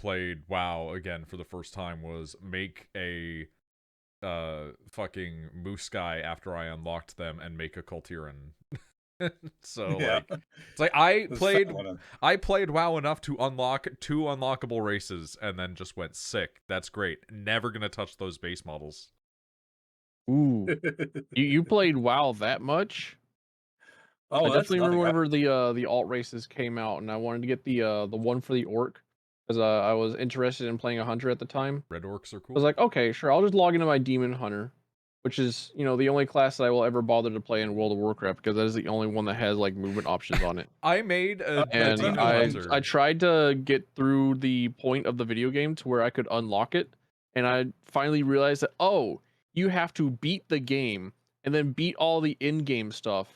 played WoW again for the first time was make a fucking moose guy after I unlocked them and make a Kultiran. So like it's like I played WoW enough to unlock 2 unlockable races and then just went sick. That's great. Never gonna touch those base models. Ooh, you played WoW that much? Oh, I that's definitely remember nothing. whenever the alt races came out, and I wanted to get the one for the orc because I was interested in playing a hunter at the time. Red orcs are I cool. was like, okay, sure, I'll just log into my demon hunter, which is the only class that I will ever bother to play in World of Warcraft because that is the only one that has like movement options on it. I made a And demon hunter. I tried to get through the point of the video game to where I could unlock it, and I finally realized that you have to beat the game and then beat all the in-game stuff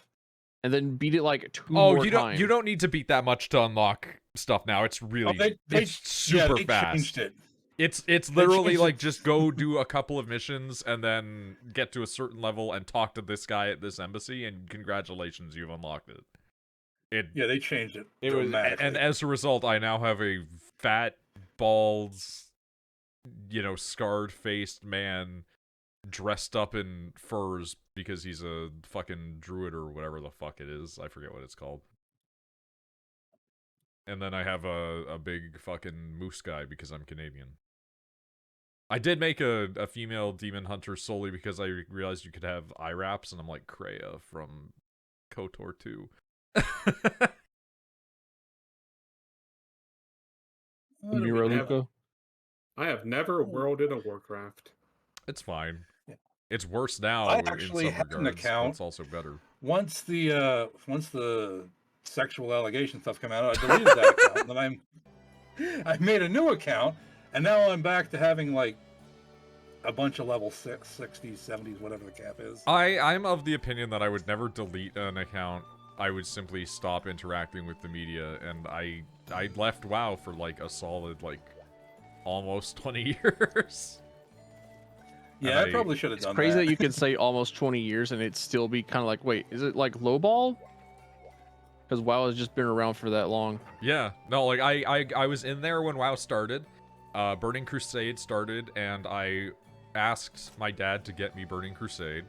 and then beat it like 2 more times. You don't need to beat that much to unlock stuff now. It's really it's super fast. Changed it. It's literally like just go do a couple of missions and then get to a certain level and talk to this guy at this embassy and congratulations, you've unlocked it. Yeah, they changed it. It was, and as a result, I now have a fat, bald, scarred-faced man dressed up in furs because he's a fucking druid or whatever the fuck it is. I forget what it's called. And then I have a big fucking moose guy because I'm Canadian. I did make a female demon hunter solely because I realized you could have eye wraps, and I'm like Kreia from KOTOR 2. I have never worlded a Warcraft. It's fine. It's worse now I in actually some have an regards, account. but it's also better. Once the sexual allegation stuff came out, I deleted that account, and then I made a new account, and now I'm back to having like a bunch of level 6, 60s, 70s, whatever the cap is. I'm of the opinion that I would never delete an account. I would simply stop interacting with the media, and I left WoW for like a solid almost 20 years. Yeah, I probably should have done that. It's crazy that you could say almost 20 years and it'd still be kind of like, wait, is it like lowball? Because WoW has just been around for that long. Yeah, no, like I was in there when WoW started. Burning Crusade started, and I asked my dad to get me Burning Crusade,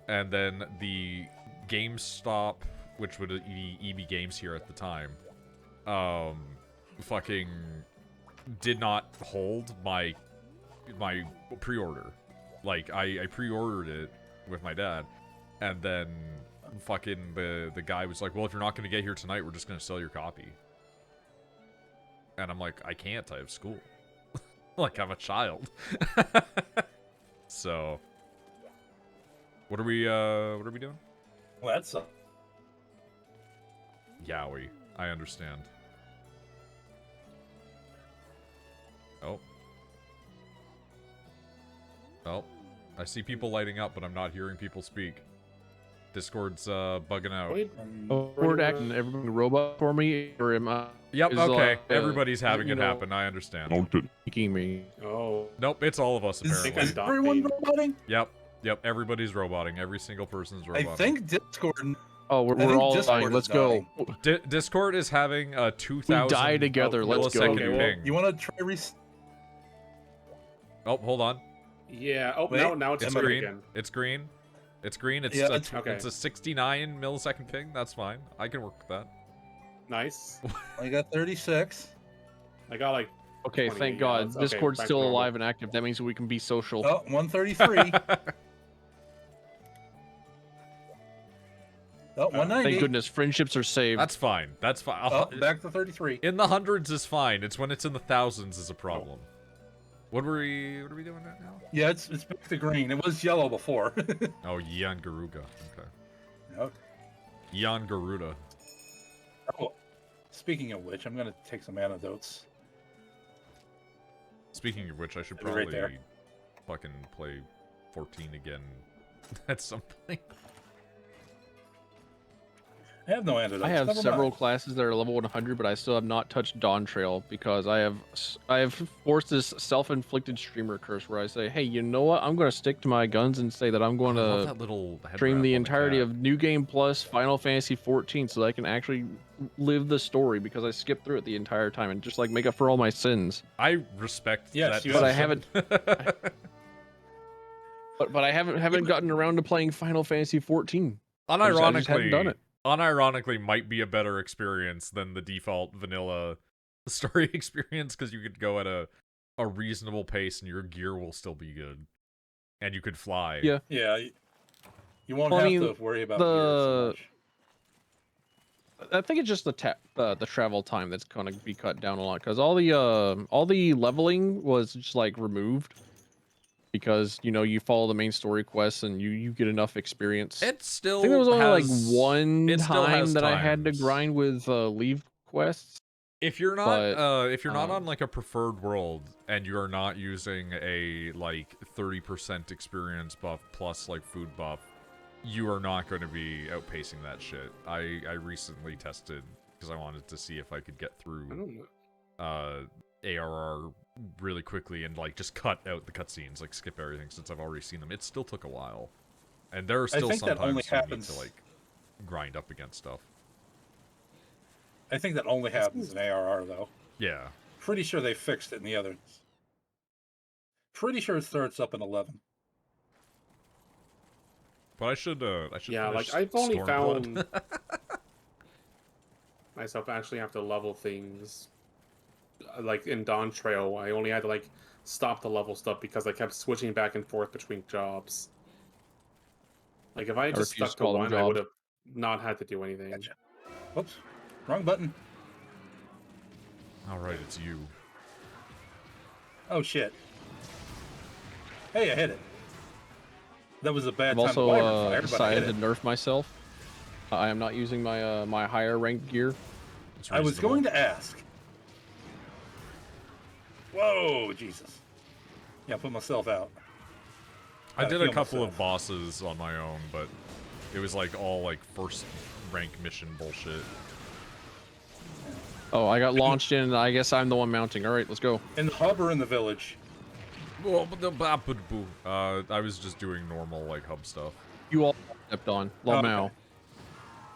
and then the GameStop, which would be EB Games here at the time, fucking did not hold my pre-order. Like I pre-ordered it with my dad, and then fucking the guy was like, well, if you're not going to get here tonight, we're just going to sell your copy. And I'm like, I can't, I have school. Like, I'm a child. So what are we doing? Well, that's Yowie. I understand. Oh, I see people lighting up, but I'm not hearing people speak. Discord's bugging out. Discord acting everybody robot for me, or am I? Yep. Okay. Everybody's having it happen. I understand. Speaking me. Oh. Nope. It's all of us apparently. Is everyone roboting? Yep. Everybody's roboting. Every single person's roboting. I think Discord. Oh, we're all dying. Let's go. Discord is having a 2,000. We die together. Let's go. Ping. You want to try Oh, hold on. Yeah. Oh, now it's green. again. It's green. It's green. It's it's a 69 millisecond ping. That's fine. I can work with that. Nice. I got 36. I got like. Okay, thank God. Discord's still alive and active. That means we can be social. Oh, 133. Oh, 190. Thank goodness, friendships are saved. That's fine. That's fine. Oh, back to 33. In the hundreds is fine. It's when it's in the thousands is a problem. What are we doing right now? Yeah, it's back to green. It was yellow before. Oh, Yan Garuga. Okay. Okay. Yan Garuda. Oh, speaking of which, I'm gonna take some antidotes. Speaking of which, I should probably fucking play 14 again at some point. I have no antidotes. I have Never several mind. classes that are level 100, but I still have not touched Dawn Trail because I have forced this self-inflicted streamer curse where I say, hey, you know what? I'm going to stick to my guns and say that I'm going I love to that little head stream wrap the on entirety cat. of New Game Plus Final Fantasy 14 so that I can actually live the story because I skipped through it the entire time and just like make up for all my sins. I respect Yes, that you But I decision. haven't but I haven't gotten around to playing Final Fantasy 14. I just hadn't done it. Unironically might be a better experience than the default vanilla story experience because you could go at a reasonable pace and your gear will still be good. And you could fly. Yeah. Yeah, you won't Well, I have mean, to worry about gear so much. I think it's just the travel time that's gonna be cut down a lot because all the leveling was just like removed because you know you follow the main story quests and you get enough experience. It I think there was still only like has one it still time has that I had to times. grind with leave quests. If you're But, not on like a preferred world and you are not using a like 30% experience buff plus like food buff, you are not going to be outpacing that shit. I recently tested because I wanted to see if I could get I through don't know. ARR really quickly and like just cut out the cutscenes, like skip everything since I've already seen them. It still took a while. And there are I still think that only sometimes you need happens. to like grind up against stuff. I think that only happens in ARR though. Yeah. Pretty sure they fixed it in the others. Pretty sure it starts up in 11. But I should Yeah, finish like I've only Stormblood. found myself actually have to level things. Like in Dawn Trail, I only had to like stop the level stuff because I kept switching back and forth between jobs. Like if I had just refuse stuck to to call them one, I would jobs. have not had to do anything. Gotcha. Whoops. Wrong button. Alright, it's you. Oh shit. Hey, I hit it. That was a bad I've time to wyvern also fire, but I decided hit to it. nerf myself. I am not using my my higher ranked gear. It's I was reasonable. going to ask. Whoa, Jesus. Yeah, put myself out. I Gotta did a heal couple myself. of bosses on my own, but it was like all like first rank mission bullshit. Oh, I got launched in. I guess I'm the one mounting. All right, let's go. In the hub or in the village? I was just doing normal like hub stuff. You all stepped on. Lamau.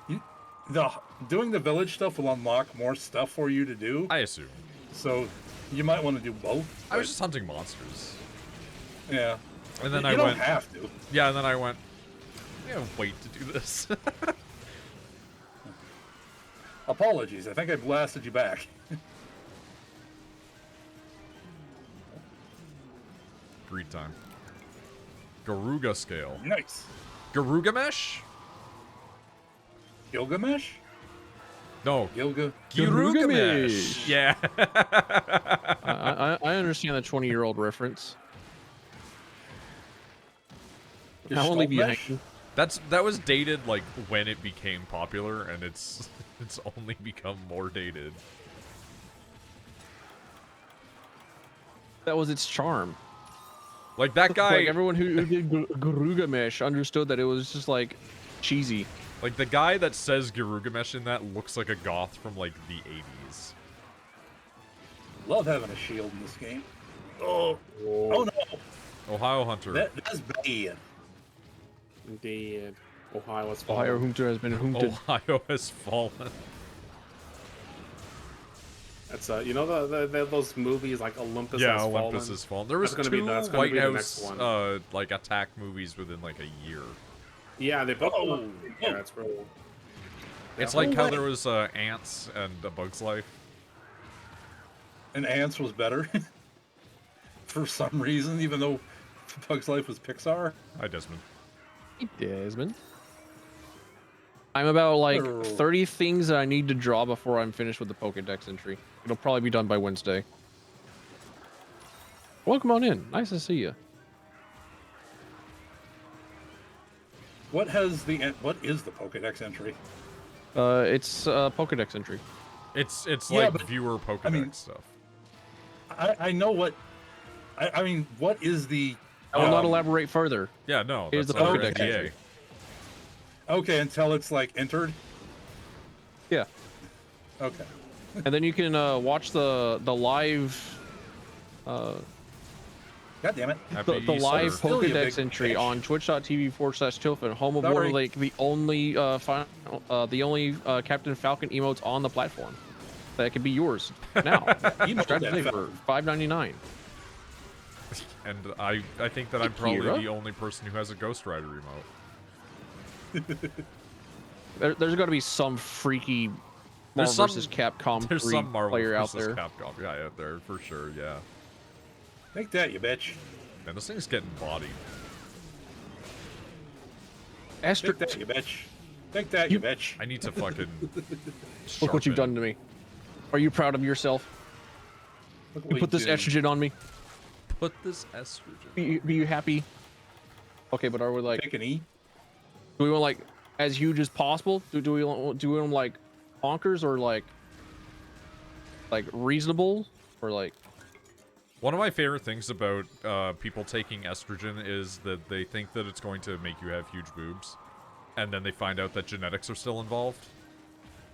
Okay. Doing the village stuff will unlock more stuff for you to do. I assume. So you might want to do both. I was just hunting monsters. Yeah. And then you I don't went. have to. Yeah, and then I went. Yeah, wait to do this. Apologies. I think I blasted you back. Greed time. Garuga scale. Nice. Garugamesh? Gilgamesh? No. Garugamesh. Yeah. I understand the 20-year-old reference. I won't leave you Gestalt hanging. That was dated like when it became popular, and it's only become more dated. That was its charm. Like that guy, Like everyone who did Garugamesh understood that it was just like cheesy. like the guy that says Garugamesh in that looks like a goth from like the 80s. Love having a shield in this game. Oh no. Ohio Hunter. That's bad. Indeed. Ohio was Ohio Hunter has been hunted. Ohio has fallen. That's you know those movies like Olympus Yeah, Has Olympus Fallen? has fallen. There was That's gonna two be- that's gonna White be the House next one. like attack movies within like a year. Yeah, they both. Oh, Yeah, it's real. It's Yeah. like how way. there was Ants and A Bug's Life. And Ants was better. For some reason, even though Bug's Life was Pixar. Hi, Desmond. Hey, Desmond. I'm about like Oh. 30 things that I need to draw before I'm finished with the Pokédex entry. It'll probably be done by Wednesday. Welcome on in. Nice to see you. What is the Pokédex entry? It's Pokédex entry. It's Yeah, like but, viewer Pokedex I mean, stuff. I know what. I mean, what is the? I will not elaborate further. Yeah, no, Here's that's the under Pokédex NDA. entry. Okay, until it's like entered. Okay. And then you can watch the live God damn it. Happy the live Easter. Still, you Pokedex big entry bitch. on twitch.tv/Tilfin, home of one Sorry. of like the only Captain Falcon emotes on the platform. That could be yours now. Emote Subscribe that today for Falcon. $5.99. And I think that I'm probably Kira? the only person who has a Ghost Rider remote. There's got to be some freaky There's Marvel some- vs. Capcom There's 3 some Marvel player out vs. there. Capcom guy out there for sure, yeah. Take that, you bitch. Man, this thing's getting bodied. Astro, Take that, you bitch. Take that, you bitch. I need to fucking look what you've sharpen. done to me. Are you proud of yourself? Look You what put this did. estrogen on me. Put this estrogen. Be you happy? Okay, but are we like, Take an E. do we want like as huge as possible? Do we want like bonkers or like reasonable or like? One of my favorite things about people taking estrogen is that they think that it's going to make you have huge boobs, and then they find out that genetics are still involved,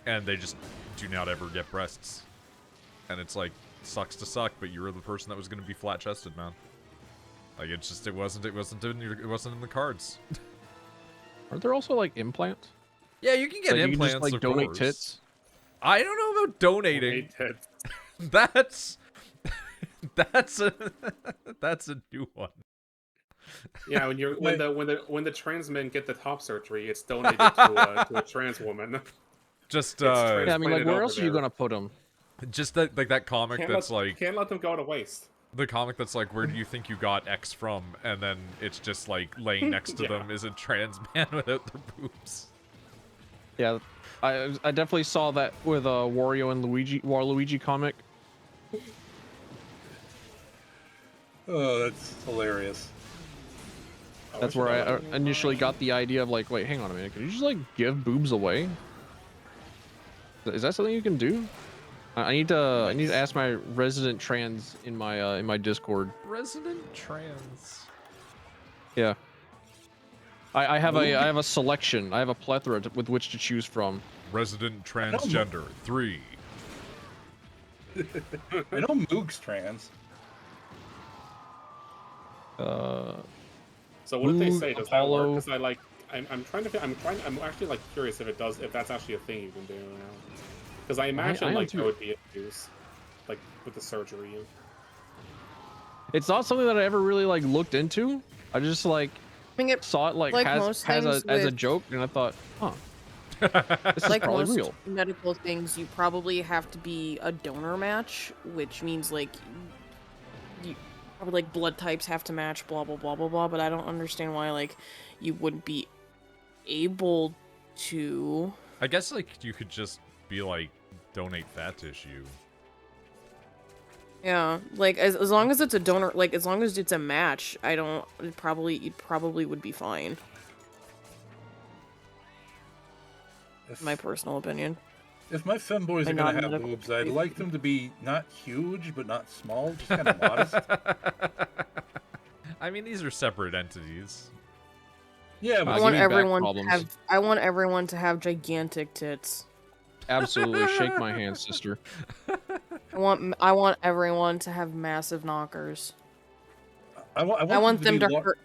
and they just do not ever get breasts. And it's like, sucks to suck, but you were the person that was going to be flat-chested, man. Like it wasn't in the cards. Aren't there also like implants? Yeah, you can get Like, implants. you can just like of donate course. tits. I don't know about donating. Hate it. That's that's a new one. Yeah, when the trans men get the top surgery, it's donated to a trans woman. Just Yeah, I mean, like, Transplanted where over else are you there. gonna put them? just that like that comic that's like Can't let them go to waste. the comic that's like, where do you think you got X from? And then it's just like laying next to Yeah. them is a trans man without their boobs. Yeah, I definitely saw that with Wario and Waluigi comic. Oh, that's hilarious. That's where I initially got the idea of like, wait, hang on a minute, can you just like give boobs away? Is that something you can do? I need to ask my resident trans in my Discord. Resident trans. Yeah. I have a selection. I have a plethora with which to choose from. Resident transgender 3. I know Moog's trans. So what did they Moog, say? Does Apollo. that work? Because I'm actually like curious if that's actually a thing you can do now. Because I imagine am like too. there would be issues, like with the surgery. It's not something that I ever really like looked into. I just like I mean, saw it like, like has most as things a with- joke, and I thought, huh, this is like probably most real. medical things, you probably have to be a donor match, which means like you probably like blood types have to match, blah blah blah blah blah. But I don't understand why like you wouldn't be able to. I guess like you could just be like, donate fat tissue. Yeah, like as long as it's a donor, like as long as it's a match, you probably would be fine. If, My personal opinion. if my femboys are I'm gonna not have medical. boobs, I'd like them to be not huge, but not small, just kind of modest. I mean, these are separate entities. Yeah, I but I give want you back everyone to problems. have. I want everyone to have gigantic tits. Absolutely, shake my hand, sister. I want everyone to have massive knockers. I want, I want them to be hurt.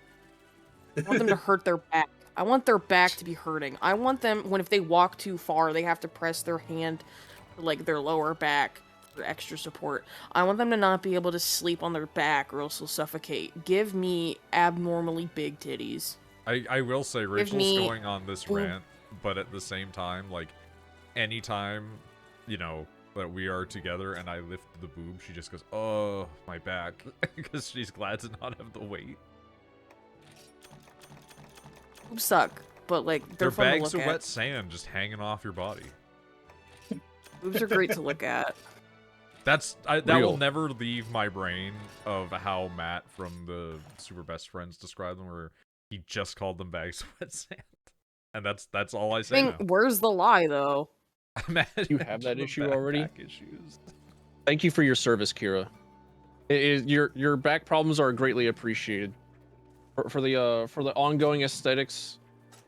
I want them to hurt their back. I want their back to be hurting. I want them if they walk too far, they have to press their hand to, like their lower back for extra support. I want them to not be able to sleep on their back or else they'll suffocate. Give me abnormally big titties. I will say Rachel's me- going on this rant, but at the same time, like, anytime, you know, that we are together and I lift the boob, she just goes, oh, my back, because she's glad to not have the weight. Boobs suck, but like They're they're fun to bags look of at. wet sand just hanging off your body. Boobs are great to look at. That Real. will never leave my brain of how Matt from the Super Best Friends described them, where he just called them bags of wet sand. And that's all I I say mean, now. where's the lie though? You have that issue already? Back issues. Thank you for your service, Kira. Your back problems are greatly appreciated for the ongoing aesthetics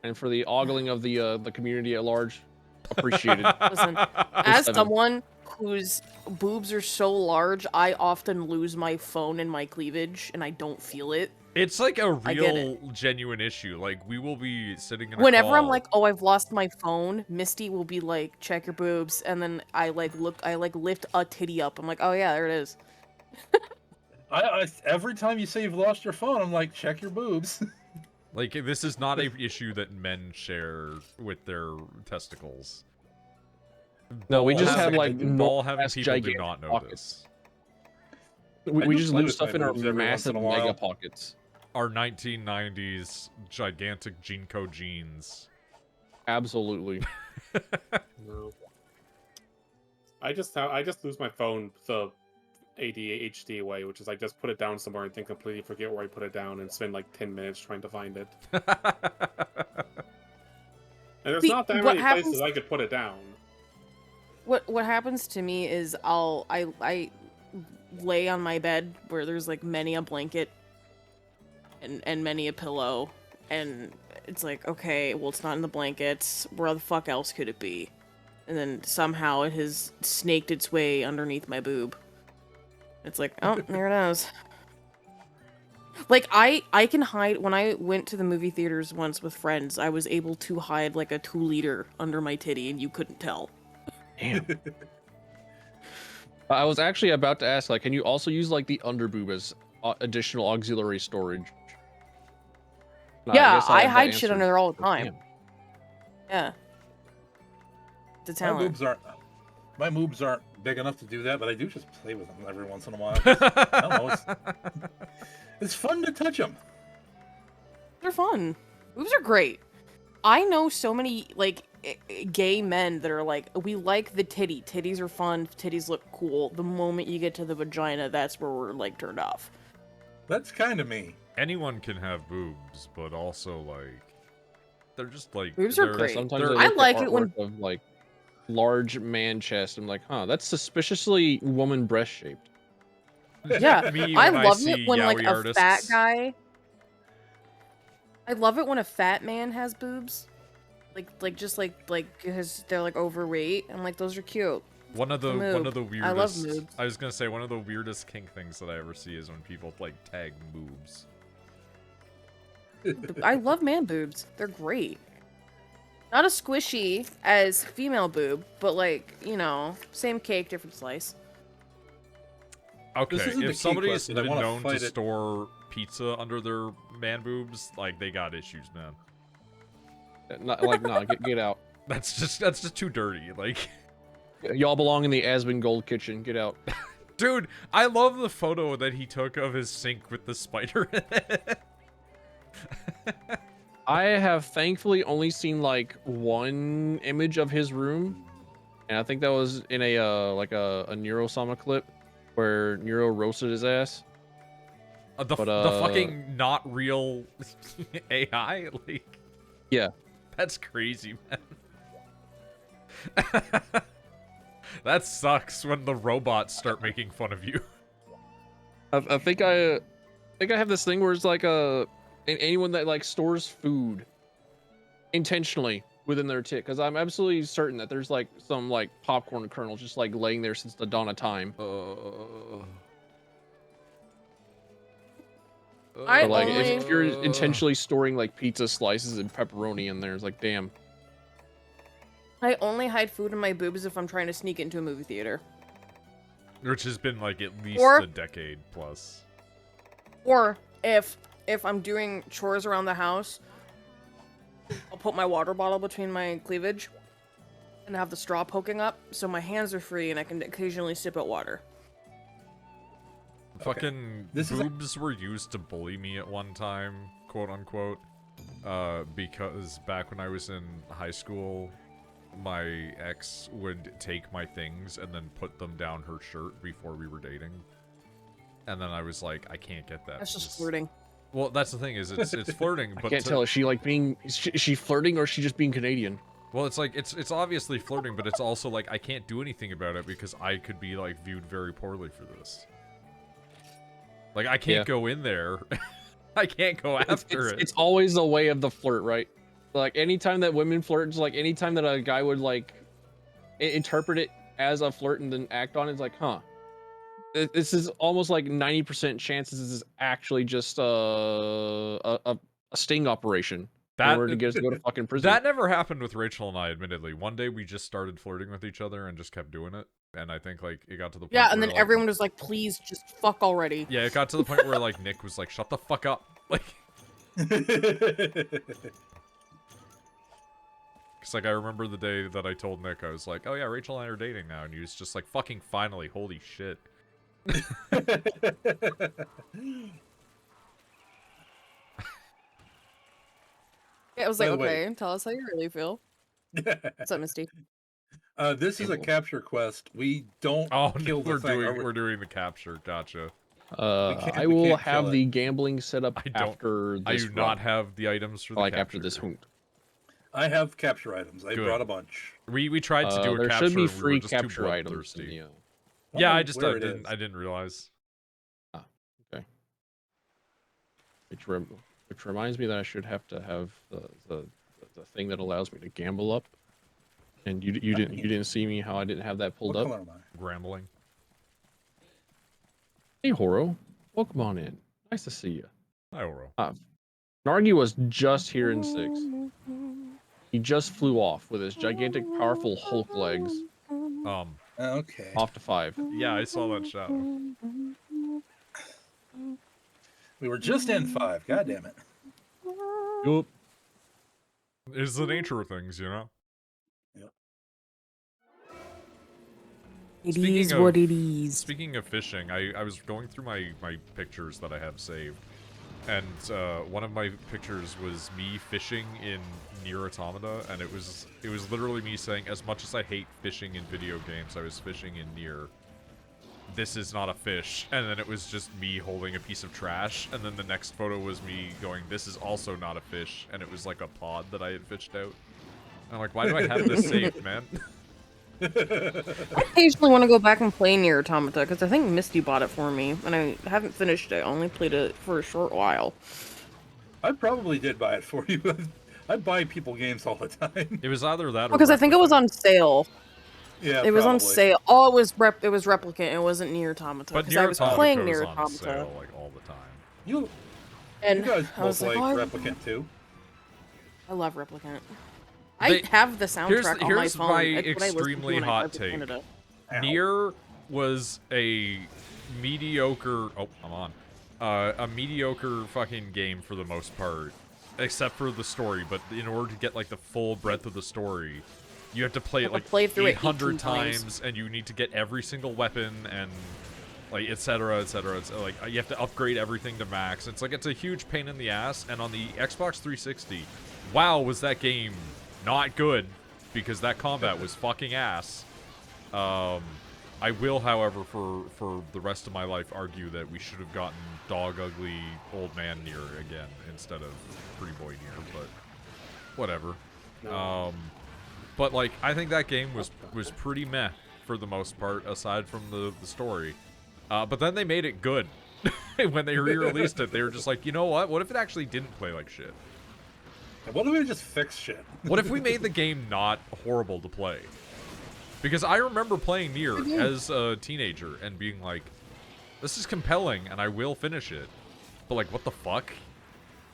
and for the ogling of the community at large. appreciated. Listen, as 07. someone whose boobs are so large, I often lose my phone and my cleavage, and I don't feel it. It's like a I get real, genuine issue. Like, we will be sitting in a Whenever I'm call. like, oh, I've lost my phone, Misty will be like, check your boobs, and then I lift a titty up. I'm like, oh yeah, there it is. Every time you say you've lost your phone, I'm like, check your boobs. Like, this is not a issue that men share with their testicles. No, we Ball just having- had like ball having mass people do gigantic not know pockets. this. We do just play lose with stuff my in our boobs every once in massive a while. mega pockets. Our 1990s gigantic Genco jeans. Absolutely. No. I just lose my phone the ADHD way, which is I just put it down somewhere and then completely forget where I put it down and spend like 10 minutes trying to find it. And there's See, not that what many places happens- I could put it down. What happens to me is I lay on my bed where there's like many a blanket and many a pillow, and it's like, okay, well, it's not in the blankets. Where the fuck else could it be? And then somehow it has snaked its way underneath my boob. It's like, oh, there it is. Like, I can hide. When I went to the movie theaters once with friends, I was able to hide like a 2-liter under my titty, and you couldn't tell. Damn. I was actually about to ask, like, can you also use like the underboob as additional auxiliary storage? No, Yeah, guess I have that hide shit answered. under there all the But time. damn. Yeah. It's a My talent. boobs aren't big enough to do that, but I do just play with them every once in a while. I don't know. It's fun to touch them. They're fun. Boobs are great. I know so many like gay men that are like, we like the titty. Titties are fun. Titties look cool. The moment you get to the vagina, that's where we're like turned off. That's kind of me. Anyone can have boobs, but also, like, they're just, like... Boobs are they're- great. Sometimes they're- I I look like at it when- artwork of like large man chest. I'm like, huh, that's suspiciously woman breast shaped. Yeah, Me, I when love see it when like yaoi a fat artists- guy. I love it when a fat man has boobs, like because they're like overweight. I'm like, those are cute. One of the Moob. weirdest... I love moobs. I was gonna say, one of the weirdest kink things that I ever see is when people, like, tag moobs. I love man boobs. They're great. Not as squishy as female boob, but like, you know, same cake, different slice. Okay, isn't the key if somebody's question. I been wanna known to fight it. store pizza under their man boobs, like, they got issues, man. Not like, nah, get out. That's just too dirty, like... Y'all belong in the Asmongold kitchen. Get out. Dude, I love the photo that he took of his sink with the spider in it. I have thankfully only seen like one image of his room, and I think that was in a like a Neurosama clip where Neuro roasted his ass. The But, fucking not real AI, like... Yeah. That's crazy, man. That sucks when the robots start making fun of you. I think I have this thing where it's like anyone that like stores food intentionally within their tit, because I'm absolutely certain that there's like some like popcorn kernel just like laying there since the dawn of time. I But like only- if you're intentionally storing like pizza slices and pepperoni in there, it's like, damn. I only hide food in my boobs if I'm trying to sneak into a movie theater. Which has been like at least Or- a decade plus. Or if I'm doing chores around the house, I'll put my water bottle between my cleavage and have the straw poking up so my hands are free and I can occasionally sip at water. Fucking This is a- boobs were used to bully me at one time, quote unquote. Because back when I was in high school, my ex would take my things and then put them down her shirt before we were dating. And then I was like, I can't get that. That's just This- flirting. Well, that's the thing, is it's flirting, I but can't tell, is she like being is she flirting or is she just being Canadian? well, it's like it's obviously flirting, but it's also like I can't do anything about it because I could be like viewed very poorly for this. Like I can't Yeah. go in there. I can't go after it. It's always a way of the flirt, right? Like anytime that women flirt, like anytime that a guy would like interpret it as a flirt and then act on it, it's like, huh. This is almost like 90% chances this is actually just a sting operation in order to get us to go to fucking prison. That never happened with Rachel and I, admittedly. One day we just started flirting with each other and just kept doing it. And I think like it got to the point Yeah, and where, then like, everyone was like, please just fuck already. yeah, it got to the point where like Nick was like, shut the fuck up. Like, because like I remember the day that I told Nick, I was like, oh yeah, Rachel and I are dating now. And he was just like, fucking finally, holy shit. Yeah, I was By like, the way- okay, tell us how you really feel. What's up, Misty? This is a capture quest. We don't Oh, kill the thing. we're doing the capture. Gotcha. I will have the gambling set up I don't- after I this do run. not have the items for the like capture. after this hoot. I have capture items. I Good. brought a bunch. We tried to do a there capture. should be and we were free just too capture items. bloodthirsty. Yeah. Yeah, Where I it is. didn't realize. Okay. Which reminds me that I should have to have the thing that allows me to gamble up. And you didn't see me how I didn't have that pulled What up. color am I? Grambling. Hey Horo, welcome on in. Nice to see you. Hi, Oro. Nargi was just here in 6. He just flew off with his gigantic, powerful Hulk legs Okay. off to 5. Yeah, I saw that shadow. We were just in 5. God damn it. Yup. It's the nature of things, you know? It Speaking is of- what it is. Speaking of fishing, I was going through my pictures that I have saved. And one of my pictures was me fishing in Nier Automata, and it was literally me saying, as much as I hate fishing in video games, I was fishing in Nier. This is not a fish. And then it was just me holding a piece of trash, and then the next photo was me going, this is also not a fish, and it was like a pod that I had fished out. I'm like, why do I have this saved, man? I occasionally want to go back and play Nier Automata, because I think Misty bought it for me, and I haven't finished it. I only played it for a short while. I probably did buy it for you. I buy people games all the time. It was either that or Because I think it was Replicant. on sale. Yeah, It was on probably. sale. Oh, it was Replicant. It wasn't Nier Automata. But Because Nier I was Automata playing goes Nier on Automata. sale, like, all the time. You And guys I was both like, like oh, Replicant too. I love Replicant. They- I have the soundtrack on my here's phone. my It's what I listen to extremely when I hot live in take. Canada. Ow. Nier was a mediocre. Oh, I'm on. A mediocre fucking game for the most part, except for the story. But in order to get like the full breadth of the story, you have to play it have like to play through it 800 18 times. and you need to get every single weapon and like etc. etc. It's like you have to upgrade everything to max. It's like it's a huge pain in the ass. And on the Xbox 360, wow, was that game not good because that combat was fucking ass. I will, however, for the rest of my life, argue that we should have gotten Dog Ugly Old Man Nier again instead of Pretty Boy Nier, but whatever. No. But like, I think that game was pretty meh for the most part, aside from the story. But then they made it good. When they re-released it, they were just like, you know what? What if it actually didn't play like shit? What if we just fix shit? What if we made the game not horrible to play? Because I remember playing Nier as a teenager and being like, this is compelling and I will finish it. But like, what the fuck?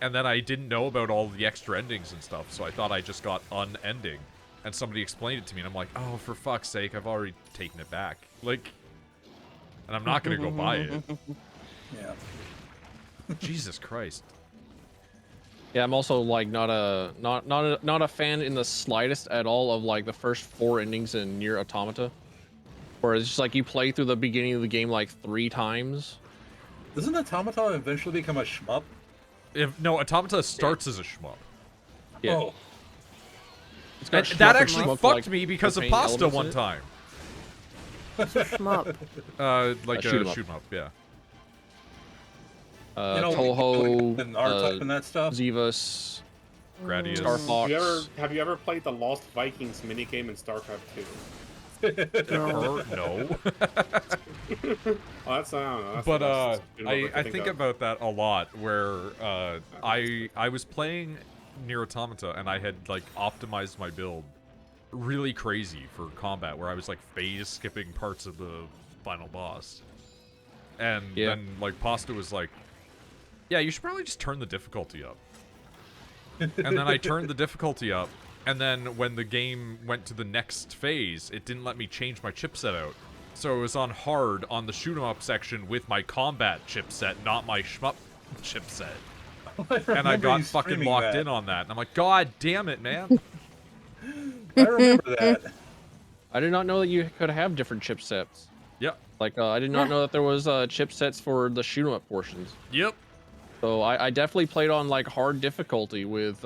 And then I didn't know about all the extra endings and stuff, so I thought I just got unending. And somebody explained it to me and I'm like, oh, for fuck's sake, I've already taken it back. Like, and I'm not gonna go buy it. Yeah. Jesus Christ. Yeah, I'm also like not a fan in the slightest at all of like the first 4 endings in Nier Automata, where it's just like you play through the beginning of the game like 3 times. Doesn't Automata eventually become a shmup? No, Automata starts as a shmup. Yeah. Oh. It's got And that shmup actually shmup, fucked like, me because of propane pasta elements in one it. time. Shmup. Like a shoot 'em up. shoot 'em up, yeah. You know, Toho, and R-Type and that stuff. Zivus, Gradius. Star Fox. Have you ever played the Lost Vikings minigame in StarCraft 2? No. Oh, that's, I don't know. That's, But that's just I think of. about that a lot, where I was playing Nier Automata, and I had like optimized my build really crazy for combat, where I was like phase skipping parts of the final boss. And then like Pasta was like, "Yeah, you should probably just turn the difficulty up." And then I turned the difficulty up, and then when the game went to the next phase, it didn't let me change my chipset out. So it was on hard on the shoot 'em up section with my combat chipset, not my shmup chipset. And I got fucking locked in on that. And I'm like, God damn it, man. I remember that. I did not know that you could have different chipsets. Yep. Like, I did not know that there was chipsets for the shoot 'em up portions. Yep. So I definitely played on like hard difficulty with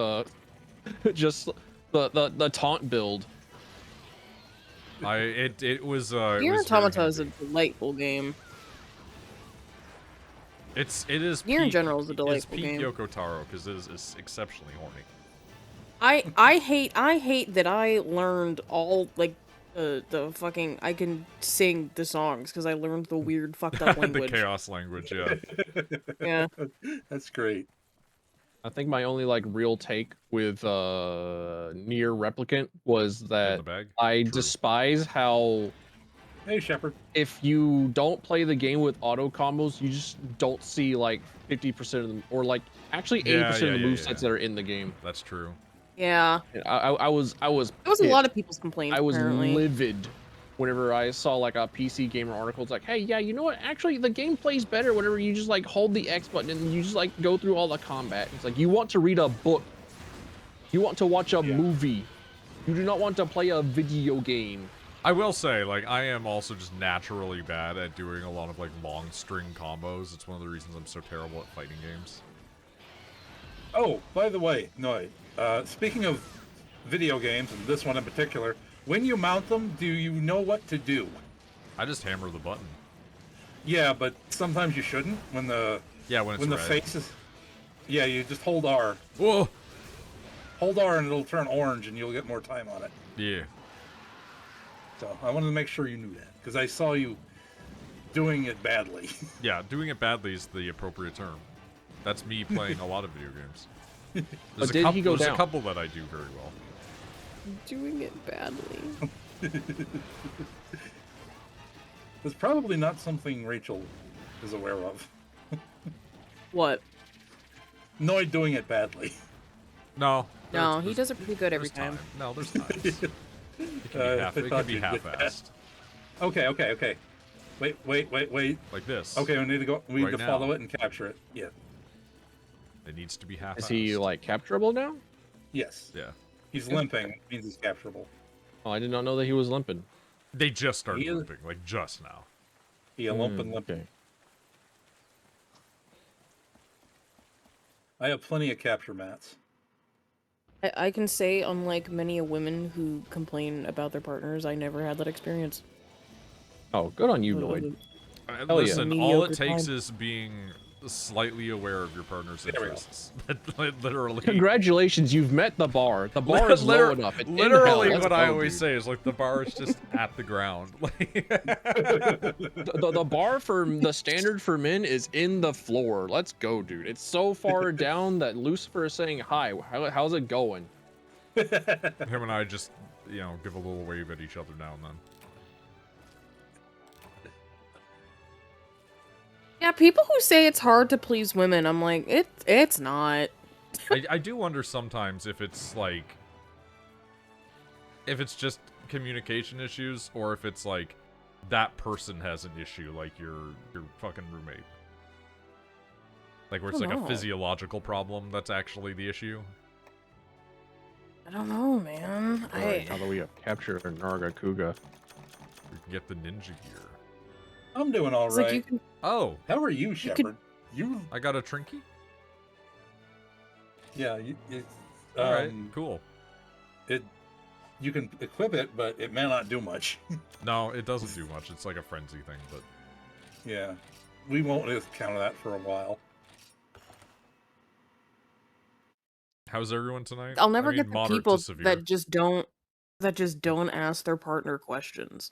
just the taunt build. It was Nier Automata is a delightful game. It is Nier in general is a delightful game. game. It's Yoko Taro because it is exceptionally horny. I hate that I learned all like the fucking I can sing the songs because I learned the weird fucked up language. The chaos language, yeah. Yeah. That's great. I think my only like real take with Nier Replicant was that I despise how Hey Shepard. if you don't play the game with auto combos, you just don't see like 50% of them, or like actually 80% of the movesets that are in the game. That's true. Yeah. I was That was a lot of people's complaints. I was apparently. livid whenever I saw like a PC Gamer article. It's like, hey, yeah, you know what? Actually, the game plays better whenever you just like hold the X button and you just like go through all the combat. It's like you want to read a book, you want to watch a movie, you do not want to play a video game. I will say, like, I am also just naturally bad at doing a lot of like long string combos. It's one of the reasons I'm so terrible at fighting games. Oh, by the way, Noid, speaking of video games, and this one in particular, when you mount them, do you know what to do? I just hammer the button. Yeah, but sometimes you shouldn't. When the when the face is, yeah, you just hold R. Whoa. Hold R and it'll turn orange, and you'll get more time on it. Yeah. So I wanted to make sure you knew that because I saw you doing it badly. Yeah, doing it badly is the appropriate term. That's me playing a lot of video games. There's a couple that I do very well. Doing it badly. It's probably not something Rachel is aware of. What? Noid doing it badly. No. No, he does it pretty good every time. No, there's times. It can be half-assed. Okay. Wait. Like this. Okay, we need to go. We need Right to now. follow it and capture it. Yeah. It needs to be half-assed. Is he like capturable now? Yes. Yeah. He's limping. It means he's capturable. Oh, I did not know that he was limping. They just started limping, like just now. Yeah, limping. Okay. I have plenty of capture mats. I can say, unlike many women who complain about their partners, I never had that experience. Oh, good on you, Noid. Listen, yeah. all it takes is being slightly aware of your partner's interests. Literally. Congratulations, you've met the bar. The bar is low enough. It's Literally, in hell. what I always say is like the bar is just at the ground. The bar for the standard for men is in the floor. Let's go, dude. It's so far down that Lucifer is saying hi. How's it going? Him and I just, give a little wave at each other now and then. Yeah, people who say it's hard to please women, I'm like, it's not. I do wonder sometimes if it's like, if it's just communication issues, or if it's like that person has an issue, like your fucking roommate. Like where it's like a physiological problem that's actually the issue. I don't know, man. Right, now that we have captured Narga Kuga. We can get the ninja gear. I'm doing all right. Like Oh. How are you, Shepard? I got a trinky? Yeah, Alright, cool. You can equip it, but it may not do much. No, it doesn't do much. It's like a frenzy thing, but... Yeah. We won't encounter that for a while. How's everyone tonight? I'll never get the people that just don't ask their partner questions.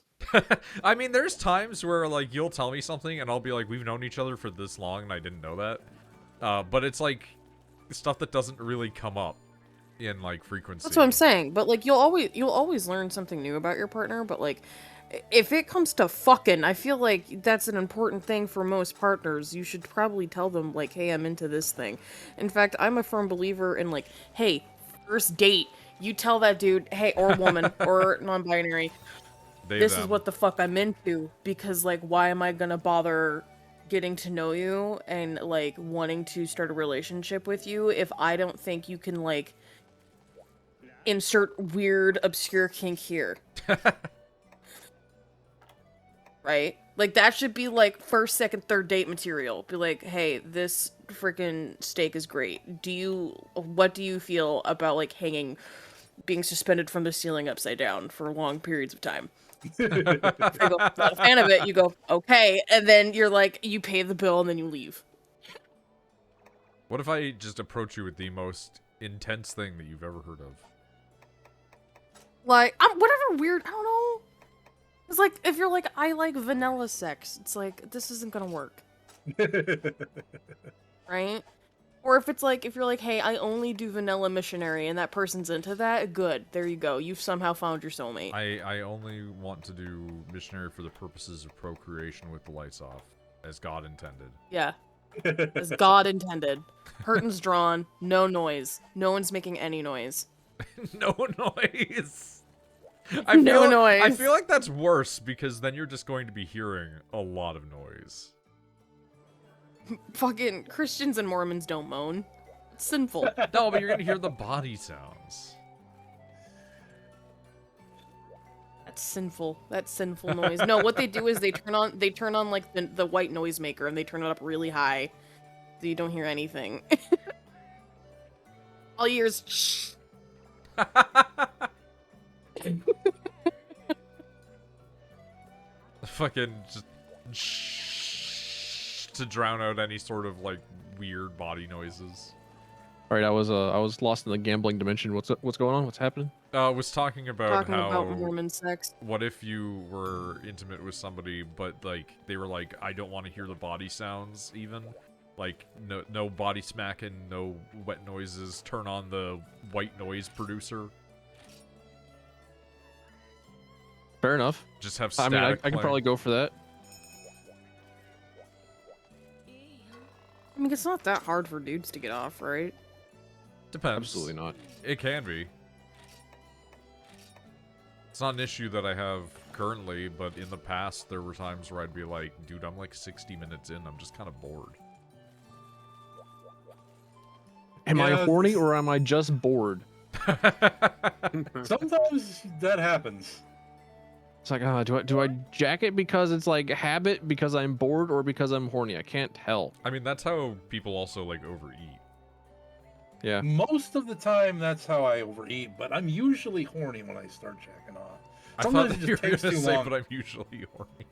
I mean, there's times where, like, you'll tell me something, and I'll be like, we've known each other for this long, and I didn't know that. But it's, like, stuff that doesn't really come up. in like frequency. That's what I'm saying. But like you'll always learn something new about your partner, but like if it comes to fucking, I feel like that's an important thing for most partners. You should probably tell them like, "Hey, I'm into this thing." In fact, I'm a firm believer in like, "Hey, first date, you tell that dude, hey, or woman, or non-binary, this is what the fuck I'm into, because like why am I gonna bother getting to know you and like wanting to start a relationship with you if I don't think you can like insert weird obscure kink here." Right? Like that should be like first, second, third date material. Be like, "Hey, this freaking steak is great. What do you feel about like being suspended from the ceiling upside down for long periods of time?" If they go, "Not a fan of it," you go, "Okay," and then you're like, you pay the bill and then you leave. What if I just approach you with the most intense thing that you've ever heard of? Like, whatever weird, I don't know. It's like, if you're like, "I like vanilla sex," it's like, this isn't gonna work. Right? Or if it's like, if you're like, "Hey, I only do vanilla missionary," and that person's into that, good. There you go. You've somehow found your soulmate. I only want to do missionary for the purposes of procreation with the lights off, as God intended. Yeah. As God intended. Curtains drawn, no noise. No one's making any noise. No noise. No noise. I feel like that's worse because then you're just going to be hearing a lot of noise. Fucking Christians and Mormons don't moan. It's sinful. No, but you're gonna hear the body sounds. That's sinful. That's sinful noise. No, what they do is they turn on like the white noisemaker and they turn it up really high, so you don't hear anything. All you hear is shh. Fucking just shh, to drown out any sort of like weird body noises. All right, I was lost in the gambling dimension. What's going on? What's happening? I was talking about how Mormon sex. what if you were intimate with somebody, but like they were like, "I don't want to hear the body sounds even." Like no body smacking, no wet noises. Turn on the white noise producer. Fair enough. Just have I static. mean, I playing. could probably go for that. I mean, it's not that hard for dudes to get off, right? Depends. Absolutely not. It can be. It's not an issue that I have currently, but in the past there were times where I'd be like, "Dude, I'm like 60 minutes in. I'm just kind of bored." Am I horny or am I just bored? Sometimes that happens. It's like, do I jack it because it's like habit, because I'm bored, or because I'm horny? I can't tell. I mean, that's how people also like overeat. Yeah. Most of the time, that's how I overeat, but I'm usually horny when I start jacking off. I thought Sometimes that it you just were takes gonna too say, long. but I'm usually horny.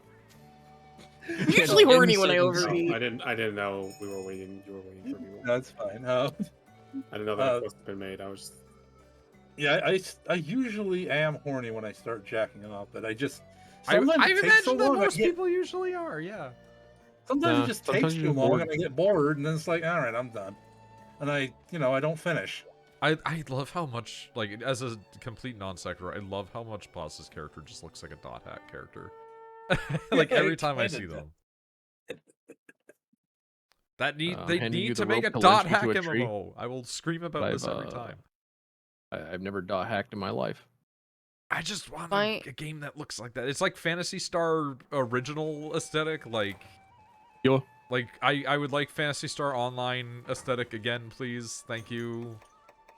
I'm usually horny when I overeat. I didn't know we were waiting. You were waiting for me. That's fine. I didn't know that post had been made. I was just... Yeah, I usually am horny when I start jacking off, but I just I sometimes it takes so imagine that long. most people usually are. Yeah. Sometimes it just sometimes takes you're too long, bored. and I get bored, and then it's like, all right, I'm done, and I don't finish. I love how much, like, as a complete non sequitur, I love how much Paz's character just looks like a dot hack character. Like Yeah, every it time I kinda see does. them. They Handing you need the to make a rope to dot launch you hack to a tree. MMO. I will scream about I've, this every time. I've never dot hacked in my life. I just want My- a game that looks like that. It's like Phantasy Star original aesthetic. Like, Yo. like I would like Phantasy Star Online aesthetic again, please. Thank you.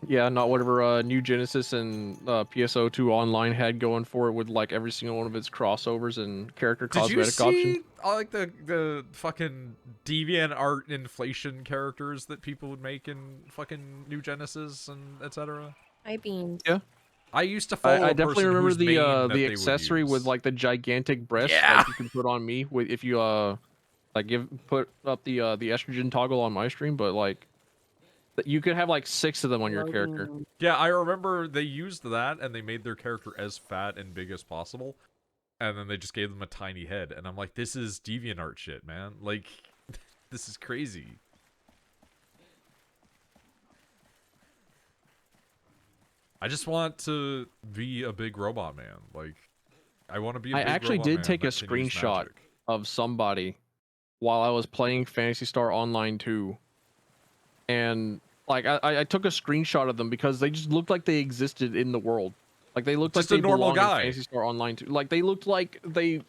Yeah, not whatever New Genesis and PSO2 Online had going for it with like every single one of its crossovers and character Did you cosmetic see options. like the fucking deviant art inflation characters that people would make in fucking New Genesis and etc.? Hi, Beans. Yeah. I used to follow I a definitely person remember whose meme that the they would accessory with use. like the gigantic breasts Yeah. like you can put on me with if you like put up the estrogen toggle on my stream, but like you could have like 6 of them on your character. Yeah, I remember they used that and they made their character as fat and big as possible. And then they just gave them a tiny head. And I'm like, this is DeviantArt shit, man. Like, this is crazy. I just want to be a big robot man. Like, I want to be a I big actually robot did man take a that can use screenshot magic. of somebody while I was playing Phantasy Star Online 2. And like I took a screenshot of them because they just looked like they existed in the world. Like they looked Just like a they normal belonged in guy. Phantasy Star Online 2. Like they looked like they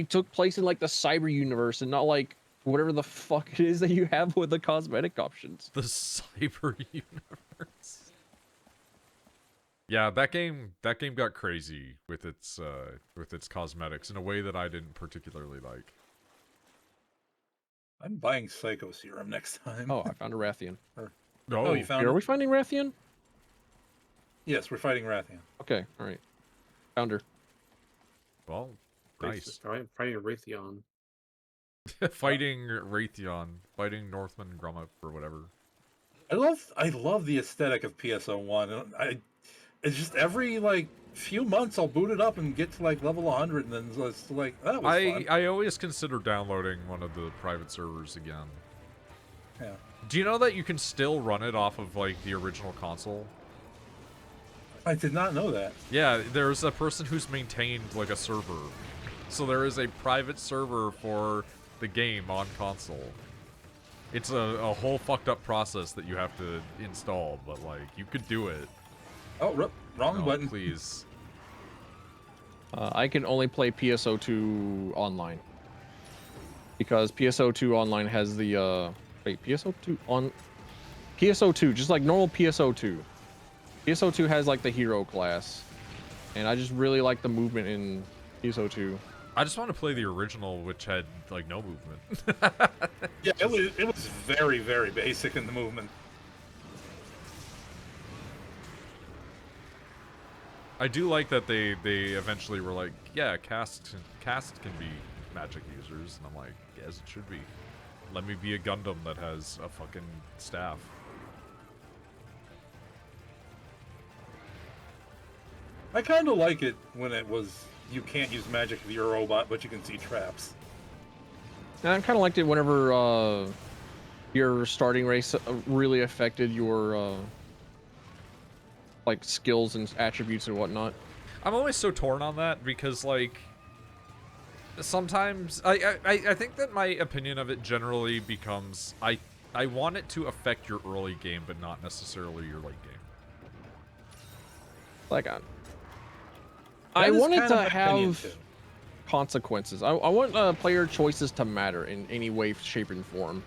took place in like the cyber universe and not like whatever the fuck it is that you have with the cosmetic options. The cyber universe. Yeah, that game got crazy with its cosmetics in a way that I didn't particularly like. I'm buying Psycho Serum next time. Oh, I found a Rathian. Oh, you found Are it? we finding Rathian? Yes, we're fighting Rathian. Okay, all right. Found her. Well, nice. Fighting Raytheon. Fighting Raytheon, fighting Northman Grumman or whatever. I love the aesthetic of PSO1. It's just every like few months I'll boot it up and get to like level 100 and then it's like that was fun. I always consider downloading one of the private servers again. Yeah. Do you know that you can still run it off of like the original console? I did not know that. Yeah, there's a person who's maintained like a server. So there is a private server for the game on console. It's a whole fucked up process that you have to install, but like you could do it. Oh, wrong button. Please. I can only play PSO2 online because PSO2 online has the wait, PSO2 just like normal PSO2. PSO2 has like the hero class, and I just really like the movement in PSO2. I just want to play the original, which had like no movement. Yeah, it was very, very basic in the movement. I do like that they eventually were like, yeah, cast can be magic users, and I'm like, yes, it should be. Let me be a Gundam that has a fucking staff. I kind of like it when it was you can't use magic if you're a robot, but you can see traps. And I kind of liked it whenever your starting race really affected your like skills and attributes and whatnot. I'm always so torn on that because like sometimes I think that my opinion of it generally becomes I want it to affect your early game, but not necessarily your late game. Like I want it kind to of my opinion, have too. consequences. I want player choices to matter in any way, shape, and form.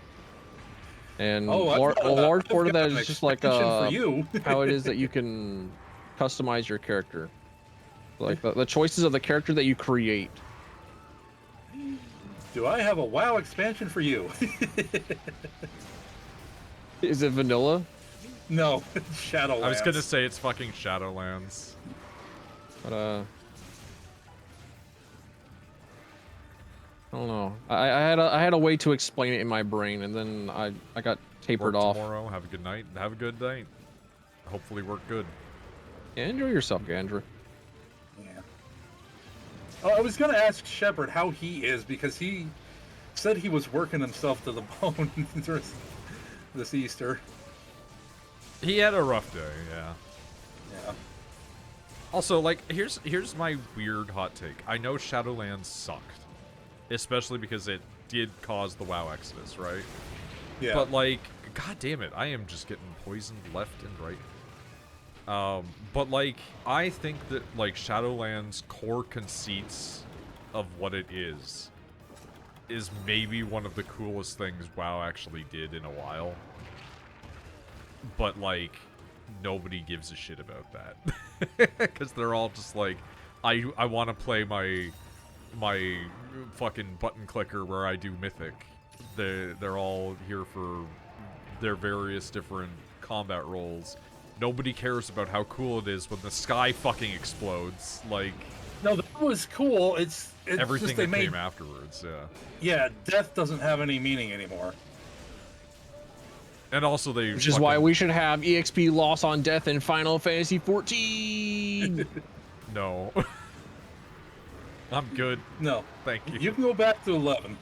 And Oh, a large part of that I've got is an just like expansion for you. how it is that you can customize your character. Like the choices of the character that you create. Do I have a WoW expansion for you? Is it vanilla? No, Shadowlands. I was gonna say it's fucking Shadowlands. But I don't know. I had a way to explain it in my brain, and then I got tapered Work off. tomorrow. Have a good night. Have a good night. Hopefully work good. Yeah, enjoy yourself, Gandra. Yeah. Oh, I was gonna ask Shepard how he is because he said he was working himself to the bone this Easter. He had a rough day, yeah. Yeah. Also, like, here's my weird hot take. I know Shadowlands sucked, especially because it did cause the WoW exodus, right? Yeah. But like, god damn it, I am just getting poisoned left and right. But like, I think that like Shadowlands' core conceits of what it is maybe one of the coolest things WoW actually did in a while. But like, nobody gives a shit about that because they're all just like, I want to play my fucking button clicker where I do mythic. They're all here for their various different combat roles. Nobody cares about how cool it is when the sky fucking explodes. Like, no, that was cool. It's everything just they that made, came afterwards. Yeah. Yeah, death doesn't have any meaning anymore. And also they Which is why we should have EXP loss on death in Final Fantasy 14. No. I'm good. No. Thank you. You can go back to 11.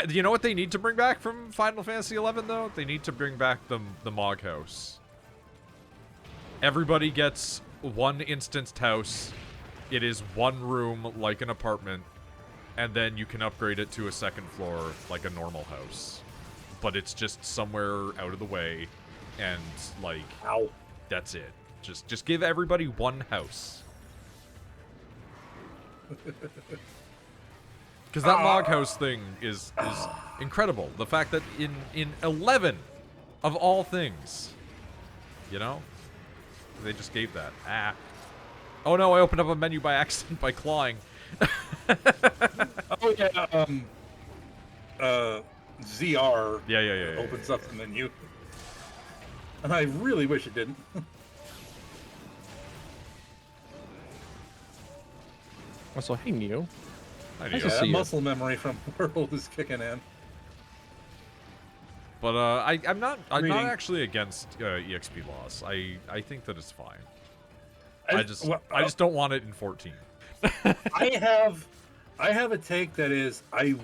You know what they need to bring back from Final Fantasy 11 though? They need to bring back the Mog House. Everybody gets one instanced house. It is one room like an apartment, and then you can upgrade it to a second floor like a normal house. But it's just somewhere out of the way, and like, Ow. that's it. Just give everybody one house. Because that log house thing is incredible. The fact that in 11 of all things, you know, they just gave that. Ah. Oh no, I opened up a menu by accident by clawing. Oh yeah, ZR Yeah. opens up the menu. And I really wish it didn't. Also, hey Neo. I Nice do. to Yeah, see that you. muscle memory from World is kicking in. But I'm not Reading. actually against EXP loss. I think that it's fine. I I just don't want it in 14. I have a take that is I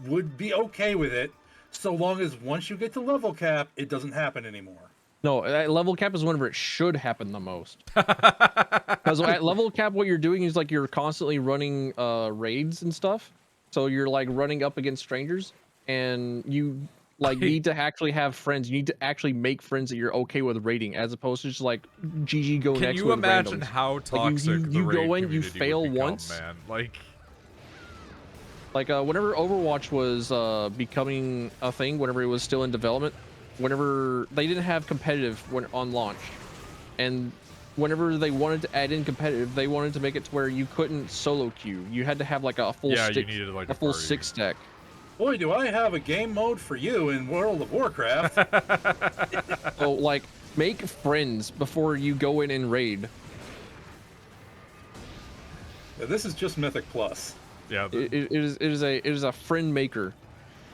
would be okay with it so long as once you get to level cap, it doesn't happen anymore. No, at level cap is whenever it should happen the most. Because at level cap, what you're doing is like you're constantly running raids and stuff. So you're like running up against strangers, and you like need to actually have friends. You need to actually make friends that you're okay with raiding, as opposed to just like GG go Can next you with imagine randoms. how Like toxic the you raid go in, you community fail would become, once. man? Like Whenever Overwatch was becoming a thing, whenever it was still in development, whenever they didn't have competitive when on launch, and whenever they wanted to add in competitive, they wanted to make it to where you couldn't solo queue. You had to have like a full yeah, stick, you needed like a full party. 6-stack. Boy, do I have a game mode for you in World of Warcraft. So like, make friends before you go in and raid. This is just Mythic Plus. Yeah, It is a friend maker.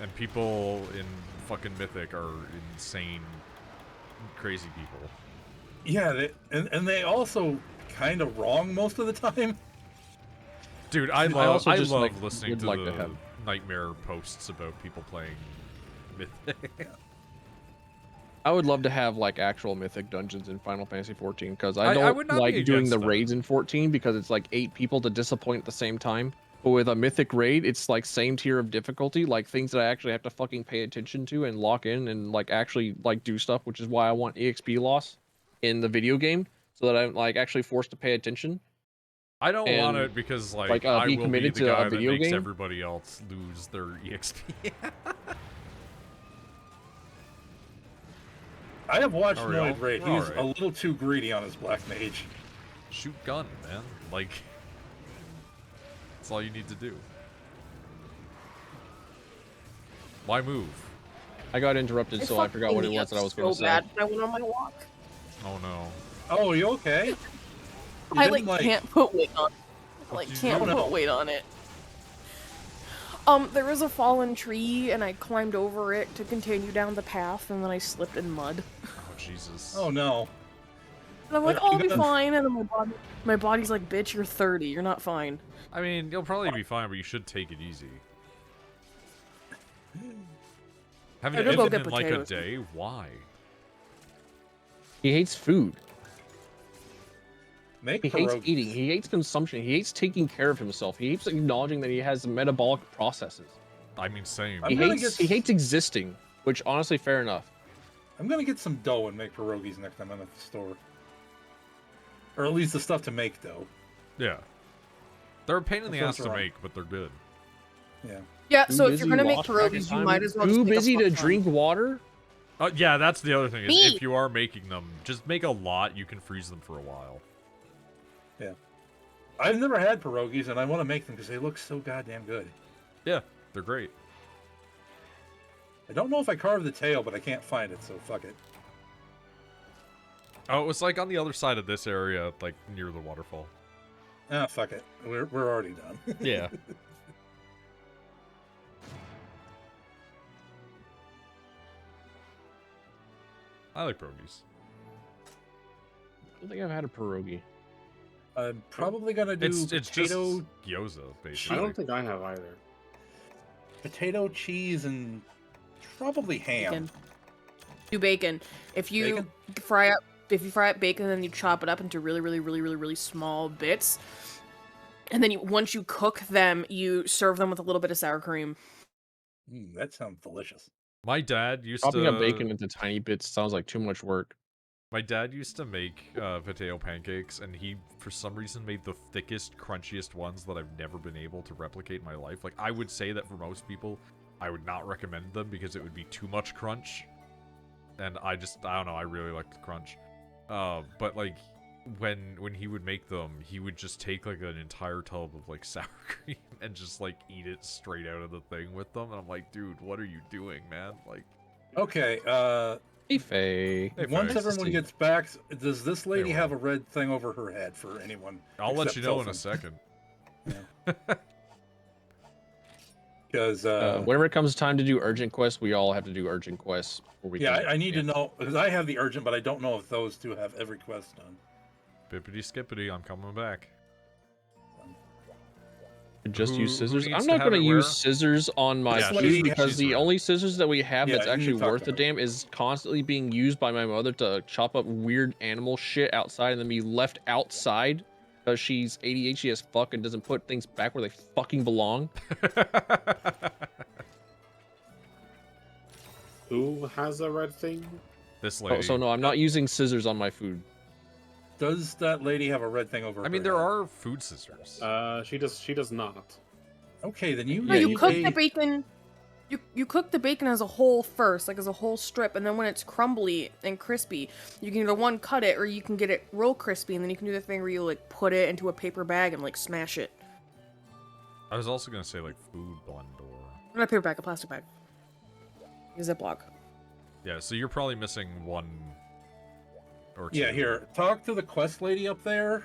and people in fucking Mythic are insane, crazy people. Yeah, and they also kind of wrong most of the time. Dude, I also love just, like, listening would to like the to have- nightmare posts about people playing Mythic. I would love to have like actual mythic dungeons in Final Fantasy 14 because I I don't would not be like doing against the that. raids in 14 because it's like 8 people to disappoint at the same time. But with a mythic raid, it's like same tier of difficulty, like things that I actually have to fucking pay attention to and lock in and like actually like do stuff, which is why I want EXP loss in the video game so that I'm like actually forced to pay attention. I don't want And, it because like, like, I be will be committed the to a guy that video makes game? everybody else lose their EXP. I have watched Are we all- Noid raid. we're all He's right. a little too greedy on his Black Mage. Shoot gun, man. Like, that's all you need to do. Why move? I got interrupted, so I forgot what it was that I was going to say. bad, I went on my walk. Oh no. Oh, you okay? You I didn't, like can't put weight on. I What'd like you can't do? put weight on it. There was a fallen tree, and I climbed over it to continue down the path, and then I slipped in mud. Oh Jesus. Oh no. And I'm like, Are oh, you I'll be gonna- fine, and then my body's like, bitch, you're 30, you're not fine. I mean, you'll probably be fine, but you should take it easy. Haven't I'm gonna go eaten get in like a potatoes. day? Why? He hates food. Make He hates pierogies. eating. He hates consumption. He hates taking care of himself. He hates acknowledging that he has metabolic processes. I mean, same. I'm He gonna hates get- he hates existing, which honestly, fair enough. I'm gonna get some dough and make pierogies next time I'm at the store. Or at least the stuff to make dough. Yeah. They're a pain in the That ass sounds to right. make, but they're good. Yeah. Yeah, Too so if busy, you're gonna make lost track of pierogies, you time, might as well too just make a busy to fuck ton. drink water. Yeah, that's the other thing. Is Me. if you are making them, just make a lot. You can freeze them for a while. Yeah. I've never had pierogies, and I want to make them because they look so goddamn good. Yeah, they're great. I don't know if I carved the tail, but I can't find it, so fuck it. Oh, it was like on the other side of this area, like near the waterfall. Ah, fuck it. We're already done. Yeah. I like pierogies. I don't think I've had a pierogi. I'm probably gonna do It's just potato, gyoza, basically. I don't think I have either. potato, cheese, and probably ham. Bacon. Do bacon. If you Bacon? fry up fry up bacon, and then you chop it up into really, really, really, really, really small bits. And then once you cook them, you serve them with a little bit of sour cream. That sounds delicious. My dad used Chopping to up bacon into tiny bits sounds like too much work. My dad used to make potato pancakes, and he, for some reason, made the thickest, crunchiest ones that I've never been able to replicate in my life. Like, I would say that for most people, I would not recommend them because it would be too much crunch. And I don't know, I really liked the crunch. But, like, when he would make them, he would just take, like, an entire tub of, like, sour cream and just, like, eat it straight out of the thing with them. And I'm like, dude, what are you doing, man? Like... Okay, Hey, Faye. Hey, once Faye. everyone gets back, does this lady have a red thing over her head for anyone? I'll let except you know in Tilson? a second. Because whenever it comes time to do urgent quests, we all have to do urgent quests. yeah, I need to know, because I have the urgent, but I don't know if those two have every quest done. Bippity skippity, I'm coming back. Just use scissors. needs I'm to not have going to it where? use scissors on my Yeah, food because she's the right. only scissors that we have Yeah, that's you actually talked worth a about it. damn is constantly being used by my mother to chop up weird animal shit outside and then be left outside because she's ADHD as fuck and doesn't put things back where they fucking belong. Who has a red thing? This lady. Oh, so no, I'm not using scissors on my food. Does that lady have a red thing over her I mean, there head? are food scissors. She does not. Okay, then you No, Yeah, you need cook a... the bacon. You cook the bacon as a whole first, like as a whole strip, and then when it's crumbly and crispy, you can either cut it or you can get it real crispy, and then you can do the thing where you like put it into a paper bag and like smash it. I was also gonna say like food blender. Not a paper bag, a plastic bag. A Ziploc. Yeah, so you're probably missing one or two. Yeah, here, talk to the quest lady up there,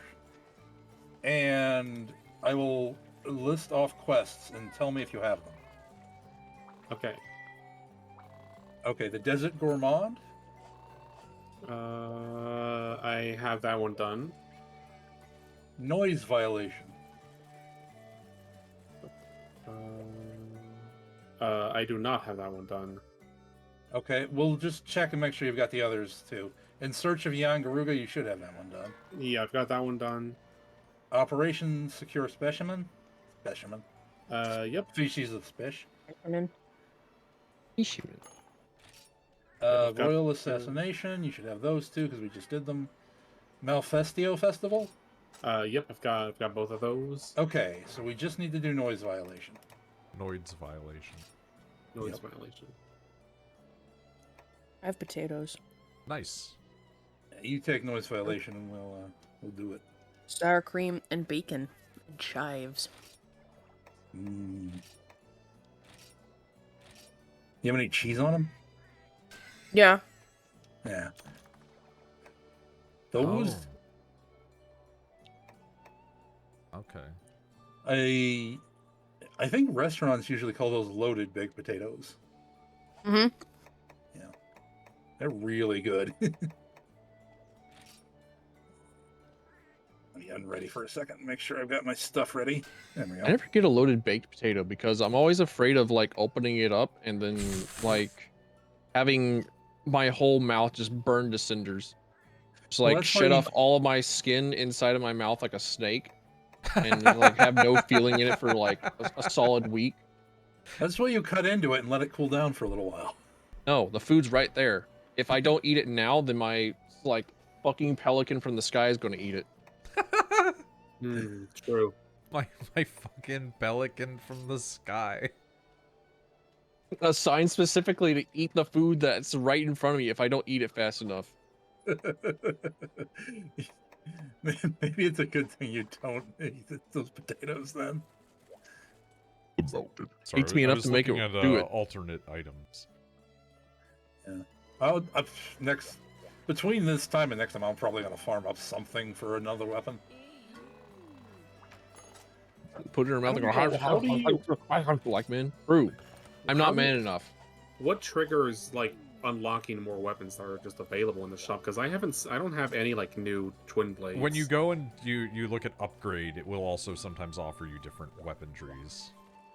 and I will list off quests and tell me if you have them. Okay. Okay, the Desert Gourmand. I have that one done. Noise violation. I do not have that one done. Okay, we'll just check and make sure you've got the others too. In Search of Jan Garuga, you should have that one done. Yeah, I've got that one done. Operation Secure Specimen. Specimen. Yep. Species of Spish. I've got Royal the- Assassination, you should have those two because we just did them. Malfestio Festival. Yep, I've got both of those. Okay, so we just need to do noise violation. Noid's violation. Noise Yep. violation. I have potatoes. Nice. You take noise violation and we'll do it. Sour cream and bacon. And chives. You have any cheese on them? Yeah. Yeah. Those Oh. Okay. I think restaurants usually call those loaded baked potatoes. Mm-hmm. Yeah. They're really good. Let me unready for a second. Make sure I've got my stuff ready. There we go. I never get a loaded baked potato because I'm always afraid of like opening it up and then like having my whole mouth just burned to cinders. Just Well, like that's why shed you- off all of my skin inside of my mouth like a snake and like have no feeling in it for like a solid week. That's why you cut into it and let it cool down for a little while. No, the food's right there. If I don't eat it now, then my like fucking pelican from the sky is going to eat it. True. my fucking pelican from the sky. Assigned specifically to eat the food that's right in front of me if I don't eat it fast enough. Maybe it's a good thing you don't eat those potatoes then. Sorry, Eats me I enough was to make looking it at do it. alternate items. I'll between this time and next time, I'm probably gonna farm up something for another weapon. Put it in her mouth and go, How do you- like, man, true. I'm How not do man you- enough. What triggers like unlocking more weapons that are just available in the shop? Because I don't have any like new twin blades. When you go and you look at upgrade, it will also sometimes offer you different weapon trees.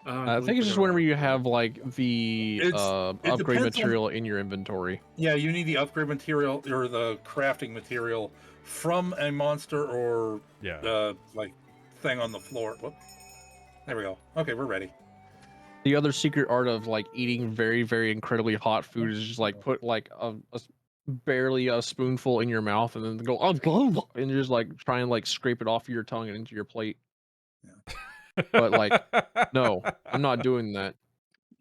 I think it's just whenever you have like the It upgrade depends on- material in your inventory. Yeah, you need the upgrade material or the crafting material from a monster or like thing on the floor. Whoop. There we go. Okay, we're ready. The other secret art of like eating very, very incredibly hot food is just like put like barely a spoonful in your mouth and then go and just like try and like scrape it off your tongue and into your plate. But like, no, I'm not doing that.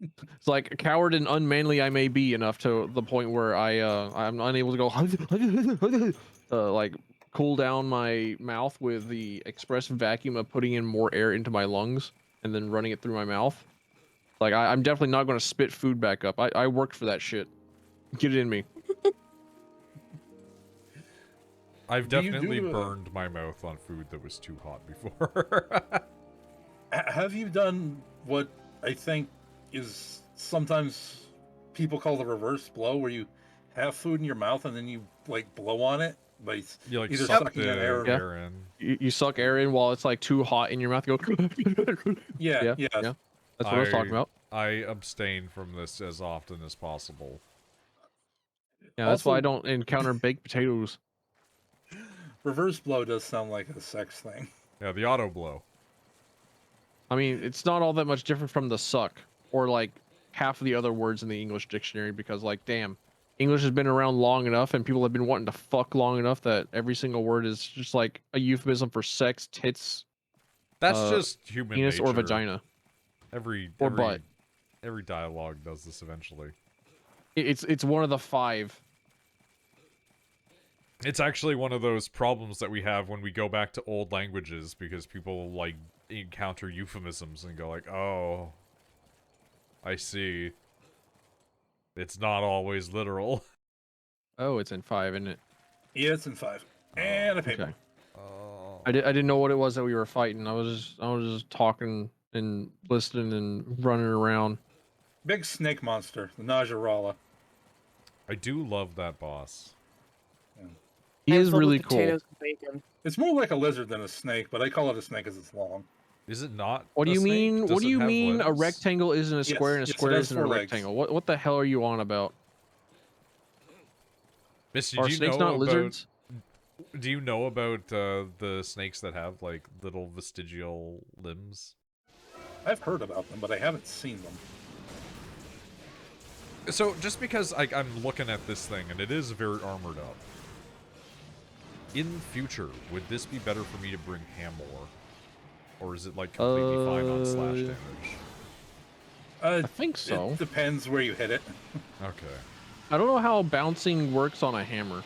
It's like coward and unmanly I may be enough to the point where I'm unable to go like cool down my mouth with the express vacuum of putting in more air into my lungs and then running it through my mouth. Like I'm definitely not going to spit food back up. I worked for that shit. Get it in me. I've definitely burned my mouth on food that was too hot before. Have you done what I think is sometimes people call the reverse blow, where you have food in your mouth and then you like blow on it by you like either suck sucking the air in. You suck air in while it's like too hot in your mouth. You go. Yeah. That's what I was talking about. I abstain from this as often as possible. Yeah, that's why I don't encounter baked potatoes. Reverse blow does sound like a sex thing. Yeah, the auto blow. I mean, it's not all that much different from the suck or like half of the other words in the English dictionary because like, damn, English has been around long enough and people have been wanting to fuck long enough that every single word is just like a euphemism for sex, tits, that's just human penis nature. or vagina. Or butt. Every dialogue does this eventually. It's one of the 5. It's actually one of those problems that we have when we go back to old languages because people like encounter euphemisms and go like, "Oh, I see. It's not always literal." Oh, it's in 5, isn't it? Yeah, it's in 5. And a paper. Okay. I didn't know what it was that we were fighting. I was just talking and listening and running around. Big snake monster, the Najarala. I do love that boss. Yeah. He is really cool. Potatoes and bacon. It's more like a lizard than a snake, but I call it a snake because it's long. Is it not? What do you mean? Does What do it you have mean? A limbs? rectangle isn't a square, and a square isn't a 4 legs. rectangle. What the hell are you on about? Misty, Are do you snakes know not about, lizards? Do you know about the snakes that have like little vestigial limbs? I've heard about them, but I haven't seen them. So just because I'm looking at this thing and it is very armored up, in future, would this be better for me to bring Hammer? Or is it like completely fine on slash damage? I think so. It depends where you hit it. Okay. I don't know how bouncing works on a hammer.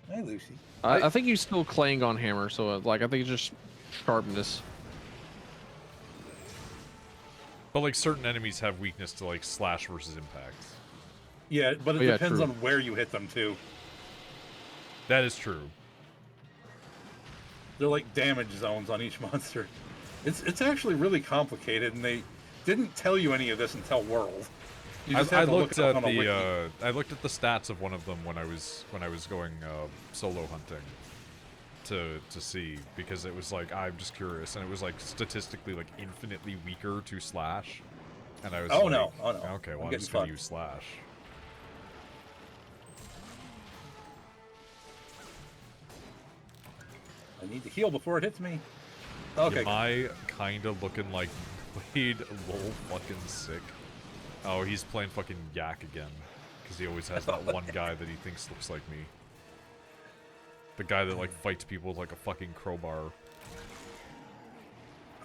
Hey, Lucy. I think you still clang on hammer, so like I think it's just sharpness. But like certain enemies have weakness to like slash versus impact. Yeah, but it depends true. on where you hit them too. That is true. They're like damage zones on each monster. It's actually really complicated, and they didn't tell you any of this until World. You just I had to looked look it up at on a wiki. I looked at the stats of one of them when I was going solo hunting to see, because it was like, I'm just curious, and it was like statistically like infinitely weaker to slash, and I was Oh like, no, okay, well I'm I'm getting just gonna fucked. use slash. I need to heal before it hits me. Okay. Am I kind of looking like Wade lol fucking sick? Oh, he's playing fucking Yak again, because he always has that one guy that he thinks looks like me. The guy that like fights people with like a fucking crowbar.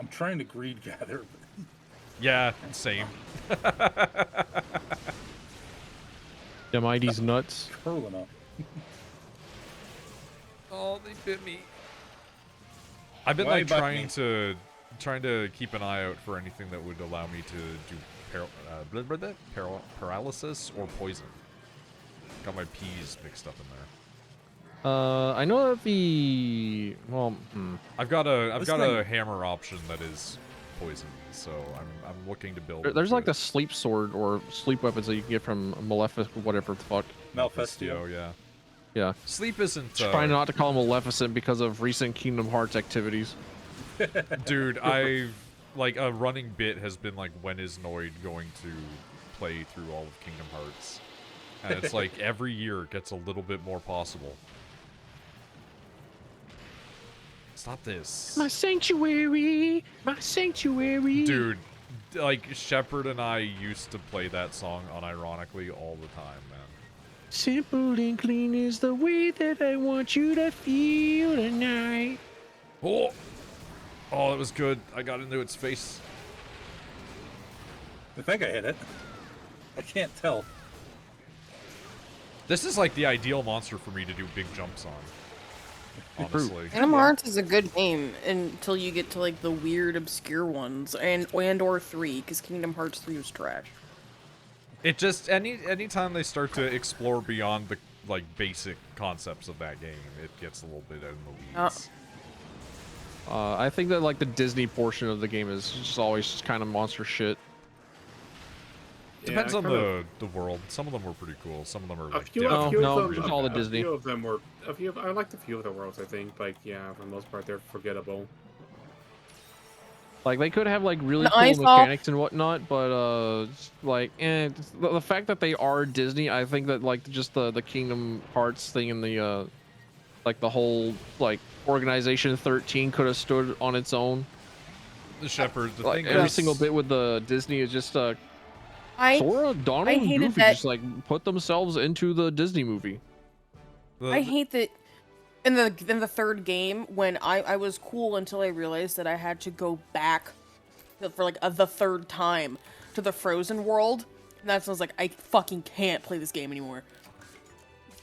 I'm trying to greed gather. Yeah, same. Demighty's nuts. Curling up. Oh, they bit me. I've been Why like bite trying to keep an eye out for anything that would allow me to do paralysis or poison. Got my P's mixed up in there. I know that I've got a hammer option that is poison, so I'm looking to build. there's like the sleep sword or sleep weapons that you can get from Maleficent, whatever the fuck. Malfestio. Yeah. Yeah. Sleep isn't. Trying not to call him Maleficent because of recent Kingdom Hearts activities. Dude, like a running bit has been like, when is Noid going to play through all of Kingdom Hearts? And it's like every year it gets a little bit more possible. Stop this. My sanctuary, my sanctuary. Dude, like Shepard and I used to play that song unironically all the time, man. Simple and clean is the way that I want you to feel tonight. Oh, oh, that was good. I got into its face. I think I hit it. I can't tell. This is like the ideal monster for me to do big jumps on. Honestly. Kingdom Hearts is a good game until you get to like the weird, obscure ones, and or 3, because Kingdom Hearts 3 was trash. It just anytime they start to explore beyond the like basic concepts of that game, it gets a little bit out in the weeds. I think that like the Disney portion of the game is just always just kind of monster shit. Depends on the world. Some of them were pretty cool. Some of them are like just all the Disney. A few of them were. I liked a few of the worlds. I think, like yeah, for the most part, they're forgettable. Like they could have like really cool mechanics and whatnot, but like the fact that they are Disney, I think that like just the Kingdom Hearts thing and the like the whole like Organization 13 could have stood on its own. The Shepard, the like thing every is, single bit with the Disney is just Sora, Donald, and Goofy just like put themselves into the Disney movie. I hate that. In the third game, when I was cool until I realized that I had to go back for like the third time to the Frozen world, and that's when I was like, I fucking can't play this game anymore.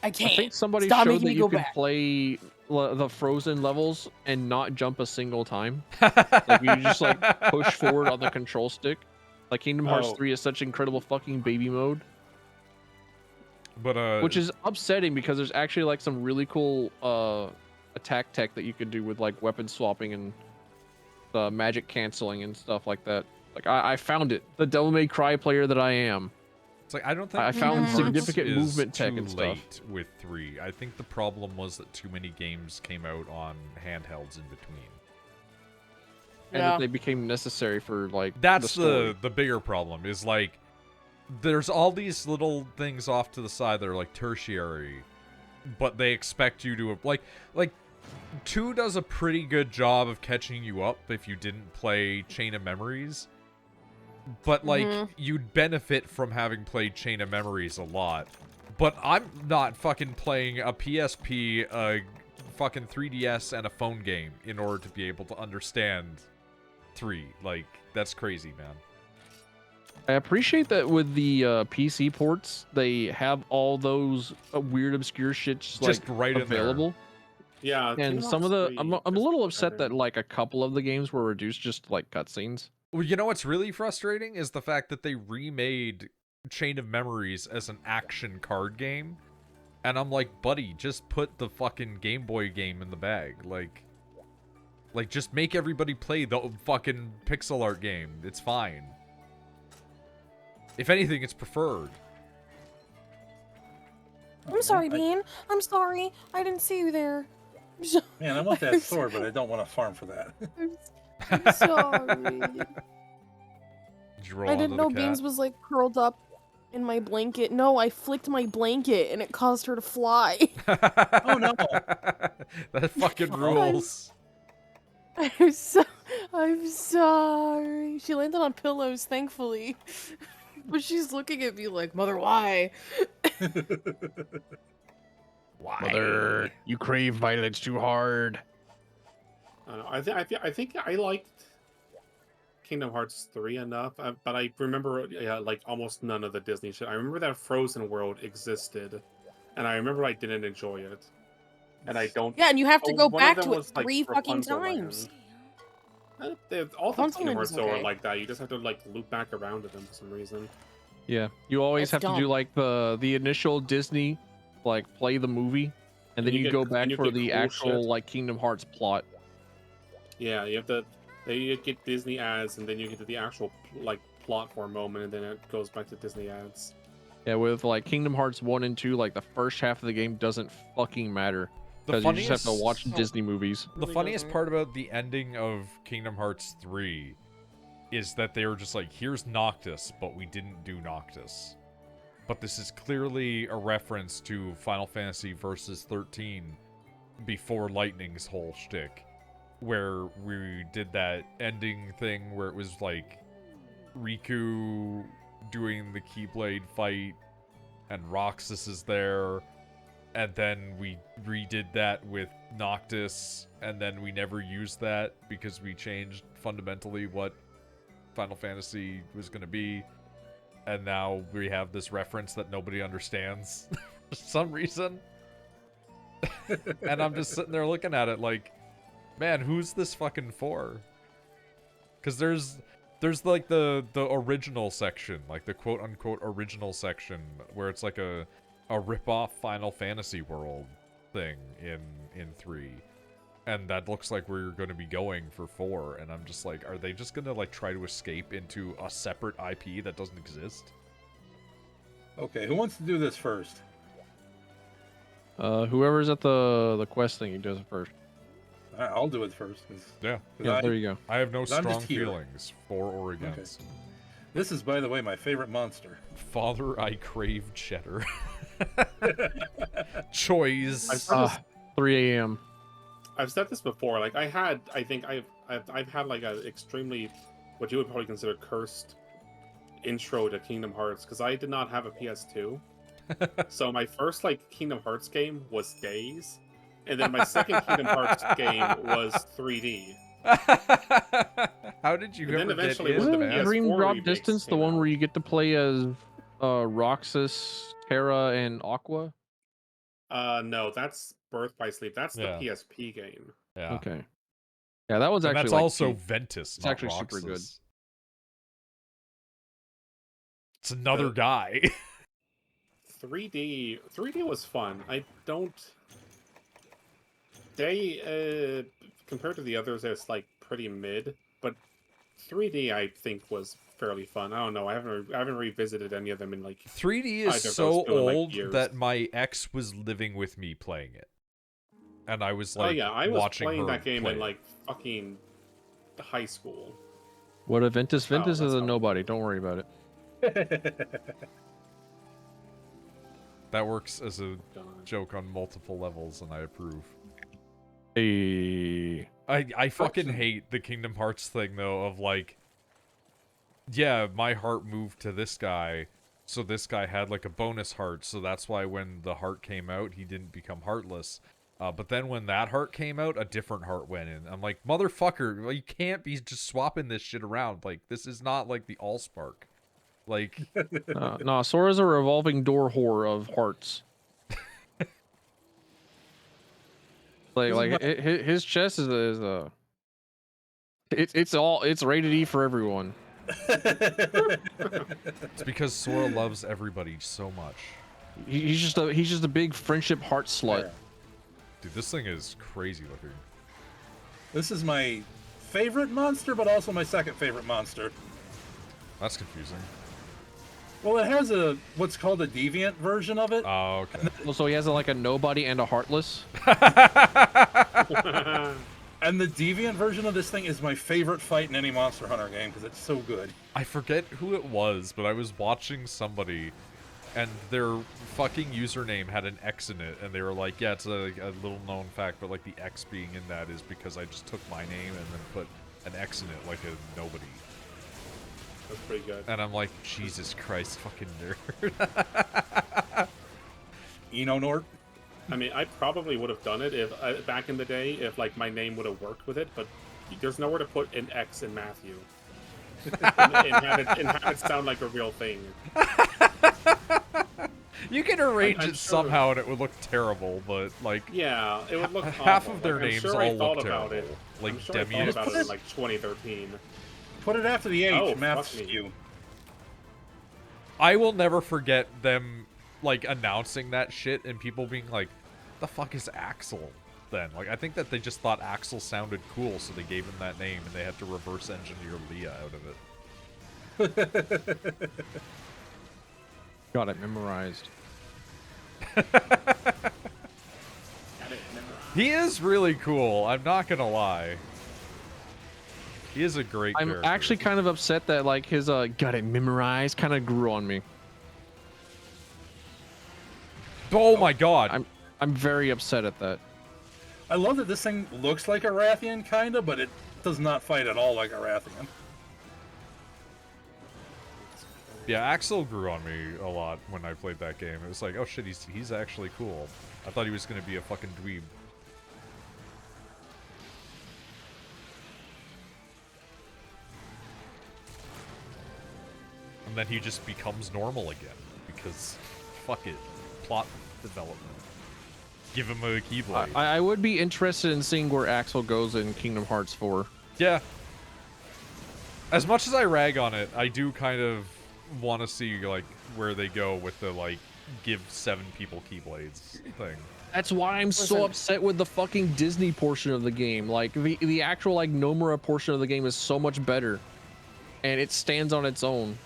I can't. I think somebody Stop showed making that me you go could back. play the Frozen levels and not jump a single time. Like you just like push forward on the control stick. Like Kingdom Hearts 3 is such incredible fucking baby mode. But which is upsetting because there's actually like some really cool attack tech that you could do with like weapon swapping and magic canceling and stuff like that. Like I found it. The Devil May Cry player that I am. It's like I don't think I found Kingdom significant Hearts movement is tech too and stuff. late with 3. I think the problem was that too many games came out on handhelds in between. And that they became necessary for like that's the bigger problem is like there's all these little things off to the side that are like tertiary, but they expect you to like 2 does a pretty good job of catching you up if you didn't play Chain of Memories, but like you'd benefit from having played Chain of Memories a lot. But I'm not fucking playing a PSP, a fucking 3DS, and a phone game in order to be able to understand 3. Like, that's crazy, man. I appreciate that with the PC ports, they have all those weird, obscure shit just like right available. In there. Yeah, and some of the I'm a little upset that like a couple of the games were reduced just to, like cutscenes. Well, you know what's really frustrating is the fact that they remade Chain of Memories as an action card game, and I'm like, buddy, just put the fucking Game Boy game in the bag, like just make everybody play the fucking pixel art game. It's fine. If anything, it's preferred. I'm sorry, Bean. I'm sorry. I didn't see you there. Man, I want that sword, but I don't want to farm for that. I'm sorry. Did you roll I didn't know Beans was like curled up in my blanket. No, I flicked my blanket and it caused her to fly. Oh no. That fucking rules. I'm sorry. She landed on pillows, thankfully. But she's looking at me like, Mother, why? Why? Mother, you crave violence too hard. I think I liked Kingdom Hearts 3 enough, but I remember like almost none of the Disney shit. I remember that Frozen world existed, and I remember I didn't enjoy it. And I don't. Yeah, and you have to go one of back them to it was, like, 3 fucking Rapunzel times. Land. All the Rapunzel Kingdom Land Hearts is are okay. like that. You just have to like loop back around to them for some reason. Yeah, you always That's have to do dumb. like the initial Disney, like play the movie, and then you you get- go and back you for get the cool actual shit. like Kingdom Hearts plot. Yeah, you have to. You get Disney ads, and then you get to the actual like plot for a moment, and then it goes back to Disney ads. Yeah, with like Kingdom Hearts 1 and 2, like the first half of the game doesn't fucking matter. The Because you just have to funniest- watch Disney movies. The Really funniest doesn't. part about the ending of Kingdom Hearts 3 is that they were just like, here's Noctis, but we didn't do Noctis. But this is clearly a reference to Final Fantasy Versus 13 before Lightning's whole shtick, where we did that ending thing where it was like Riku doing the Keyblade fight and Roxas is there, and then we redid that with Noctis, and then we never used that because we changed fundamentally what Final Fantasy was going to be, and now we have this reference that nobody understands for some reason. And I'm just sitting there looking at it like, man, who's this fucking for? Because there's like the original section, like the quote unquote original section, where it's like a rip-off Final Fantasy world thing in 3. And that looks like we're going to be going for 4, and I'm just like, are they just going to like try to escape into a separate IP that doesn't exist? Okay, who wants to do this first? Whoever's at the quest thing, he does it first. I'll do it first. Yeah. Yeah, there you go. I have no I'm just strong here. feelings for or against. Okay. This is, by the way, my favorite monster. Father, I crave cheddar. Choice. 3 a.m. I've said this before. Like I think I've had like an extremely, what you would probably consider cursed intro to Kingdom Hearts, because I did not have a PS2. So my first like Kingdom Hearts game was Days, and then my second Kingdom Hearts game was 3D. How did you And then ever get eventually in, with the man? PS4 Dream Drop remakes Distance, the came one out. where you get to play as Roxas, Terra, and Aqua. No, that's Birth by Sleep. That's Yeah. the PSP game. Yeah. Okay. Yeah, that one's And actually that's like also cheap. Ventus, It's not actually super good. Roxas. It's another The- guy. 3D was fun. I don't. They compared to the others, it's like pretty mid, but 3D I think was fairly fun. I don't know. I haven't revisited any of them in like 3D either is of so those two in, like, old years. that my ex was living with me playing it. And I was like, oh yeah, I was watching playing her that game play in it. like fucking high school. What a Ventus? Ventus that's is a how- nobody. Don't worry about it. That works as a God. joke on multiple levels, and I approve. Hey. I fucking hate the Kingdom Hearts thing, though, of like, yeah, my heart moved to this guy, so this guy had like a bonus heart, so that's why when the heart came out, he didn't become heartless. But then when that heart came out, a different heart went in. I'm like, motherfucker, well, you can't be just swapping this shit around. Like, this is not like the Allspark. Like, No, Sora's a revolving door whore of hearts. His chest is a it's rated E for everyone. it's because Sora loves everybody so much. He's just a big friendship heart slut. Dude, this thing is crazy looking. This is my favorite monster, but also my second favorite monster. That's confusing. Well, it has what's called a deviant version of it. Oh, okay. So he has like a nobody and a heartless. And the deviant version of this thing is my favorite fight in any Monster Hunter game because it's so good. I forget who it was, but I was watching somebody, and their fucking username had an X in it, and they were like, yeah, it's a little known fact, but like the X being in that is because I just took my name and then put an X in it like a nobody. That's pretty good. And I'm like, Jesus Christ, fucking nerd. Nord. I mean, I probably would have done it if back in the day, if like my name would have worked with it, but there's nowhere to put an X in Matthew and have it sound like a real thing. You can arrange I'm it sure- somehow and it would look terrible, but like Yeah, it would look half awful. of their Like, I'm names sure I all thought look about terrible. it. Like I'm sure I thought Demian. about it in like 2013. Put it after the H. Oh, Maths fuck me. you. I will never forget them like announcing that shit and people being like, the fuck is Axel then? Like, I think that they just thought Axel sounded cool, so they gave him that name and they had to reverse engineer Leah out of it. Got it memorized. He is really cool, I'm not gonna lie. He is a great I'm character. actually kind of upset that like his got it memorized kind of grew on me. Oh my god. I'm very upset at that. I love that this thing looks like a Rathian, kinda, but it does not fight at all like a Rathian. Yeah, Axel grew on me a lot when I played that game. It was like, oh shit, he's actually cool. I thought he was gonna be a fucking dweeb. And then he just becomes normal again. Because, fuck it. Plot development. Give him a Keyblade. I would be interested in seeing where Axel goes in Kingdom Hearts 4. Yeah. As much as I rag on it, I do kind of want to see, like, where they go with the, like, give 7 people Keyblades thing. That's why I'm so upset with the fucking Disney portion of the game. Like, the actual, like, Nomura portion of the game is so much better. And it stands on its own.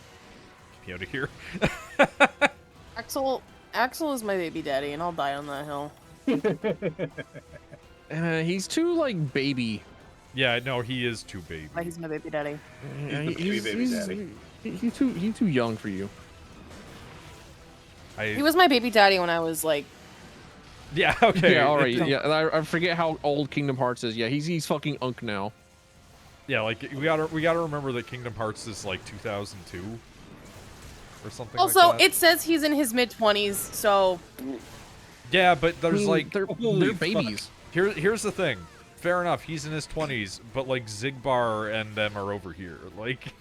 Get me out of here. Axel is my baby daddy, and I'll die on that hill. He's too, like, baby. Yeah, no, he is too baby. He's my baby daddy. He's too young for you. He was my baby daddy when I was like. Yeah. Okay. Yeah. All right. Yeah. I forget how old Kingdom Hearts is. Yeah. He's fucking unk now. Yeah. Like we gotta remember that Kingdom Hearts is like 2002 or something. Also, like that. it says he's in his mid-20s, so. Yeah, but there's like they're babies. Here's the thing. Fair enough. He's in his 20s, but like Zigbar and them are over here. Like.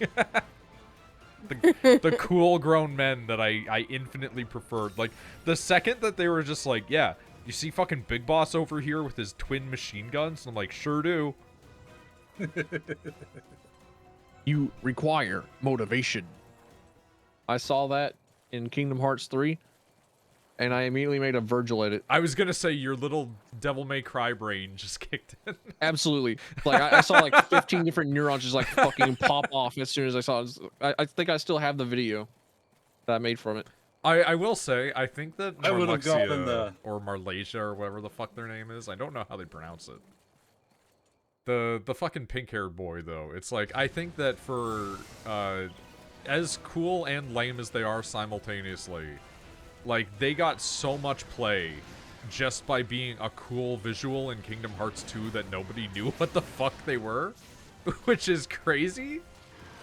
the cool grown men that I infinitely preferred. Like, the second that they were just like, yeah, you see fucking Big Boss over here with his twin machine guns? And I'm like, sure do. You require motivation. I saw that in Kingdom Hearts 3, and I immediately made a Virgil edit. I was gonna say your little Devil May Cry brain just kicked in. Absolutely. Like, I saw like 15 different neurons just like fucking pop off as soon as I saw it. I think I still have the video that I made from it. I will say, I think that I would have gotten or Marlasia or whatever the fuck their name is, I don't know how they pronounce it. The fucking pink-haired boy, though, it's like, I think that for, as cool and lame as they are simultaneously, like, they got so much play just by being a cool visual in Kingdom Hearts 2 that nobody knew what the fuck they were, which is crazy.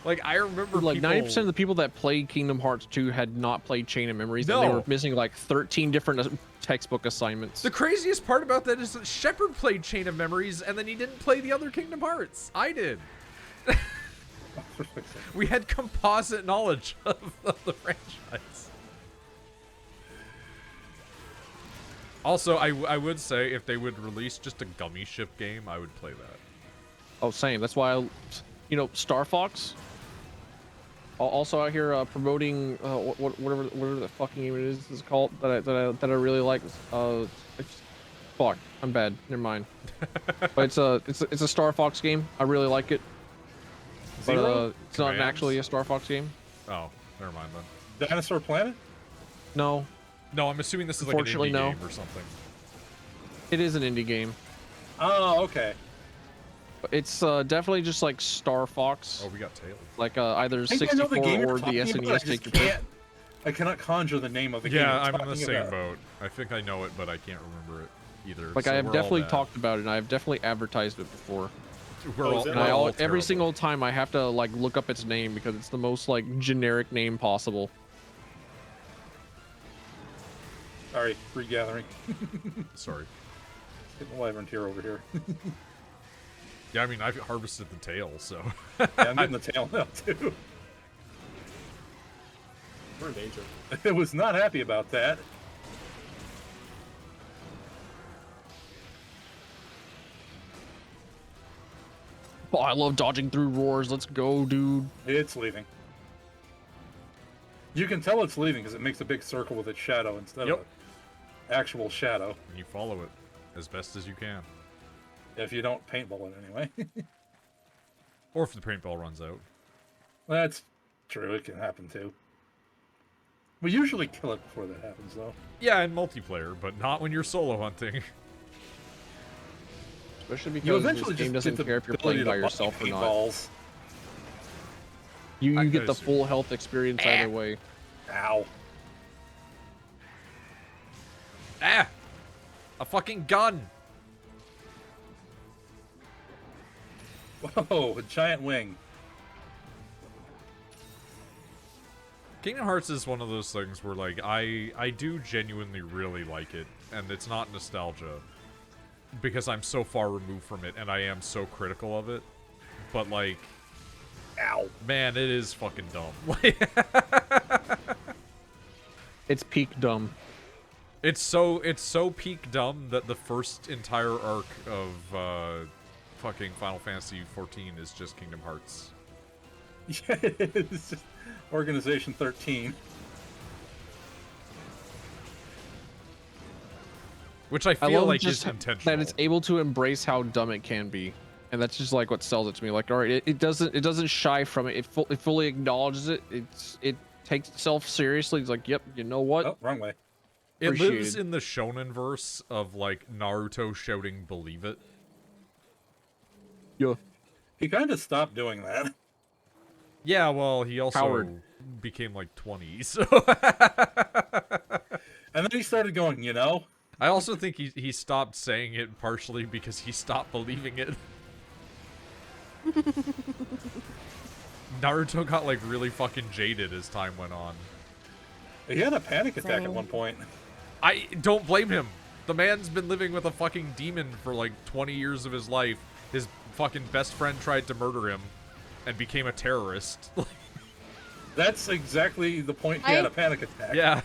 Like, I remember like people... 90% of the people that played Kingdom Hearts 2 had not played Chain of Memories, and they were missing like 13 different textbook assignments. The craziest part about that is that Shepard played Chain of Memories, and then he didn't play the other Kingdom Hearts. I did. We had composite knowledge of the franchise. Also, I would say if they would release just a gummy ship game, I would play that. Oh, same. That's why you know, Star Fox. Also out here promoting whatever the fucking game it is called that I really like. Fuck, I'm bad. Never mind. But it's a Star Fox game. I really like it. But it's not actually a Star Fox game. Oh, never mind then. Dinosaur Planet? No. No, I'm assuming this is like an indie game or something. It is an indie game. Oh, okay. It's definitely just like Star Fox. Oh, we got Tails. Like either 64 or the SNES. Take your pick. I cannot conjure the name of the game. Yeah, I'm in the same boat. I think I know it, but I can't remember it either. Like, I have definitely talked about it, and I have definitely advertised it before. Every single time I have to like look up its name because it's the most like generic name possible. Sorry, regathering. Sorry. Getting a wyvern tear over here. Yeah, I mean, I've harvested the tail, so. Yeah, I'm getting the tail now, too. We're in danger. I was not happy about that. Oh, I love dodging through roars. Let's go, dude. It's leaving. You can tell it's leaving because it makes a big circle with its shadow instead of an actual shadow. And you follow it as best as you can. If you don't paintball it anyway. Or if the paintball runs out. That's true, it can happen too. We usually kill it before that happens, though. Yeah, in multiplayer, but not when you're solo hunting. especially You because this eventually game just doesn't get the care if you're ability playing by to yourself or bite not. balls. You I get the see. full health experience either way. Ow. Ah! A fucking gun! Whoa, a giant wing. Kingdom Hearts is one of those things where, like, I do genuinely really like it, and it's not nostalgia, because I'm so far removed from it, and I am so critical of it, but, like, Ow. man, it is fucking dumb. It's peak dumb. It's so peak dumb that the first entire arc of, fucking Final Fantasy XIV is just Kingdom Hearts. Yeah, it's just Organization 13. Which I I feel love like just is intentional. that it's able to embrace how dumb it can be, and that's just like what sells it to me. Like, all right, it doesn't shy from it. It fully acknowledges it. It takes itself seriously. It's like, yep, you know what? Oh, wrong way. It lives Appreciated. in the shonen verse of, like, Naruto shouting "Believe it." Yeah. He kind of stopped doing that. Yeah, well, he also Howard. became like 20, so And then he started going, you know? I also think he stopped saying it partially because he stopped believing it. Naruto got like really fucking jaded as time went on. He had a panic attack at Same. one point. I don't blame him. The man's been living with a fucking demon for like 20 years of his life. His fucking best friend tried to murder him and became a terrorist. That's exactly the point he had a panic attack. Yeah.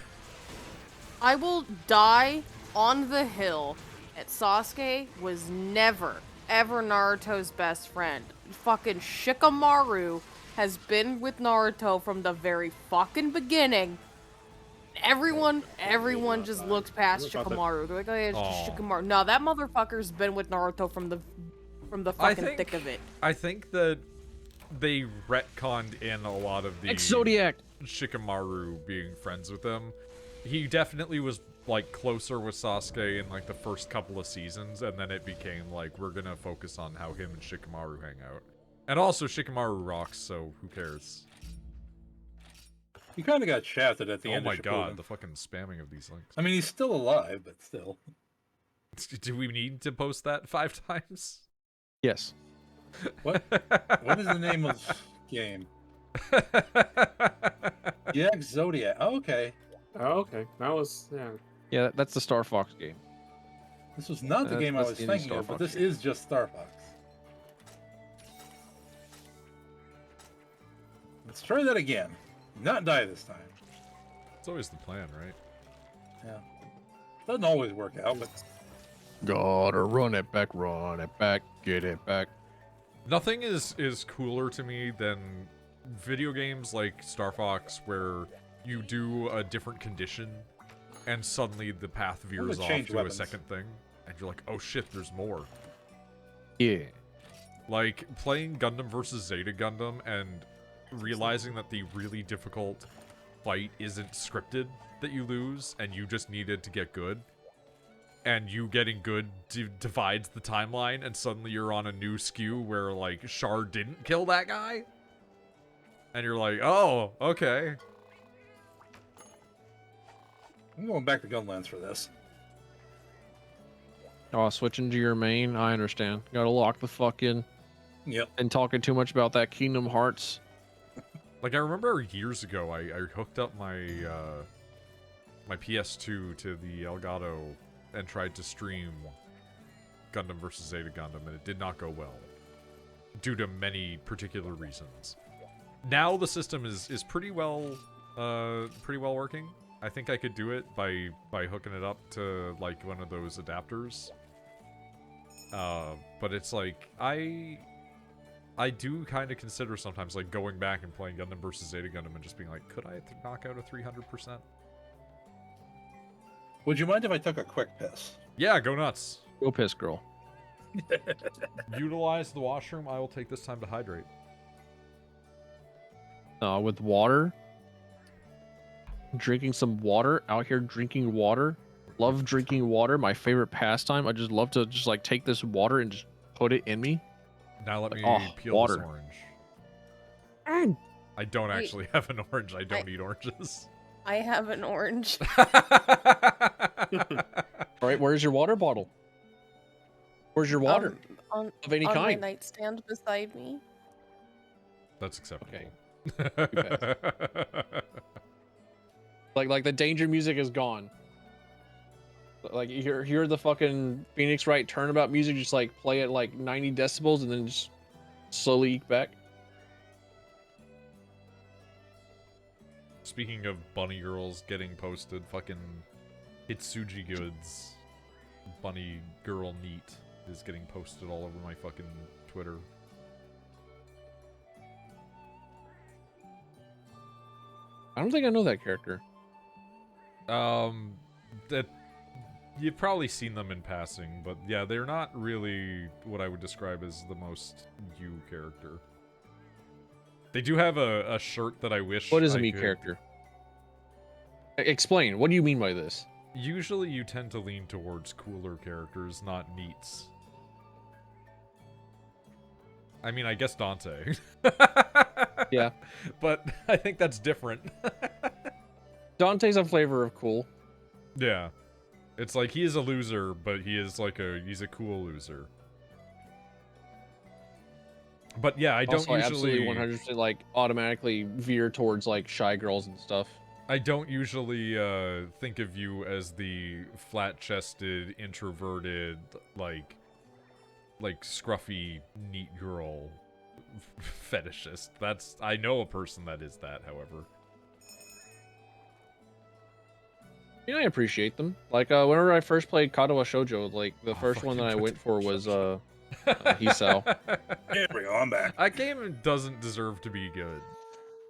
I will die on the hill that Sasuke was never, ever Naruto's best friend. Fucking Shikamaru has been with Naruto from the very fucking beginning. Everyone just looks past Shikamaru. They're like, oh yeah, it's just Aw. Shikamaru. No, that motherfucker's been with Naruto from the fucking thick of it. I think that they retconned in a lot of the Zodiac. Shikamaru being friends with him. He definitely was like closer with Sasuke in like the first couple of seasons, and then it became like we're gonna focus on how him and Shikamaru hang out. And also Shikamaru rocks, so who cares? He kind of got shafted at the Oh end my of Shippuden. god, the fucking spamming of these links. I mean, he's still alive, but still. Do we need to post that 5 times? Yes. What is the name of the game? Yeah, Zodiac. Oh, okay. Oh, okay. That was, yeah. Yeah, that's the Star Fox game. This was not the game I That's was the thinking Star of, but Fox this game. is just Star Fox. Let's try that again. Not die this time. It's always the plan, right? Yeah. Doesn't always work out, but Gotta run it back, get it back. Nothing is cooler to me than video games like Star Fox where you do a different condition and suddenly the path veers off change to weapons. a second thing and you're like, oh shit, there's more. Yeah. Like playing Gundam vs. Zeta Gundam and realizing that the really difficult fight isn't scripted that you lose and you just needed to get good. And you getting good divides the timeline, and suddenly you're on a new skew where, like, Char didn't kill that guy? And you're like, oh, okay. I'm going back to Gunlands for this. Oh, switching to your main, I understand. Gotta lock the fuck in. Yep. And talking too much about that Kingdom Hearts. Like, I remember years ago, I hooked up my, my PS2 to the Elgato and tried to stream Gundam vs. Zeta Gundam, and it did not go well. Due to many particular reasons. Now the system is pretty well working. I think I could do it by hooking it up to, like, one of those adapters. But it's like, I do kind of consider sometimes, like, going back and playing Gundam vs. Zeta Gundam and just being like, could I knock out a 300%? Would you mind if I took a quick piss? Yeah, go nuts. Go piss, girl. Utilize the washroom. I will take this time to hydrate. With water. Drinking some water. Out here drinking water. Love drinking water. My favorite pastime. I just love to just like take this water and just put it in me. Now let me oh, peel water. this orange. Mm. I don't actually have an orange. I don't eat oranges. I have an orange. All right, where's your water bottle? Where's your water on of any on my kind? nightstand beside me. That's acceptable. Okay. Like the danger music is gone. Like you hear the fucking Phoenix Wright turnabout music just like play at like 90 decibels and then just slowly eke back. Speaking of bunny girls getting posted, fucking Hitsuji Goods bunny girl neat is getting posted all over my fucking Twitter. I don't think I know that character. That you've probably seen them in passing, but yeah, they're not really what I would describe as the most you character. They do have a shirt that I wish. What is a I me could... character? Explain. What do you mean by this? Usually you tend to lean towards cooler characters, not neats. I mean, I guess Dante. Yeah. But I think that's different. Dante's a flavor of cool. Yeah. It's like he is a loser, but he is like he's a cool loser. But yeah, I don't also, usually... I absolutely 100% like automatically veer towards like shy girls and stuff. I don't usually think of you as the flat-chested, introverted, like scruffy, neat girl fetishist. I know a person that is that, however. You know, I appreciate them. Like, whenever I first played Katawa Shoujo, like, the first one that I fucking went for was, Hisao. There we go, I'm back. That game doesn't deserve to be good.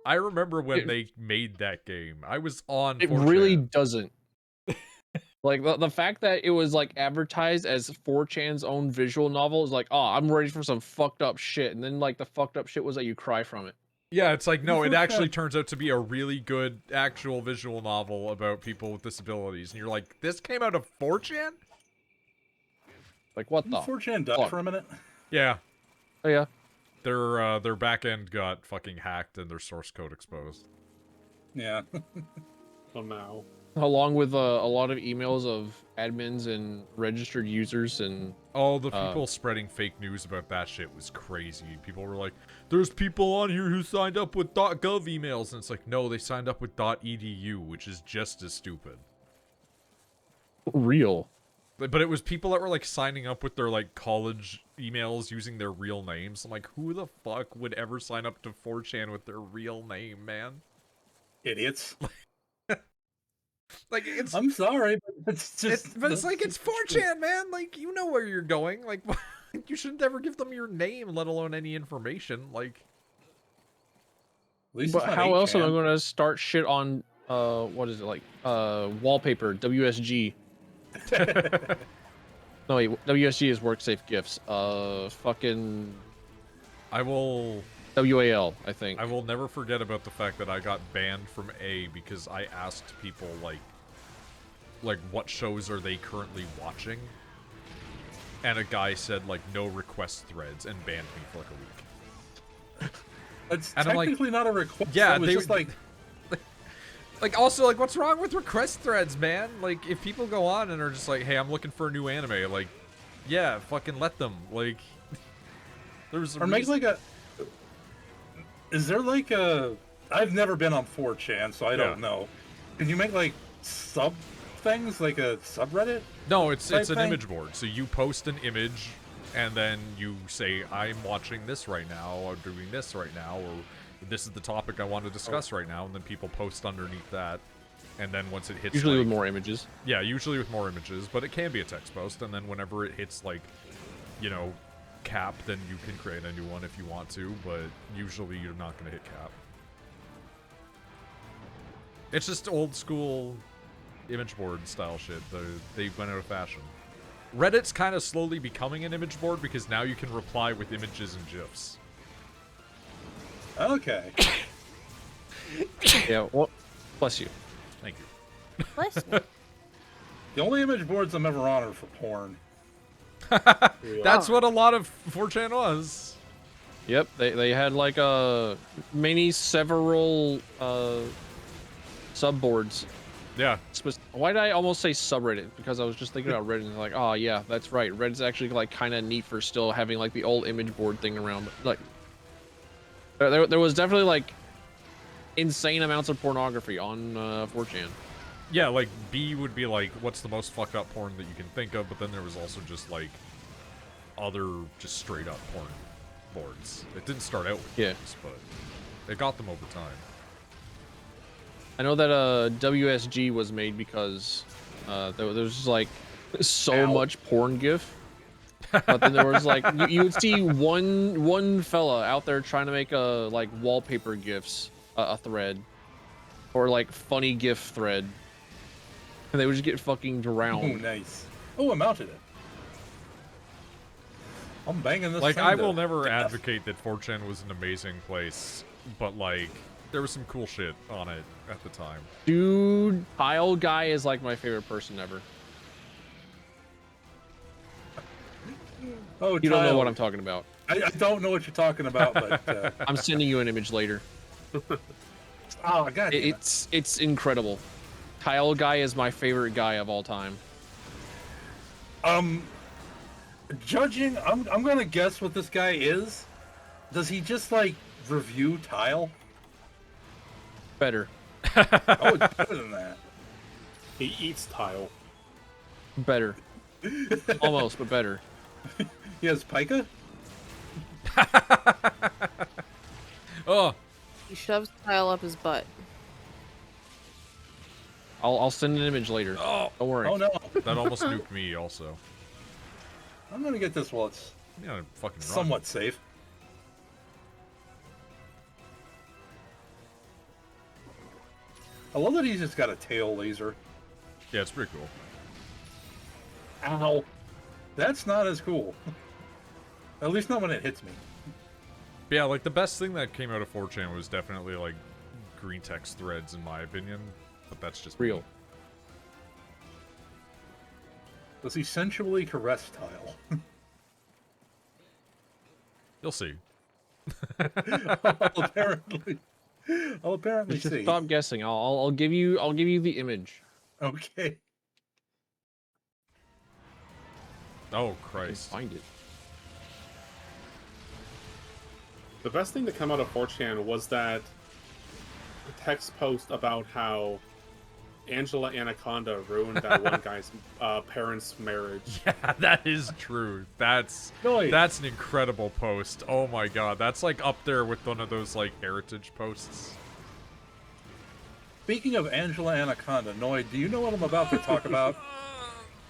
I remember when they made that game. I was on 4chan. It really doesn't. Like, the fact that it was, like, advertised as 4chan's own visual novel is like, oh, I'm ready for some fucked up shit. And then, like, the fucked up shit was that you cry from it. Yeah, it's like, no, it actually turns out to be a really good actual visual novel about people with disabilities. And you're like, this came out of 4chan? Like, what the 4chan died fuck? for a minute. Yeah. Oh, yeah. Their back end got fucking hacked and their source code exposed. Yeah. Oh no. Along with a lot of emails of admins and registered users and... Oh, the people spreading fake news about that shit was crazy. People were like, there's people on here who signed up with .gov emails. And it's like, no, they signed up with .edu, which is just as stupid. Real. But it was people that were, like, signing up with their, like, college emails using their real names. I'm like, who the fuck would ever sign up to 4chan with their real name, man? Idiots. Like, it's... I'm sorry, but it's just... But it's like, it's 4chan, man! Like, you know where you're going. Like, you shouldn't ever give them your name, let alone any information. Like... At least But it's not how else am I 8chan. going to start shit on, what is it, like, wallpaper, WSG? No, wait, WSG is work safe gifts. Fucking I will WAL, I think. I will never forget about the fact that I got banned from A because I asked people like what shows are they currently watching, and a guy said like no request threads and banned me for like a week. It's And I'm like, technically not a request. yeah, it was they just like... Like, also, like, what's wrong with request threads, man? Like, if people go on and are just like, hey, I'm looking for a new anime, like, yeah, fucking let them. Like, there's a Or make like a... Is there like a... I've never been on 4chan, so I don't know. Can you make like sub things, like a subreddit? No, it's an thing? image board. So you post an image, and then you say, I'm watching this right now, or doing this right now, or this is the topic I want to discuss right now, and then people post underneath that, and then once it hits, Usually like, with more images. Yeah, usually with more images, but it can be a text post, and then whenever it hits, like, you know, cap, then you can create a new one if you want to, but usually you're not going to hit cap. It's just old school image board style shit. They went out of fashion. Reddit's kind of slowly becoming an image board because now you can reply with images and GIFs. Okay. Yeah, well, bless you. Thank you. Bless me. The only image boards I'm ever on are for porn. That's what a lot of 4chan was. Yep, they had like several subboards. Yeah. Why did I almost say subreddit? Because I was just thinking about Reddit and like, oh yeah, that's right. Reddit's actually like kind of neat for still having like the old image board thing around. But like, there was definitely like insane amounts of pornography on 4chan. Yeah, like B would be like, what's the most fucked up porn that you can think of? But then there was also just like other just straight up porn boards. It didn't start out with those, but it got them over time. I know that WSG was made because there was just, like so much porn gif. But then there was like you would see one fella out there trying to make a like wallpaper gifs a thread or like funny gif thread, and they would just get fucking drowned. Oh, nice. Oh, I mounted it. I'm banging this. Like, I will never advocate that 4chan was an amazing place, but like, there was some cool shit on it at the time. Dude, Tile Guy is like my favorite person ever. Oh, you don't know what I'm talking about. I don't know what you're talking about, but I'm sending you an image later. Oh, god, it's incredible. Tile Guy is my favorite guy of all time. Judging, I'm gonna guess what this guy is. Does he just like review Tile? Better. Oh, it's better than that. He eats Tile. Better. Almost, but better. He has pica? Oh. He shoves Tile up his butt. I'll send an image later. Oh. Don't worry. Oh no. That almost nuked me also. I'm gonna get this while it's fucking run. somewhat safe. I love that he's just got a tail laser. Yeah, it's pretty cool. Ow. That's not as cool. At least not when it hits me. But yeah, like the best thing that came out of 4chan was definitely like green text threads in my opinion, but that's just real. Does he sensually caress Tile? You'll see. I'll apparently Just see. stop guessing. I'll give you the image. Okay. Oh Christ. Find it. The best thing to come out of 4chan was that text post about how Angela Anaconda ruined that one guy's parents' marriage. Yeah, that is true. That's an incredible post. Oh my god, that's like up there with one of those like heritage posts. Speaking of Angela Anaconda, Noid, do you know what I'm about to talk about?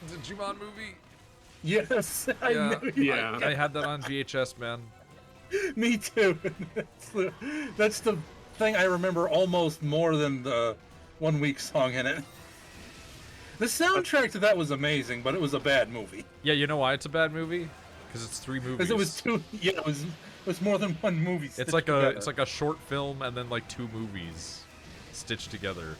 The Digimon movie? Yes, I know. Yeah. I had that on VHS, man. Me too. That's the thing I remember almost more than the 1 week song in it. The soundtrack to that was amazing, but it was a bad movie. Yeah, you know why it's a bad movie? Because it's 3 movies. Because it was two. Yeah, it was more than one movie. It's like a short film and then like 2 movies stitched together.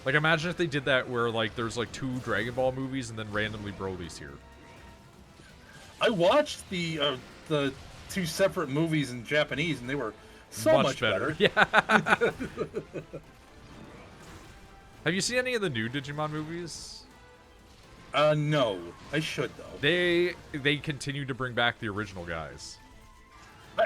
Like imagine if they did that where like there's like 2 Dragon Ball movies and then randomly Broly's here. I watched the 2 separate movies in Japanese, and they were so much better. Yeah. Have you seen any of the new Digimon movies? No. I should though. They continue to bring back the original guys.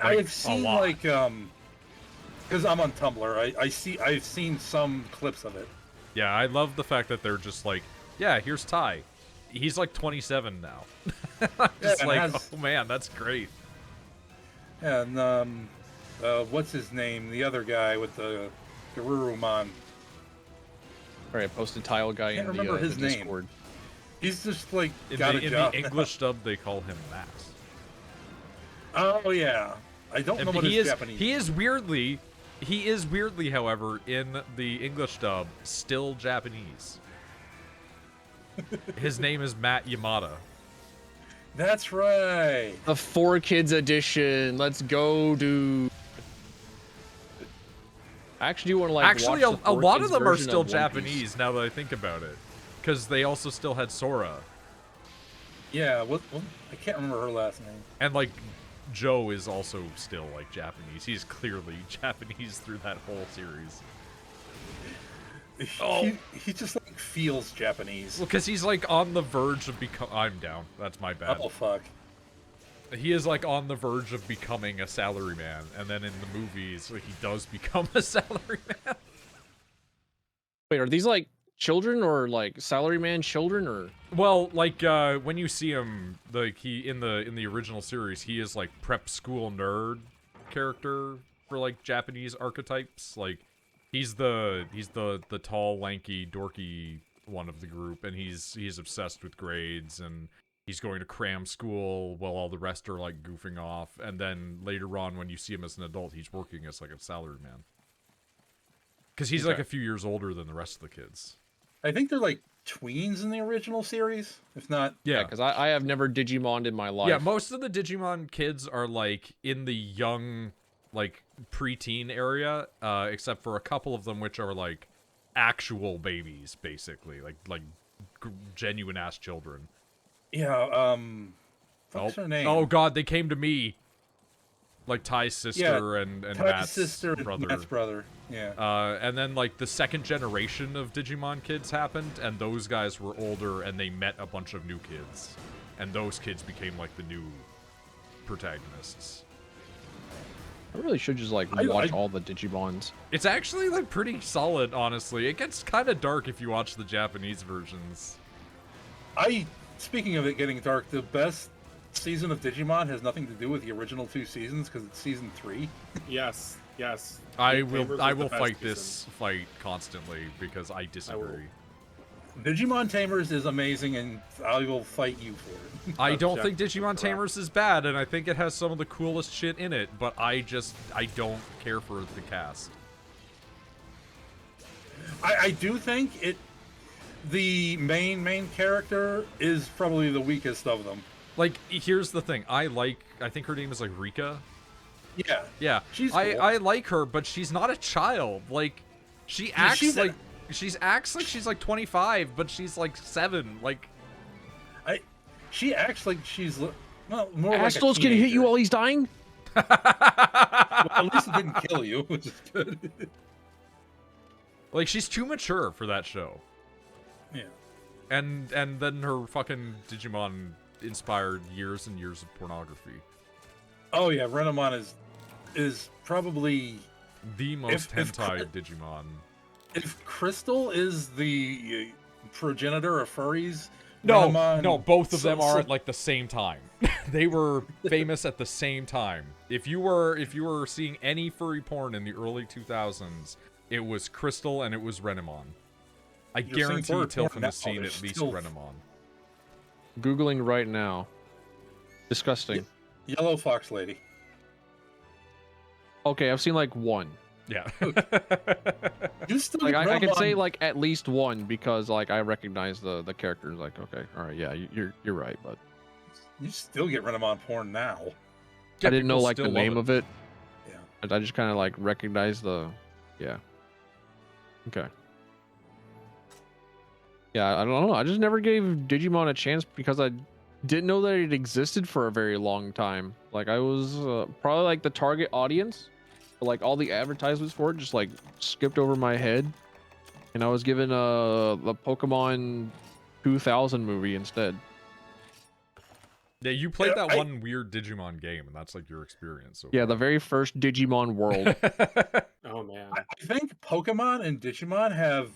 I have seen like because I'm on Tumblr. I've seen some clips of it. Yeah, I love the fact that they're just like, yeah, here's Ty. He's like 27 now. Just like, oh man, that's great. And what's his name? The other guy with the Garurumon. All right, I posted Tile Guy in the Discord. He's just like In got a job. the English dub, they call him Matt. Oh yeah, I don't know what his Japanese. He is weirdly, however, in the English dub, still Japanese. His name is Matt Yamada. That's right. The 4Kids edition. Let's go, dude. I actually do want to like. Actually, watch a lot of them are still One Japanese now that I think about it, because they also still had Sora. Yeah, what I can't remember her last name. And like Joe is also still like Japanese. He's clearly Japanese through that whole series. Oh. He just like feels Japanese. Well, because he's like on the verge of I'm down. That's my bad. Oh fuck. He is like on the verge of becoming a salaryman, and then in the movies, like, he does become a salaryman. Wait, are these like children or like salaryman children or? Well, like when you see him, like he in the original series, he is like prep school nerd character for like Japanese archetypes. Like he's the tall, lanky, dorky one of the group, and he's obsessed with grades, and he's going to cram school while all the rest are like goofing off. And then later on, when you see him as an adult, he's working as like a salaryman. Because he's like a few years older than the rest of the kids. I think they're like tweens in the original series, if not. Yeah, because I have never Digimoned in my life. Yeah, most of the Digimon kids are like in the young, like preteen area, except for a couple of them which are like actual babies, basically, like genuine ass children. Yeah. What's her name? Oh God, they came to me. Like Ty's sister and Ty's Matt's sister brother. And Matt's brother. Yeah. And then like the second generation of Digimon kids happened, and those guys were older, and they met a bunch of new kids, and those kids became like the new protagonists. I really should just like watch all the Digimons. It's actually like pretty solid, honestly. It gets kind of dark if you watch the Japanese versions. Speaking of it getting dark, the best season of Digimon has nothing to do with the original 2 seasons because it's season 3. Yes, yes. I will fight this fight constantly because I disagree. Digimon Tamers is amazing, and I will fight you for it. I don't think Digimon Tamers is bad, and I think it has some of the coolest shit in it, but I don't care for the cast. I do think the main character is probably the weakest of them. Like, here's the thing. I think her name is like Rika. Yeah. Yeah. She's cool. I like her, but she's not a child. Like, she acts like she's like 25, but she's like 7. Like, she acts like she's more Astro's gonna hit you while he's dying. Well, at least it didn't kill you, which is good. Like, she's too mature for that show. Yeah. And then her fucking Digimon inspired years and years of pornography. Oh yeah, Renamon is probably the most hentai Digimon. If Crystal is the progenitor of furries, no, both of them are at like the same time. They were famous at the same time. If you were seeing any furry porn in the early 2000s, it was Crystal and it was Renamon. I guarantee Tilfin has seen at least Renamon. Googling right now. Disgusting. Yellow Fox Lady. Okay, I've seen like one. Yeah. You still like I can say like at least one because like I recognize the characters. Like, okay, all right, yeah, you're right, but you still get Renamon porn now. Yeah, I didn't know like the name of it. Yeah. I just kind of like recognize the, yeah. Okay. Yeah, I don't know. I just never gave Digimon a chance because I didn't know that it existed for a very long time. Like I was probably like the target audience. Like all the advertisements for it just like skipped over my head, and I was given the Pokemon 2000 movie instead. Yeah, you played that one weird Digimon game, and that's like your experience. So yeah, the very first Digimon World. Oh man, I think Pokemon and Digimon have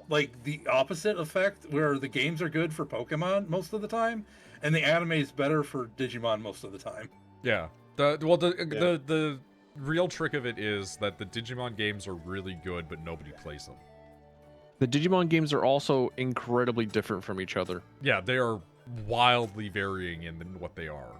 like the opposite effect, where the games are good for Pokemon most of the time, and the anime is better for Digimon most of the time. Yeah. The real trick of it is that the Digimon games are really good, but nobody plays them. The Digimon games are also incredibly different from each other. Yeah, they are wildly varying in what they are.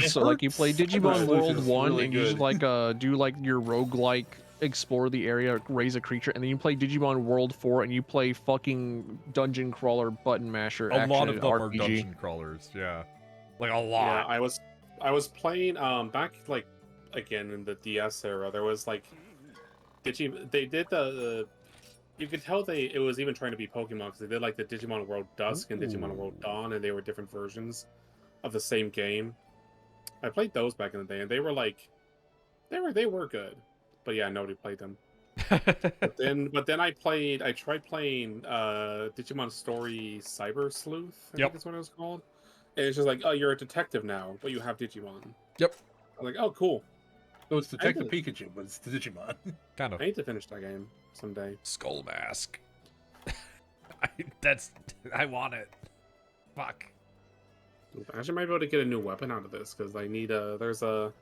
So like you play Digimon World 1 really and you just like do like your roguelike, explore the area, raise a creature, and then you play Digimon World 4 and you play fucking dungeon crawler, button masher, a lot of them RPG. are dungeon crawlers, yeah. Like a lot. Yeah, I was playing back like again in the DS era. There was like they did the You could tell it was even trying to be Pokemon because they did like the Digimon World Dusk and Digimon World Dawn, and they were different versions of the same game. I played those back in the day, and they were like, they were good, but yeah, nobody played them. But then I tried playing Digimon Story Cyber Sleuth. I think that's what it was called. And it's just like, oh, you're a detective now, but you have Digimon. Yep. I'm like, oh, cool. So it's Detective Pikachu, but it's the Digimon. Kind of. I need to finish that game someday. Skull Mask. I want it. Fuck. I actually might be able to get a new weapon out of this because I need there's a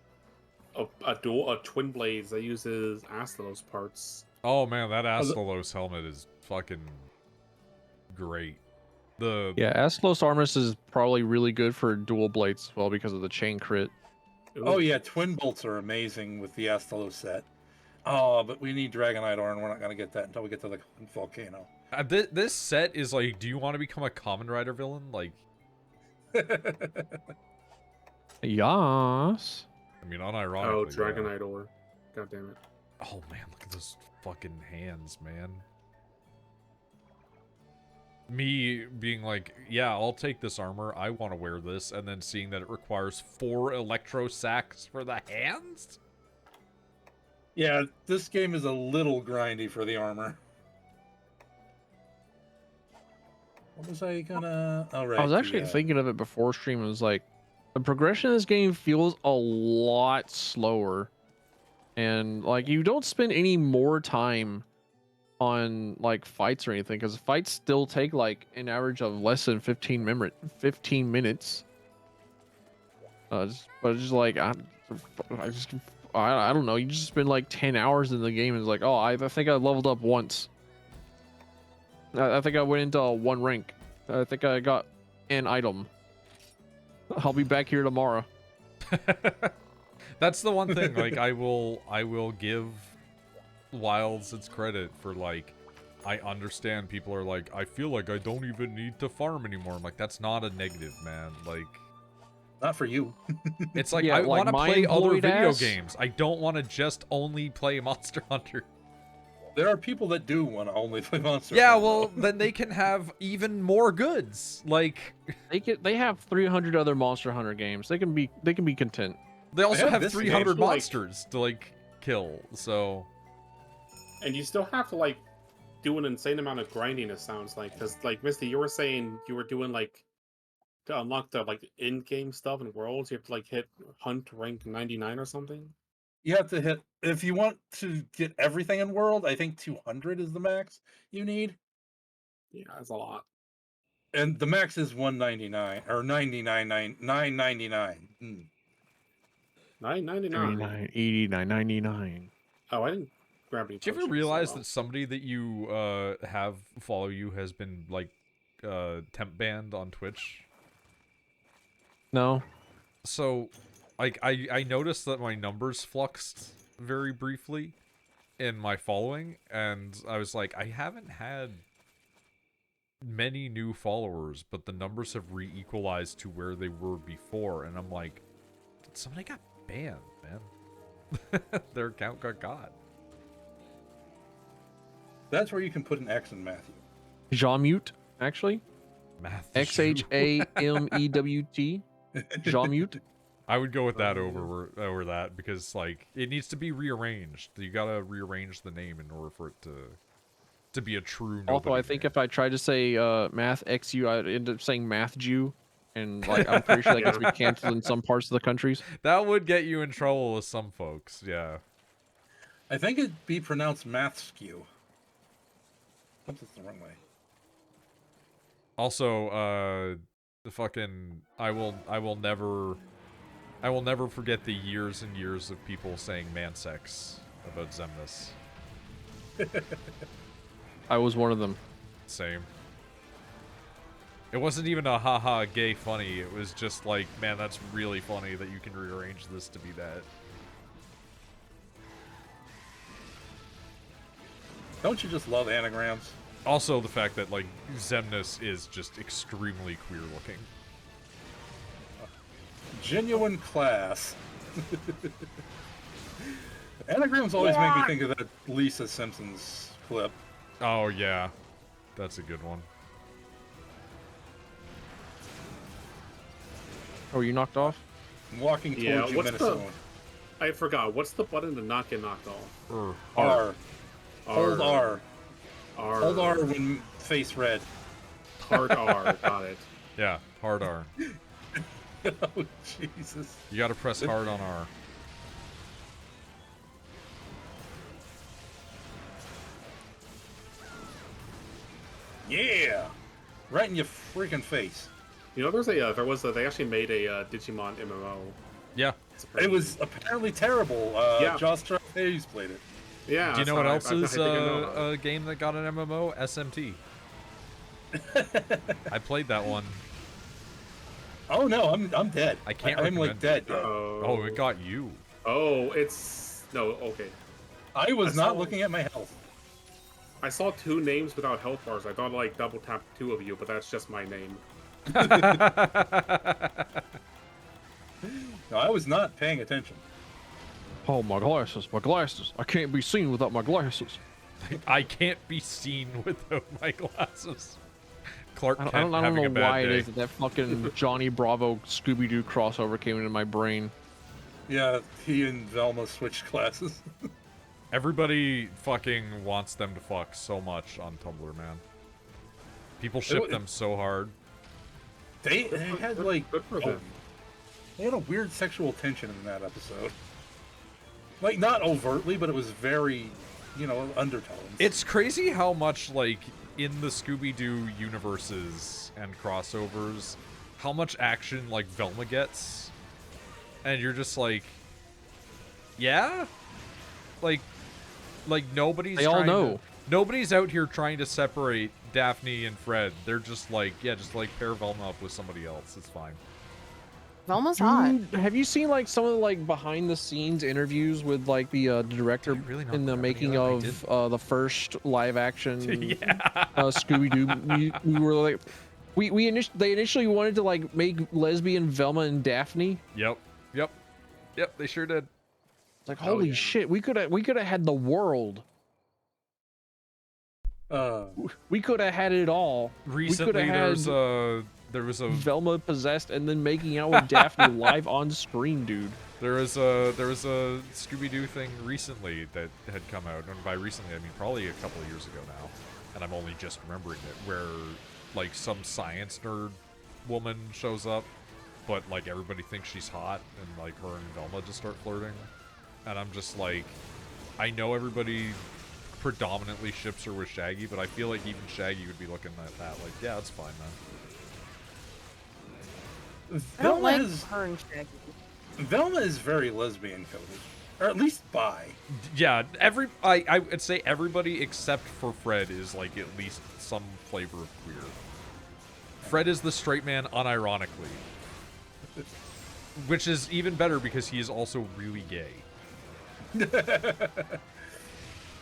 twin blades that uses Astalos parts. Oh man, that Astalos helmet is fucking great. Astalos Armus is probably really good for dual blades as well because of the chain crit. Ooh. Oh yeah, twin bolts are amazing with the Astalos set. Oh, but we need Dragonite ore, and we're not gonna get that until we get to the volcano. This set is like, do you want to become a Kamen Rider villain? Like, Yas. I mean, unironically. Oh, Dragonite ore. God damn it. Oh man, look at those fucking hands, man. Me being like, yeah, I'll take this armor. I want to wear this, and then seeing that it requires 4 electro sacks for the hands. Yeah, this game is a little grindy for the armor. What was I gonna... Oh, right. I was actually thinking of it before stream. It was like, the progression of this game feels a lot slower. And, like, you don't spend any more time on, like, fights or anything. Because fights still take, like, an average of less than 15 minutes. But it's just like, I don't know. You just spend, like, 10 hours in the game. And it's like, oh, I think I leveled up once. I think I went into 1 rank. I think I got an item. I'll be back here tomorrow. That's the one thing, like, I will give Wilds its credit for, like, I understand people are like, I feel like I don't even need to farm anymore. I'm like, that's not a negative, man. Like, not for you. It's like, yeah, I like want to play other video ass. games. I don't want to just only play Monster Hunter. There are people that do want to only play Monster Yeah, Hunter, well, though. then they can have even more goods. Like, They have 300 other Monster Hunter games. They can be content. they also have this 300 game, like- monsters to, like, kill, so... And you still have to, like, do an insane amount of grinding, it sounds like. Because, like, Misty, you were saying you were doing, like, to unlock the, like, in-game stuff and worlds, you have to, like, hit Hunt rank 99 or something? You have to hit... If you want to get everything in World, I think 200 is the max you need. Yeah, that's a lot. And the max is 199, or 999. 999. 89, 99. Oh, I didn't grab any. Did you ever potions, realize so- that somebody that you have follow you has been, like, temp banned on Twitch? No. So, like, I noticed that my numbers fluxed very briefly in my following, and I was like, I haven't had many new followers, but the numbers have re-equalized to where they were before, and I'm like, somebody got banned, man. Their account got. That's where you can put an X in Matthew. Jamute, actually. Math. XHAMEWT. Jamute. I would go with that over that, because, like, it needs to be rearranged. You gotta rearrange the name in order for it to be a true nobody Also, I think name. if I tried to say Math XU, I'd end up saying Math Jew. And, like, I'm pretty sure that gets me canceled in some parts of the countries. That would get you in trouble with some folks, yeah. I think it'd be pronounced math skew. That's the wrong way. Also, the fucking I will never forget the years and years of people saying man-sex about Xemnas. I was one of them. Same. It wasn't even a haha gay funny, it was just like, man, that's really funny that you can rearrange this to be that. Don't you just love anagrams? Also the fact that, like, Xemnas is just extremely queer looking. Genuine class. Anagrams always make me think of that Lisa Simpson's clip. Oh yeah, that's a good one. Oh, you knocked off? I'm walking Yeah, towards you, what's Minnesota. I forgot. What's the button to not get knocked off? R. Hold R. R. Hold R when face red. Hard R. Got it. Yeah, hard R. Oh, Jesus. You gotta press hard on R. Yeah! Right in your freaking face. You know, they actually made a Digimon MMO. Yeah. It was apparently terrible. Yeah. Josh Trapeze played it. Yeah. Do you know what else is I think I know about it. a game that got an MMO? SMT. I played that one. Oh no, I'm dead. I can't I'm like recommend dead. it. Oh, it got you. Oh, it's no. Okay. I was I not saw- looking at my health. I saw 2 names without health bars. I thought I, like double tapped 2 of you, but that's just my name. No, I was not paying attention. Oh, my glasses, my glasses. I can't be seen without my glasses. I can't be seen without my glasses. Clark Kent I don't having know a bad why day. it is that fucking Johnny Bravo Scooby-Doo crossover came into my brain. Yeah, he and Velma switched classes. Everybody fucking wants them to fuck so much on Tumblr, man. People ship them so hard. They had like Good for them. they had a weird sexual tension in that episode. Like not overtly, but it was very, undertones. It's crazy how much, like, in the Scooby-Doo universes and crossovers, how much action, like, Velma gets. And you're just like, yeah? Like nobody's They all trying know. to, nobody's out here trying to separate Daphne and Fred. They're just like, yeah, just like pair Velma up with somebody else. It's fine. Velma's hot. Dude, have you seen like some of the like behind the scenes interviews with like the director Did I really not in the grab any making of that? I of the first live action Yeah. Scooby Doo? We were like, they initially wanted to like make lesbian Velma and Daphne. Yep. They sure did. It's like holy yeah. shit, we could have had the world. We could have had it all. Recently, we there could have was a Velma possessed and then making out with Daphne live on screen, dude. there was a Scooby-Doo thing recently that had come out, and by recently I mean probably a couple of years ago now, and I'm only just remembering it, where like some science nerd woman shows up, but like everybody thinks she's hot, and like her and Velma just start flirting, and I'm just like, I know everybody predominantly ships her with Shaggy, but I feel like even Shaggy would be looking at that like, yeah, it's fine, man. I don't like Velma is her and Shaggy. Velma is very lesbian coded, or at least bi. Yeah, I would say everybody except for Fred is like at least some flavor of queer. Fred is the straight man unironically. Which is even better because he is also really gay. The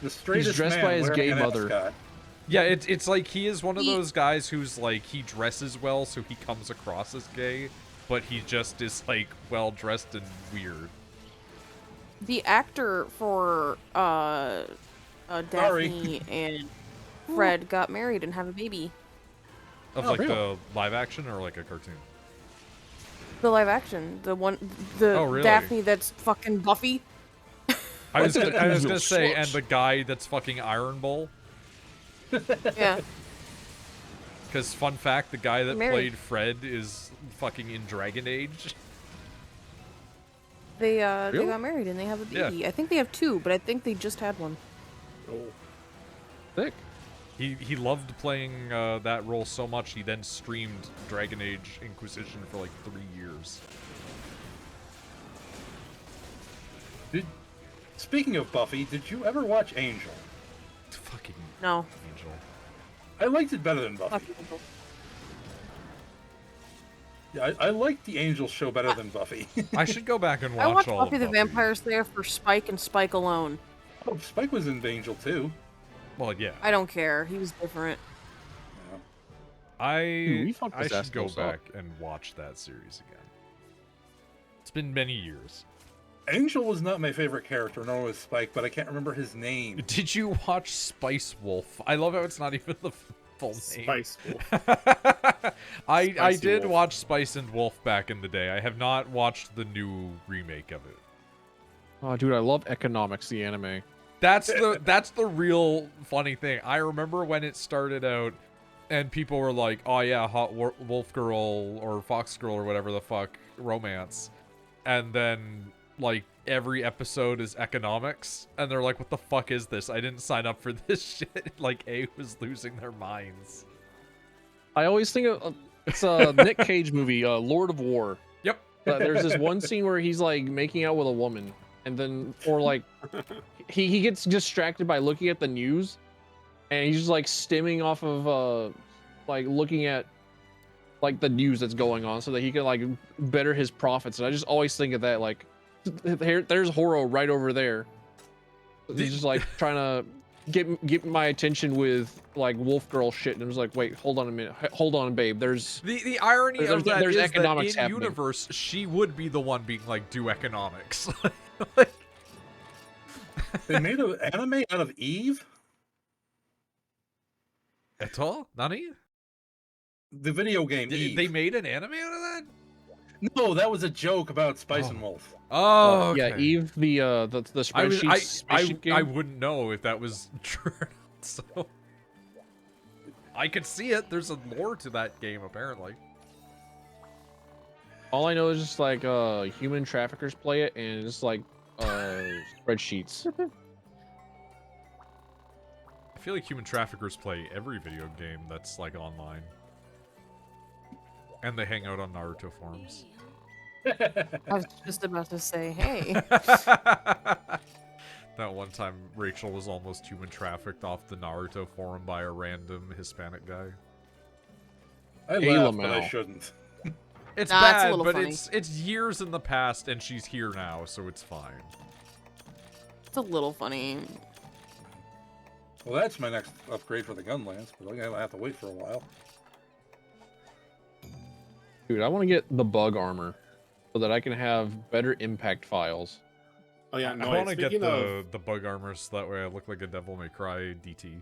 straightest dressed man by his wearing gay an mother. ascot. Yeah, it's like he is one of those guys who's like, he dresses well so he comes across as gay, but he just is like well dressed and weird. The actor for Daphne and Fred got married and have a baby. Of Oh, like really? the live action or like a cartoon? The live action, the Oh, really? Daphne that's fucking Buffy. I was What's gonna, it- I was gonna say, sluts? and the guy that's fucking Iron Bull. Yeah. Because fun fact, the guy that Married. played Fred is fucking in Dragon Age. They Really? got married and they have a Yeah. baby. I think they have 2, but I think they just had one. Oh. Thick. He loved playing that role so much, he then streamed Dragon Age Inquisition for like 3 years. Speaking of Buffy, did you ever watch Angel? Fucking No. Angel. I liked it better than Fuck Buffy. people. Yeah, I liked the Angel show better than Buffy. I should go back and watch I watched all Buffy of the Vampire Slayer for Spike and Spike alone. Oh, Spike was in Angel too. Well, yeah. I don't care. He was different. Yeah. Dude, we fucked I his ass should go close up. back and watch that series again. It's been many years. Angel was not my favorite character, nor was Spike, but I can't remember his name. Did you watch Spice Wolf? I love how it's not even the full name. Spice Wolf. I Spicy did Wolf. watch Spice and Wolf back in the day. I have not watched the new remake of it. Oh, dude, I love Economics, the anime. That's the real funny thing. I remember when it started out, and people were like, "Oh yeah, hot wolf girl or fox girl or whatever the fuck romance," and then like every episode is economics, and they're like, "What the fuck is this? I didn't sign up for this shit." Like A was losing their minds. I always think of it's a Nick Cage movie, Lord of War. Yep. There's this one scene where he's like making out with a woman, and then or like he gets distracted by looking at the news, and he's just like stimming off of like looking at like the news that's going on so that he can like better his profits. And I just always think of that, like there's Horo right over there. He's just like trying to get my attention with like wolf girl shit, and I was like, wait, hold on a minute, hold on, babe. There's the irony of that there's is economics that in happening. universe she would be the one being like, do economics. Like, They made an anime out of Eve? at all? Nani? The video game Eve. They made an anime out of that? No, that was a joke about Spice and Wolf. Oh, okay. Yeah, Eve, the spreadsheet spaceship game. I wouldn't know if that was true or not, so I could see it. There's a lore to that game, apparently. All I know is just like human traffickers play it, and it's like spreadsheets. I feel like human traffickers play every video game that's like online. And they hang out on Naruto forums. I was just about to say, hey. That one time Rachel was almost human trafficked off the Naruto forum by a random Hispanic guy. I Hey, laughed, but I Lamau. shouldn't. It's Nah, it's a bad, little but funny. it's years in the past, and she's here now, so it's fine. It's a little funny. Well, that's my next upgrade for the gun lance, but I'm gonna have to wait for a while. Dude, I want to get the bug armor so that I can have better impact files. Oh yeah, I no. want to get Speaking of the bug armor so that way I look like a Devil May Cry DT.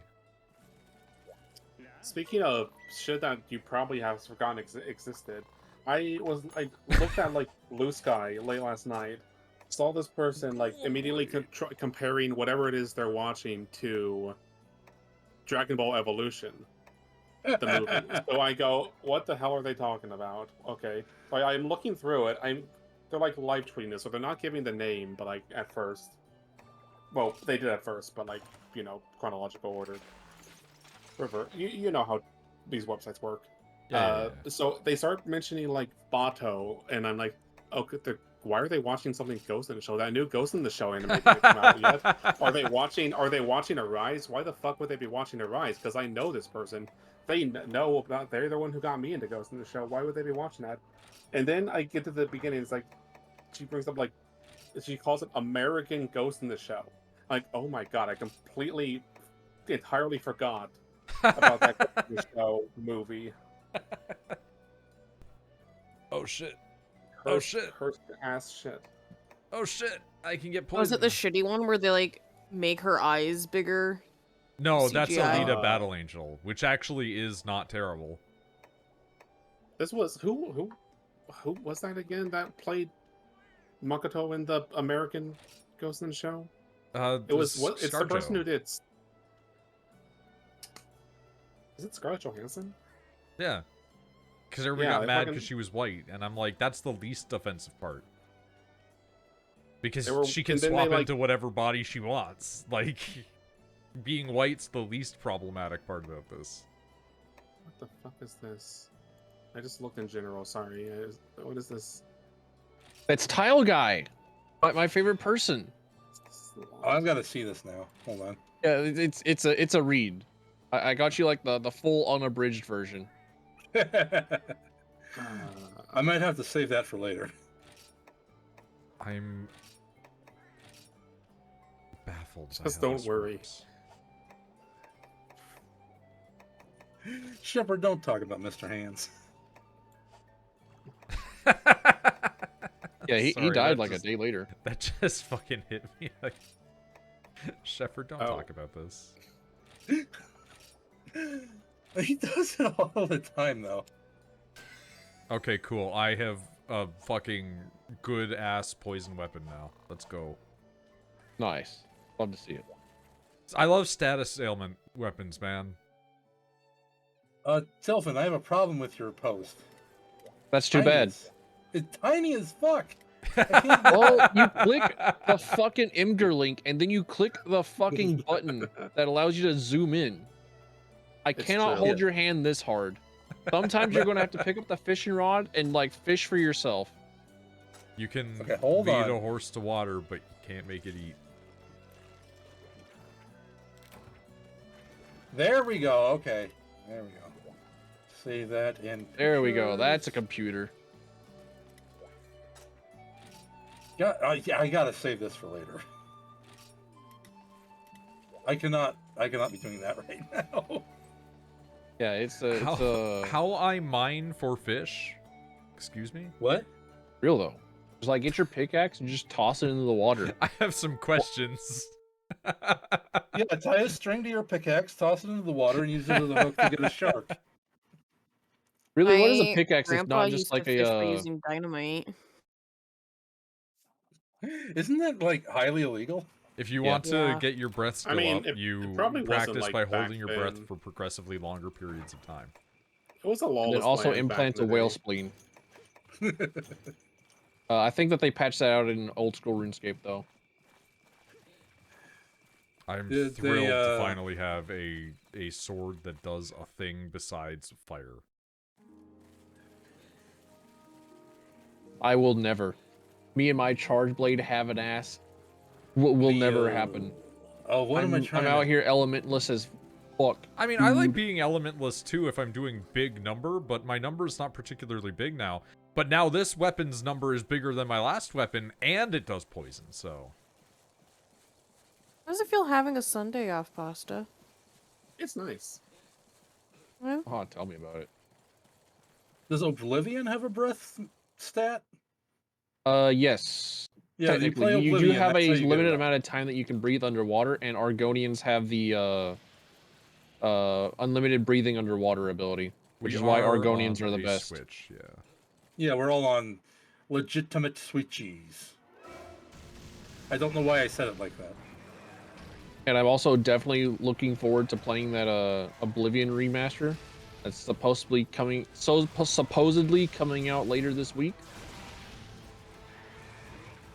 speaking of shit that you probably have forgotten existed, I looked at like Blue Sky late last night, saw this person like immediately comparing whatever it is they're watching to Dragon Ball Evolution, the movie. So I go, what the hell are they talking about? Okay, like I'm looking through it. They're like live tweeting this, so they're not giving the name, but like at first, well, they did at first, but like chronological order. You know how these websites work. Yeah. So they start mentioning like Bato, and I'm like, oh, why are they watching something Ghost in the Show? That new Ghost in the Show anime didn't come out yet. Are they watching Arise? Why the fuck would they be watching Arise? Because I know this person. They know about. They're the one who got me into Ghost in the Show. Why would they be watching that? And then I get to the beginning. It's like she brings up like she calls it American Ghost in the Show. Like, oh my god, I entirely forgot about that Ghost in the Show movie. Oh shit. Oh shit. Cursed ass shit. Oh shit. I can get poisoned. Was it the shitty one where they like make her eyes bigger? No, that's CGI? Alita Battle Angel, which actually is not terrible. This was who was that again that played Makoto in the American Ghost in the Show? It was it's the person who did. Is it Scarlett Johansson? Yeah. Because everybody Yeah, got they mad fucking- because she was white, and I'm like, that's the least offensive part. Because They were- she can and then swap they, like- into whatever body she wants. Like, being white's the least problematic part about this. What the fuck is this? I just looked in general. Sorry. What is this? That's Tile Guy, my favorite person. Oh, I've got to see this now. Hold on. Yeah, it's a read. I got you like the full unabridged version. I might have to save that for later. I'm baffled. by Just how don't this worry. works. Shepard, don't talk about Mr. Hands. Yeah, he Sorry, died that like just- a day later. That just fucking hit me. Like, Shepard, don't Oh. talk about this. He does it all the time, though. Okay, cool. I have a fucking good ass poison weapon now. Let's go. Nice. Love to see it. I love status ailment weapons, man. Tilfin, I have a problem with your post. That's too bad. It's tiny as fuck. Well, you click the fucking Imgur link, and then you click the fucking button that allows you to zoom in. I It's cannot true. hold your hand this hard. Sometimes you're going to have to pick up the fishing rod and, like, fish for yourself. You can Okay, hold lead on. a horse to water, but you can't make it eat. There we go. Okay. There we go. See that in. There we go. pictures. That's a computer. Yeah, I gotta save this for later. I cannot be doing that right now. Yeah, it's a How I mine for fish? Excuse me? What? real though. Just like get your pickaxe and just toss it into the water. I have some questions. Yeah, tie a string to your pickaxe, toss it into the water, and use it as a hook to get a shark. Really, what is a My pickaxe if grandpa not used just like to fish by a using dynamite. Isn't that like highly illegal? If you Yeah. want to Yeah. get your breaths to I go mean, up, it you probably wasn't practice like by back holding your breath then. for progressively longer periods of time. It was a and lawless then also land back implants a in the whale day. spleen. I think that they patched that out in old school RuneScape though. I'm Did they, thrilled to finally have a sword that does a thing besides fire. I will never. Me and my charge blade have an ass. Will never happen. Oh, what am I trying I'm out to... here elementless as fuck. I mean, I like being elementless too if I'm doing big number, but my number is not particularly big now. But now this weapon's number is bigger than my last weapon, and it does poison, so... How does it feel having a Sunday off, Pasta? It's nice. Yeah. Oh, tell me about it. Does Oblivion have a breath stat? Yes. Yeah, you play Technically, you do Oblivion, have that's a how you get it limited up. amount of time that you can breathe underwater, and Argonians have the unlimited breathing underwater ability, which We is why are Argonians on are the a best. Switch, yeah. Yeah, we're all on legitimate switchies. I don't know why I said it like that. And I'm also definitely looking forward to playing that Oblivion remaster. That's supposedly coming out later this week.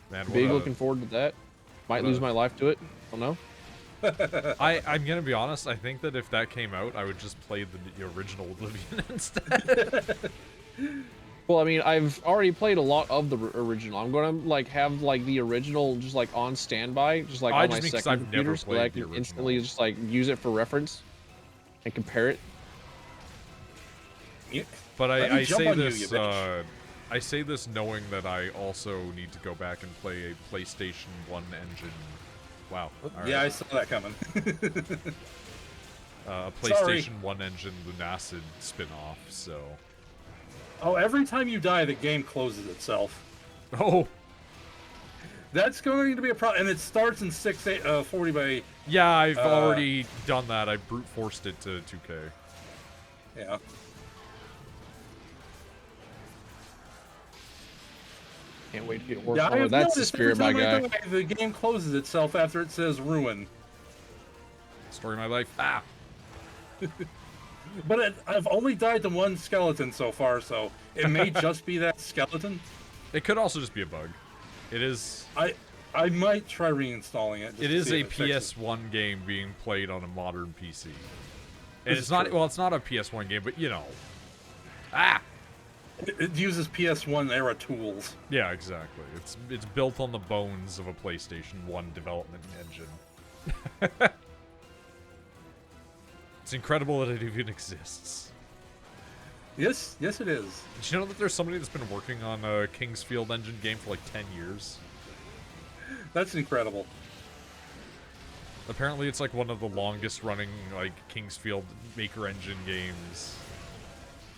Man, what Big a- looking forward to that. Might what lose a- my life to it. Don't know. I'm gonna be honest, I think that if that came out, I would just play the original Oblivion instead. Well, I mean, I've already played a lot of the original. I'm gonna like have like the original just like on standby, just like I on just my mean 'cause second I've never computer, so that I played the can instantly original. just like use it for reference and compare it. Yeah. But Let me I jump say on you, this, you bitch. I say this knowing that I also need to go back and play a PlayStation 1 engine. Wow. All Yeah, I right. saw that coming. A Sorry. PlayStation 1 engine Lunacid spin-off, so... Oh, every time you die, the game closes itself. Oh! That's going to be a problem, and it starts in 40 by... Yeah, I've Uh, already done that. I brute forced it to 2K. Yeah. Can't wait to get Yeah, I horsepower. have That's the noticed spirit, my every time guy. I die, the game closes itself after it says ruin. Story of my life. Ah! But I've only died to one skeleton so far, so it may just be that skeleton. It could also just be a bug. It is... I might try reinstalling it. just It to is see a if it fixes it. PS1 game being played on a modern PC. And This it's is not... true. Well, it's not a PS1 game, but, you know. Ah! It uses PS1 era tools. Yeah, exactly. It's built on the bones of a PlayStation 1 development engine. It's incredible that it even exists. Yes, it is. Did you know that there's somebody that's been working on a Kingsfield engine game for like 10 years? That's incredible. Apparently it's like one of the longest running like Kingsfield Maker Engine games.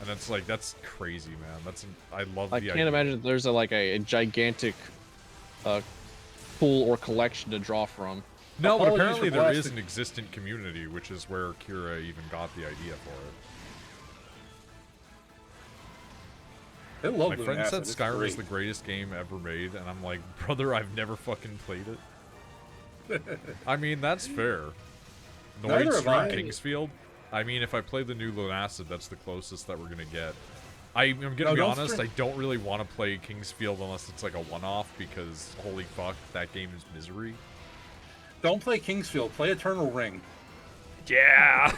And it's like, that's crazy, man. I love I the can't idea. imagine that there's a gigantic pool or collection to draw from. No, but Apologies apparently for there is blasting. an existent community, which is where Kira even got the idea for it. I love My friend Lunacid, said it's Skyrim is great. the greatest game ever made, and I'm like, brother, I've never fucking played it. I mean, that's fair. Neither Noid have stream I. Kingsfield. I mean, if I play the new Lunacid, that's the closest that we're gonna get. I'm gonna No, be don't honest, stream- I don't really want to play Kingsfield unless it's like a one-off, because holy fuck, that game is misery. Don't play Kingsfield. Play Eternal Ring. Yeah!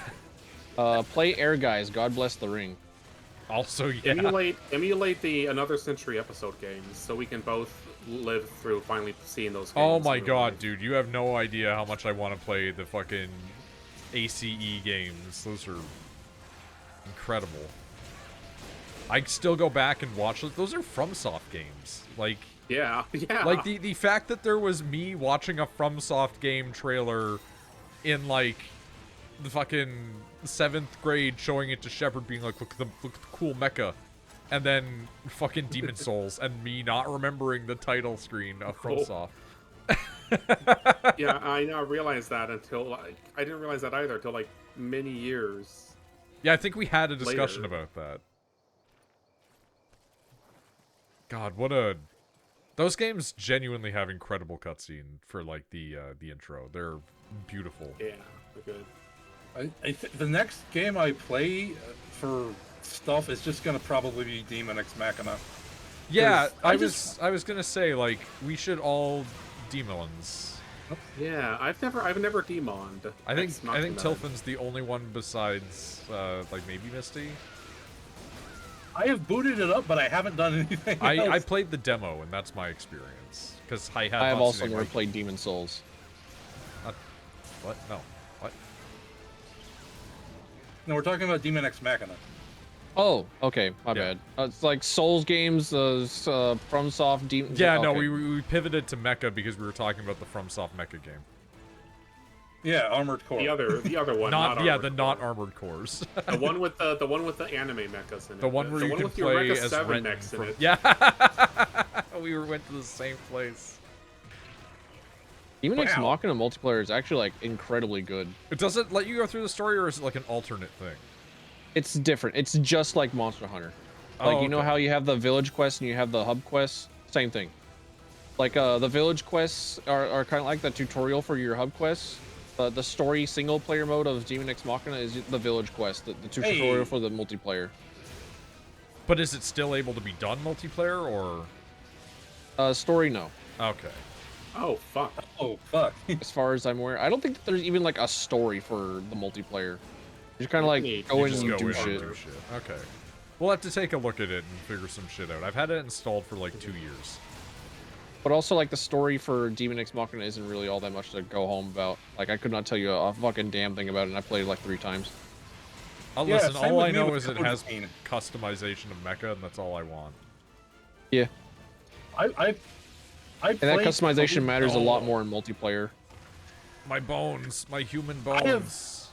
Play Air Guys, God Bless the Ring. Also, yeah. Emulate the Another Century episode games, so we can both live through finally seeing those games. Oh my in real god, life. dude, you have no idea how much I want to play the fucking ACE games. Those are incredible. I still go back and watch those. Those are FromSoft games. Like, Yeah, yeah. like the fact that there was me watching a FromSoft game trailer in like the fucking 7th grade, showing it to Shepard, being like, look at the cool mecha, and then fucking Demon Souls, and me not remembering the title screen of FromSoft. Yeah, I now realized that until like I didn't realize that either until like many years. Yeah, I think we had a discussion Later. about that. God, what a... Those games genuinely have incredible cutscene for, like, the intro. They're beautiful. Yeah, they're good. The next game I play for stuff is just gonna probably be Demon X Machina. Yeah, 'Cause I was gonna say, like, we should all demons. Yeah, I've never demoned. I think Ex Machina. Tilfin's the only one besides, like, maybe Misty. I have booted it up, but I haven't done anything I else. played the demo, and that's my experience. Because I had I have also Hatsune never Miku. played Demon Souls. What? No. What? No, we're talking about Demon X Machina. Oh, okay, my Yeah. bad. It's like Souls games, FromSoft, Demon. Yeah, no, okay. we pivoted to Mecha because we were talking about the FromSoft Mecha game. Yeah, Armored Core. The other one, Not not yeah, Armored the Core. not armored cores. the one with the anime mechas in it. The one where you can with your play Mecha as 7 Ren mechs in from... it. Yeah, we went to the same place. Demon X Wow. Machina multiplayer is actually like incredibly good. Does it let you go through the story, or is it like an alternate thing? It's different. It's just like Monster Hunter. Like, Oh, you know okay. how you have the village quests and you have the hub quests? Same thing. Like, the village quests are kind of like the tutorial for your hub quests. The story single player mode of Demon X Machina is the village quest, the tutorial Hey. for the multiplayer. But is it still able to be done multiplayer, or... Story, no. Okay. Oh fuck. Oh, fuck. As far as I'm aware, I don't think that there's even like a story for the multiplayer. You kind of like Neat. go You in just and you go do in and shit. do shit. Okay. We'll have to take a look at it and figure some shit out. I've had it installed for like 2 years. But also, like, the story for Demon X Machina isn't really all that much to go home about. Like, I could not tell you a fucking damn thing about it, and I played it like 3 times. Yeah, Listen, same all with I me know with is it Code has Vein. customization of mecha, and that's all I want. Yeah, I and that played customization Code- matters a lot Oh. more in multiplayer. My bones, my human I have- bones.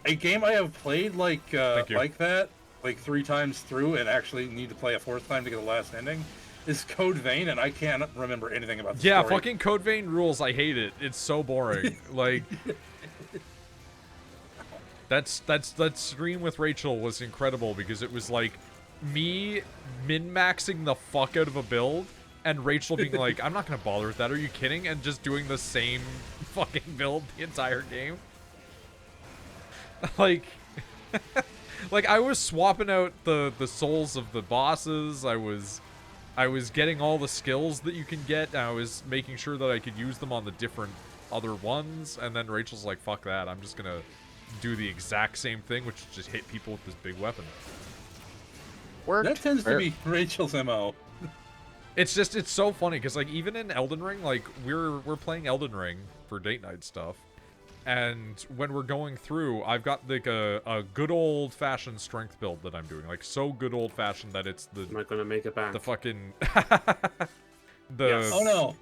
A game I have played like Thank you. that, like 3 times through, and actually need to play a 4th time to get the last ending, is Code Vein, and I can't remember anything about the Yeah, story. fucking Code Vein rules. I hate it. It's so boring. Like that stream with Rachel was incredible because it was like me min-maxing the fuck out of a build and Rachel being like, "I'm not gonna bother with that. Are you kidding?" And just doing the same fucking build the entire game. Like, like I was swapping out the souls of the bosses. I was getting all the skills that you can get, and I was making sure that I could use them on the different other ones, and then Rachel's like, fuck that, I'm just gonna do the exact same thing, which is just hit people with this big weapon. Worked. That tends to Fair. be Rachel's MO. It's just, it's so funny, because like, even in Elden Ring, like, we're playing Elden Ring for date night stuff, and when we're going through, I've got like a good old-fashioned strength build that I'm doing, like, so good old-fashioned that it's I'm not gonna make it back. the fucking the Yes. Oh no.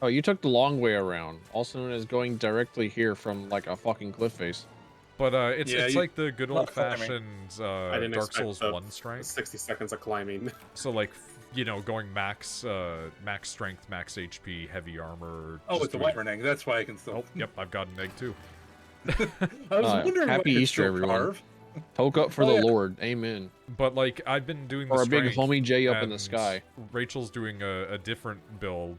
Oh, you took the long way around, also known as going directly here from like a fucking cliff face. But it's Yeah, like the good lot old of climbing. fashioned I didn't Dark expect Souls the 1 strength. 60 seconds of climbing. So like, you know, going max strength, max HP, heavy armor. Oh, just it's a doing- wyvern egg. That's why I can still. Oh, yep, I've got an egg too. I was wondering happy why I could Easter, still everyone. carve. Poke up for Oh, the yeah. Lord. Amen. But like, I've been doing the Or a big strength, homie J up in the and sky. Rachel's doing a different build,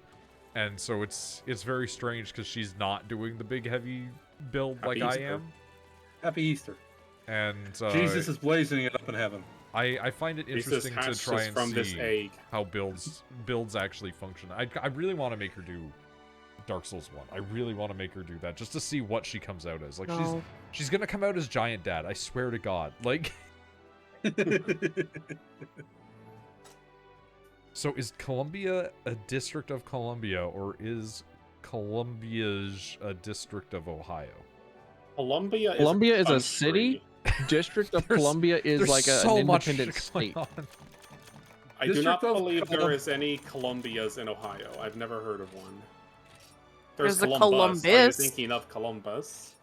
and so it's very strange because she's not doing the big heavy build Happy like I Easter. am. Happy Easter. And Jesus is blazing it up in heaven. I find it Jesus interesting to hatched try us and from this see egg. how builds actually function. I really want to make her do Dark Souls 1. I really want to make her do that just to see what she comes out as. Like No. she's gonna come out as Giant Dad. I swear to God. Like, so is Columbia a district of Columbia, or is Columbia's a district of Ohio? Columbia Columbia is a a city? country. District of There's- Columbia is There's like so an much independent going state. on. I do not District of believe there Colum- is any Columbias in Ohio. I've never heard of one. There's the Columbus. Are you Columbus. thinking of Columbus?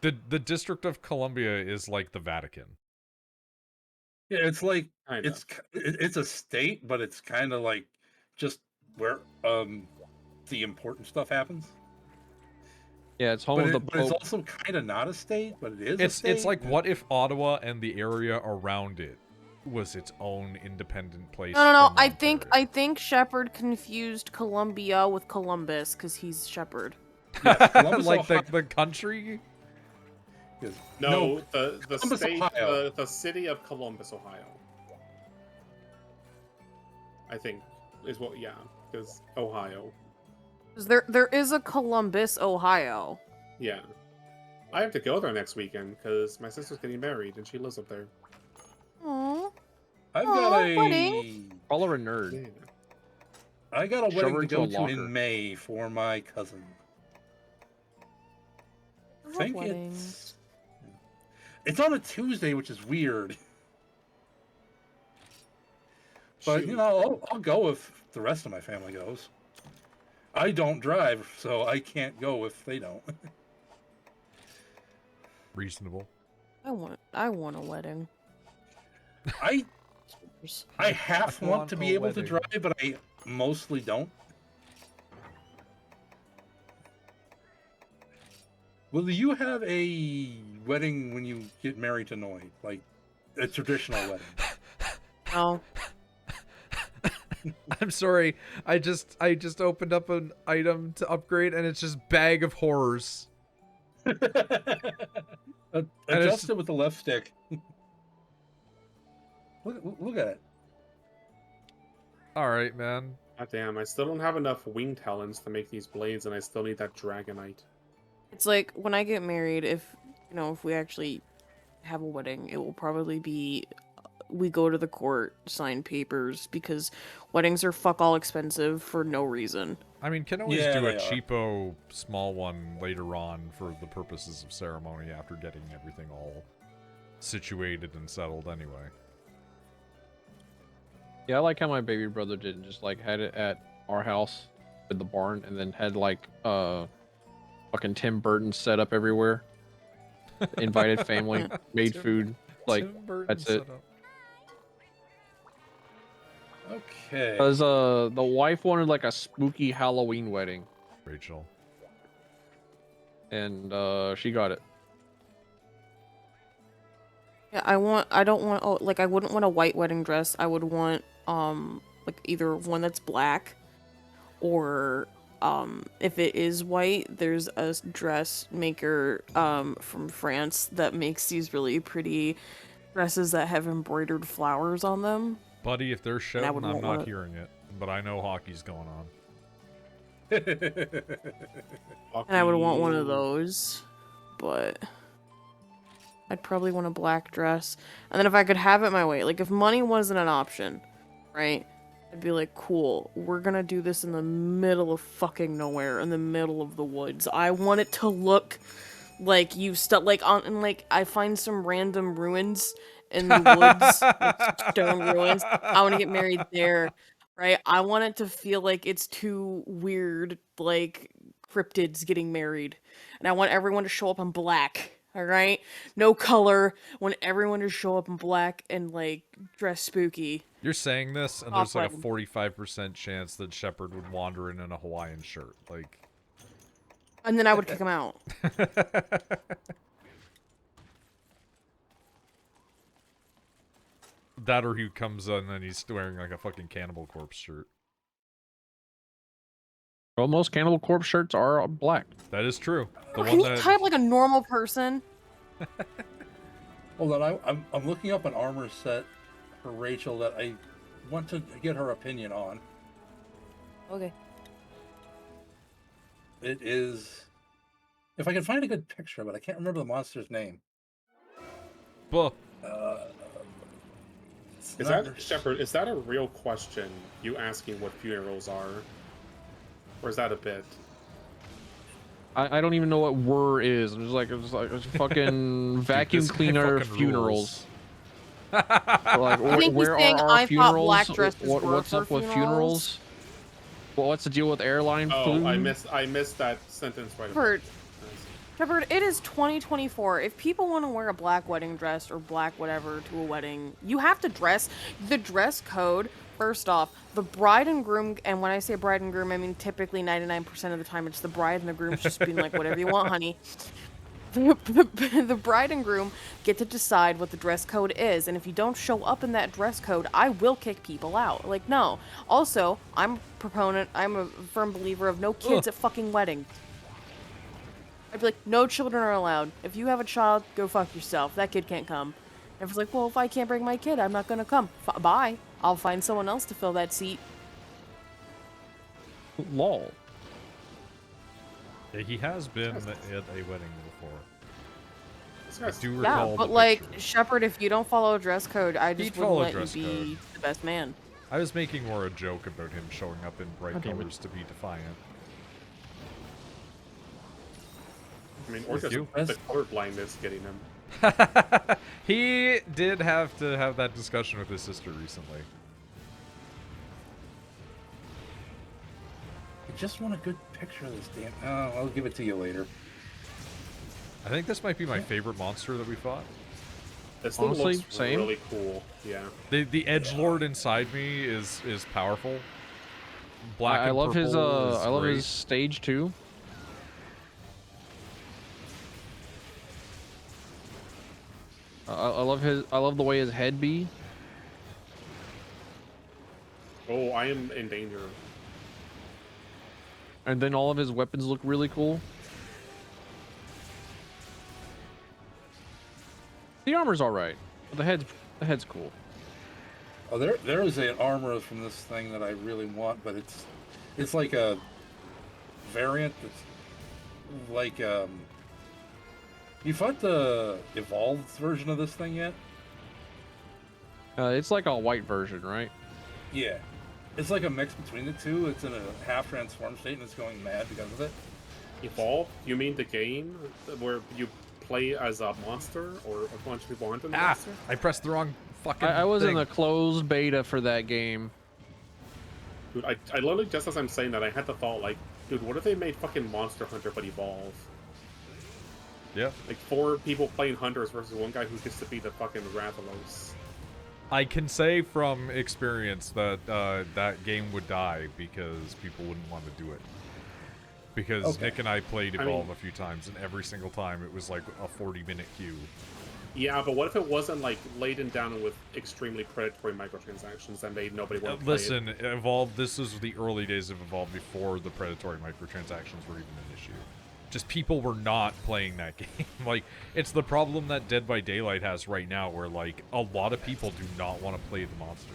The District of Columbia is like the Vatican. Yeah, it's like Kinda. it's a state, but it's kind of like just where the important stuff happens. Yeah, it's home But, of the but it's Pope. also kind of not a state, but it is. A state. It's like, what if Ottawa and the area around it was its own independent place? No. from I think Ontario? Shepard confused Columbia with Columbus because he's Shepard. Yes, Columbus, like Ohio. the country. No, the Columbus, state, Ohio. the city of Columbus, Ohio. I think is what. Yeah, because Ohio. 'Cause there is a Columbus, Ohio. Yeah, I have to go there next weekend because my sister's getting married and she lives up there. Aww. I've Aw, got a. wedding. Call her a nerd. Yeah. I got a Shove wedding her to into go a to locker. in May for my cousin. I love think weddings. it's on a Tuesday, which is weird. But Shoot. you know, I'll go if the rest of my family goes. I don't drive, so I can't go if they don't. Reasonable. I want a wedding. I half I want want to a be able to wedding. drive, but I mostly don't. Will you have a wedding when you get married to Noid, like a traditional wedding? No. I'm sorry. I just opened up an item to upgrade, and it's just bag of horrors. Adjust it with the left stick. Look at it. All right, man. God damn, I still don't have enough wing talons to make these blades, and I still need that dragonite. It's like when I get married, if we actually have a wedding, it will probably be we go to the court, sign papers, because weddings are fuck all expensive for no reason. I mean, can always Yeah, do a they are. cheapo small one later on for the purposes of ceremony after getting everything all situated and settled anyway. Yeah, I like how my baby brother did and just like had it at our house with the barn and then had like fucking Tim Burton set up everywhere. Invited family, made Tim- food. Like Tim Burton that's it. setup. Okay. because the wife wanted like a spooky Halloween wedding Rachel. and she got it. Yeah, I wouldn't want a white wedding dress. I would want like either one that's black or if it is white, there's a dressmaker from France that makes these really pretty dresses that have embroidered flowers on them. Buddy, if they're I shouting, would I'm want not one of- hearing it. But I know hockey's going on. And I would want one of those, but I'd probably want a black dress. And then if I could have it my way, like if money wasn't an option, right? I'd be like, cool, we're gonna do this in the middle of fucking nowhere, in the middle of the woods. I want it to look like I find some random ruins in the woods, like stone ruins. I want to get married there, right? I want it to feel like it's two weird, like, cryptids getting married. And I want everyone to show up in black. All right, no color when everyone just show up in black and like dress spooky. You're saying this, and Off there's like a wedding. 45% chance that Shepard would wander in a Hawaiian shirt. Like, And then I would kick him out. that or he comes in and he's wearing like a fucking Cannibal Corpse shirt. Well, most Cannibal Corpse shirts are black. That is true. The Can one you that type like a normal person? Hold on, I'm looking up an armor set for Rachel that I want to get her opinion on. Okay. It is, if I can find a good picture of it, I can't remember the monster's name. Buh. It's Is not- that, Shepard, is that a real question, you asking what funerals are? Or is that a bit? I don't even know what "were" is. I'm just like it's fucking vacuum this guy cleaner fucking funerals. Like, I think he's where saying are I our thought funerals? black dresses were What's for up with funerals. funerals? Well, what's the deal with airline Oh, food? I missed that sentence right Shepard, away. Shepard, it is 2024. If people want to wear a black wedding dress or black whatever to a wedding, you have to dress. The dress code, first off, the bride and groom, and when I say bride and groom, I mean typically 99% of the time it's the bride and the groom's just being like, whatever you want, honey. The bride and groom get to decide what the dress code is, and if you don't show up in that dress code, I will kick people out. Like, no. Also, I'm a firm believer of no kids at fucking weddings. I'd be like, no children are allowed. If you have a child, go fuck yourself. That kid can't come. And it's like, well, if I can't bring my kid, I'm not gonna come. Bye. I'll find someone else to fill that seat. Lol. Yeah, he has been at a wedding before. This I guy's do Yeah, recall but the like, picture. Shepard, if you don't follow dress code, I just He'd wouldn't follow let you dress be the best man. I was making more a joke about him showing up in bright God damn it. colors to be defiant. I mean, or With just you. the color blindness getting him. He did have to have that discussion with his sister recently. I just want a good picture of this damn. Oh, I'll give it to you later. I think this might be my favorite monster that we fought. This thing Honestly, looks same. really cool. Yeah. The edgelord inside me is powerful. Black I and love his purple is I love great. his stage 2. I love the way his head be. Oh, I am in danger. And then all of his weapons look really cool. The armor's alright. The head's cool. Oh, there is an armor from this thing that I really want, but it's like a variant that's like You fought the evolved version of this thing yet? It's like a white version, right? Yeah. It's like a mix between the two. It's in a half transformed state and it's going mad because of it. Evolve? You mean the game where you play as a monster or a bunch of people hunt a Ah! monster? I pressed the wrong fucking I was thing. in the closed beta for that game. Dude, I literally, just as I'm saying that, I had the thought, like, dude, what if they made fucking Monster Hunter but evolve? Yeah. Like, 4 people playing hunters versus one guy who gets to be the fucking Rathalos. I can say from experience that that game would die because people wouldn't want to do it. Because Okay. Nick and I played I Evolve mean- a few times, and every single time it was like a 40-minute queue. Yeah, but what if it wasn't, like, laden down with extremely predatory microtransactions that made nobody want to play it? Listen, Evolve, this was the early days of Evolve before the predatory microtransactions were even an issue. Just people were not playing that game. Like, it's the problem that Dead by Daylight has right now, where, like, a lot of people do not want to play the monster.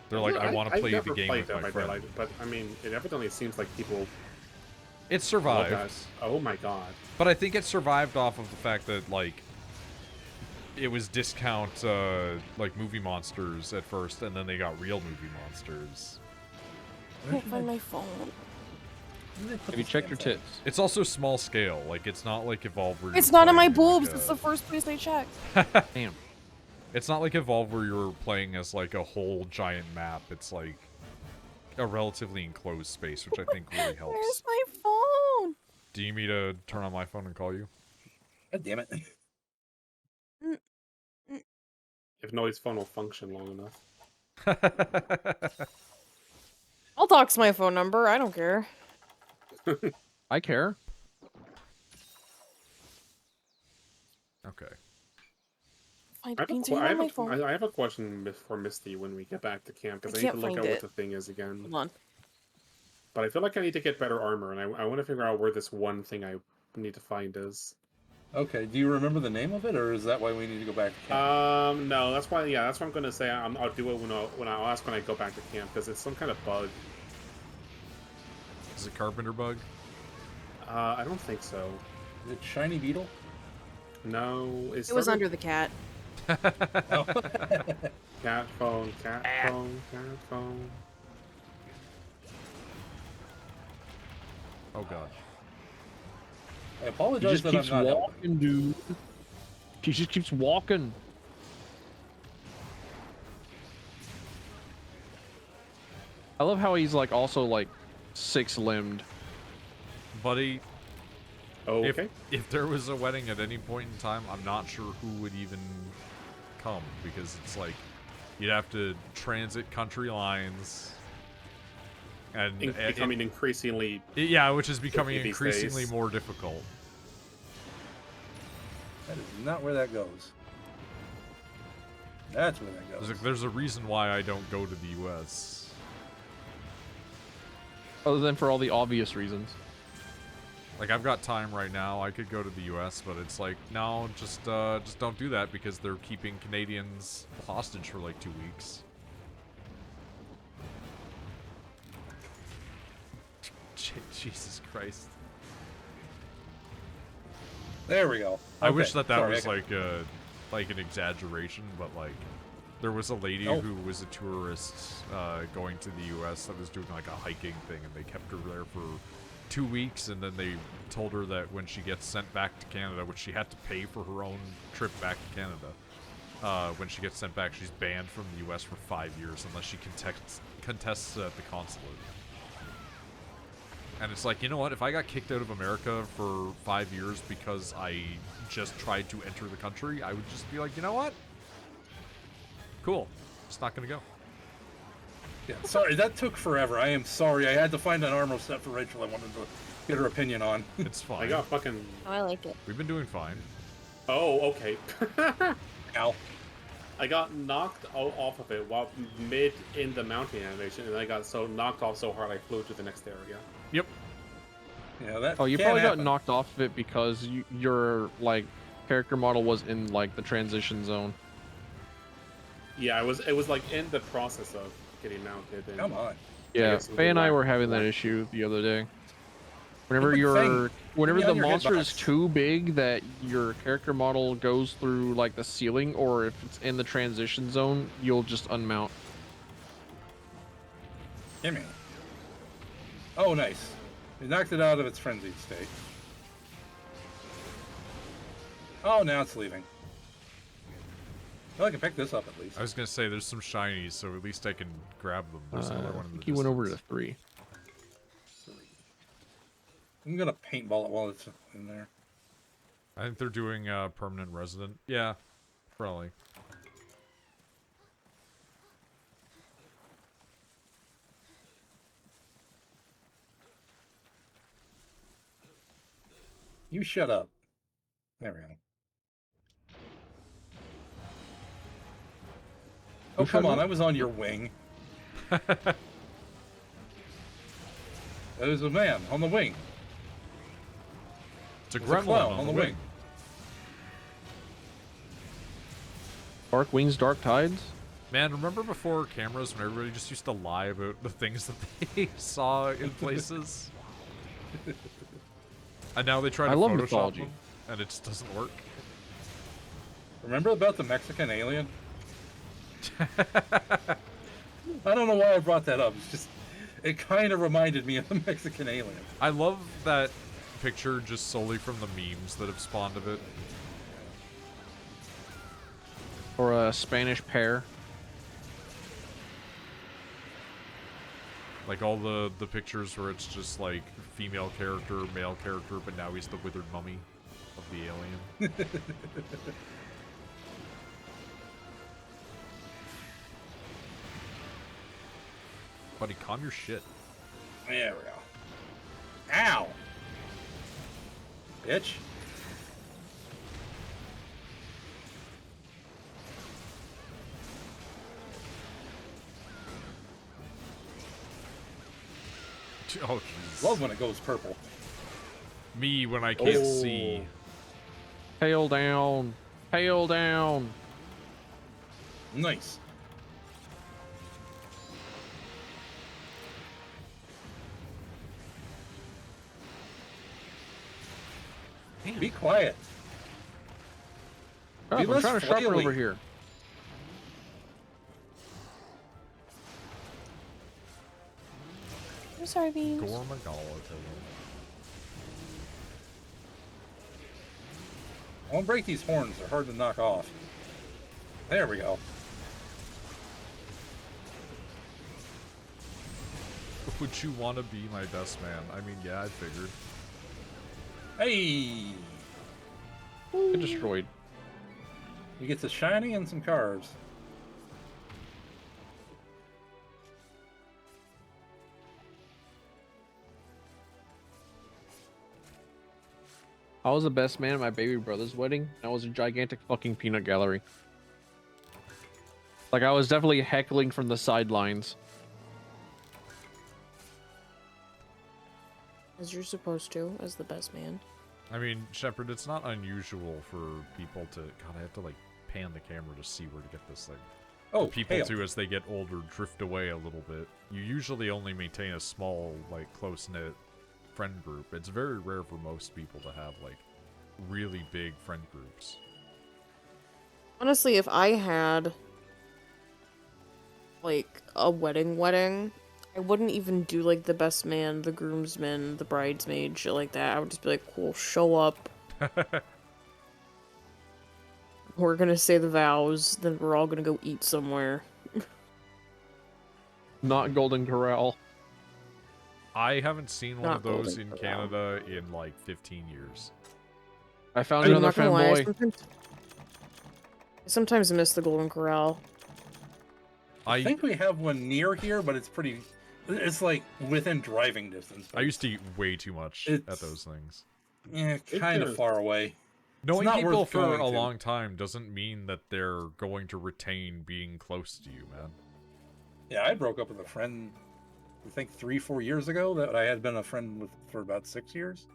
They're like, I want to play the game with my friend. But, I mean, it evidently seems like people It love survived. that. Oh my god. But I think it survived off of the fact that, like, it was discount, like, movie monsters at first, and then they got real movie monsters. I can't find my phone. Have you checked your tits? It's also small scale. Like, it's not like Evolve where It's you're not in my playing, like, boobs. It's the first place I checked. Damn. It's not like Evolve where you're playing as, like, a whole giant map. It's, like, a relatively enclosed space, which I think really helps. Where's my phone? Do you need me to turn on my phone and call you? God damn it. If Noid's phone will function long enough. I'll dox my phone number. I don't care. I care. Okay. Find I have, a, Beans, que- are you I, on have my a, phone? I have a question for Misty when we get back to camp, because I need to can't look find at what it. the thing is again. Hold on. But I feel like I need to get better armor, and I want to figure out where this one thing I need to find is. Okay, do you remember the name of it, or is that why we need to go back to camp? No, that's why. Yeah, that's what I'm gonna say. I'll do it I'll ask when I go back to camp, because it's some kind of bug. Is it carpenter bug? I don't think so. Is it Shiny Beetle? No, It was under the cat. Oh. Cat phone, cat phone, cat phone. Oh god. I He apologize just that keeps I'm not helping. walking, dude. He just keeps walking. I love how he's like also like 6-limbed. Buddy, Okay. if there was a wedding at any point in time, I'm not sure who would even come, because it's like you'd have to transit country lines and Becoming increasingly. yeah, which is becoming these increasingly days. more difficult. That is not where that goes. That's where that goes. There's a reason why I don't go to the U.S. Other than for all the obvious reasons. Like, I've got time right now. I could go to the U.S., but it's like, no, just don't do that, because they're keeping Canadians hostage for like 2 weeks. Jesus Christ. There we go. I wish Okay, that sorry, was like an exaggeration, but like there was a lady Oh. who was a tourist going to the U.S. that was doing like a hiking thing, and they kept her there for 2 weeks, and then they told her that when she gets sent back to Canada, which she had to pay for her own trip back to Canada, when she gets sent back, she's banned from the U.S. for 5 years unless she contests at the consulate. And it's like, you know what? If I got kicked out of America for 5 years because I just tried to enter the country, I would just be like, you know what? Cool. Just not gonna go. Yeah, sorry, that took forever. I am sorry. I had to find an armor set for Rachel I wanted to get her opinion on. It's fine. I got fucking. Oh, I like it. We've been doing fine. Oh, okay. Ow. I got knocked off of it while mid in the mounting animation, and I got so knocked off so hard I flew to the next area. Yep. Yeah, that Oh, you can probably happen. got knocked off of it because your like character model was in like the transition zone. Yeah, it was like in the process of getting mounted. And Come on. Yeah, guess it was Faye and I whack- were having that whack. issue the other day. Whenever Good you're, thing. whenever Maybe the on your monster is hitbox. too big that your character model goes through like the ceiling, or if it's in the transition zone, you'll just unmount. Gimme. Oh, nice. You knocked it out of its frenzied state. Oh, now it's leaving. Well, I can pick this up at least. I was gonna say there's some shinies, so at least I can grab them. There's another I one in think the he went over to distance. 3. I'm gonna paintball it while it's in there. I think they're doing permanent resident. Yeah, probably. You shut up. There we go. Oh, Who come shut on. up? I was on your wing. There's a man on the wing. It's a There's a gremlin clown on the wing. Dark Wings, Dark Tides. Man, remember before cameras when everybody just used to lie about the things that they saw in places? And now they try to I love Photoshop mythology. them, and it just doesn't work. Remember about the Mexican alien? I don't know why I brought that up. It's just, it kind of reminded me of the Mexican alien. I love that picture just solely from the memes that have spawned of it. Or a Spanish pear. Like all the pictures where it's just like female character, male character, but now he's the withered mummy. of the alien. Buddy, calm your shit. There we go. Ow! Bitch. Oh, jeez. Love when it goes purple. Me when I can't see. Hail down. Hail down. Nice. Be quiet. Oh, Be I'm less trying to sharpen flaily. over here. I'm sorry, Beans. Gormagala. I won't break these horns. They're hard to knock off. There we go. Would you want to be my best man? I mean, yeah, I figured. Hey! Get destroyed. You get the shiny and some carbs. I was the best man at my baby brother's wedding. I was a gigantic fucking peanut gallery. Like, I was definitely heckling from the sidelines. As you're supposed to, as the best man. I mean, Shepard, it's not unusual for people to... God, I have to, like, pan the camera to see where to get this thing. Oh, People, hail. too, as they get older, drift away a little bit. You usually only maintain a small, like, close-knit friend group. It's very rare for most people to have, like, really big friend groups. Honestly, if I had, like, a wedding, I wouldn't even do, like, the best man, the groomsman, the bridesmaid, shit like that. I would just be like, cool, show up. We're gonna say the vows, then we're all gonna go eat somewhere. Not Golden Corral. I haven't seen one Not of those Golden in Corral. Canada in, like, 15 years. I found I'm another not gonna lie, I fanboy. sometimes miss the Golden Corral. I think we have one near here, but it's pretty... It's like within driving distance. I used to eat way too much at It's- those things. Yeah, kind of there's- far away. Knowing not people worth for going a to. long time doesn't mean that they're going to retain being close to you, man. Yeah, I broke up with a friend, I think 3-4 years ago, that I had been a friend with for about 6 years.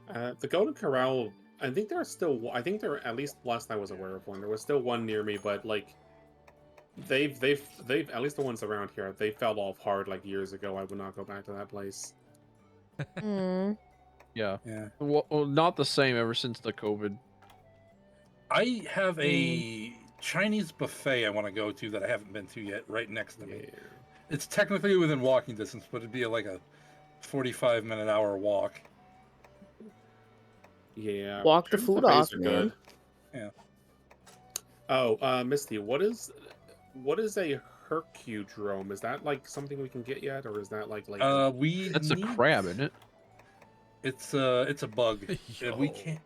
The Golden Corral, I think there are still. I think there, at least last I was aware of one. There was still one near me, but like, they've at least the ones around here. They fell off hard like years ago. I would not go back to that place. Hmm. Yeah. Yeah. Well, not the same ever since the COVID. I have a Chinese buffet I want to go to that I haven't been to yet, right next to me. Yeah. It's technically within walking distance, but it'd be like a 45-minute hour walk. Yeah. Walk the Chinese food buffets off, are man. good. Yeah. Oh, Misty, what is a hercudrome? Is that like something we can get yet, or is that like We That's a need... crab, isn't it? It's a bug. We Yo, can't.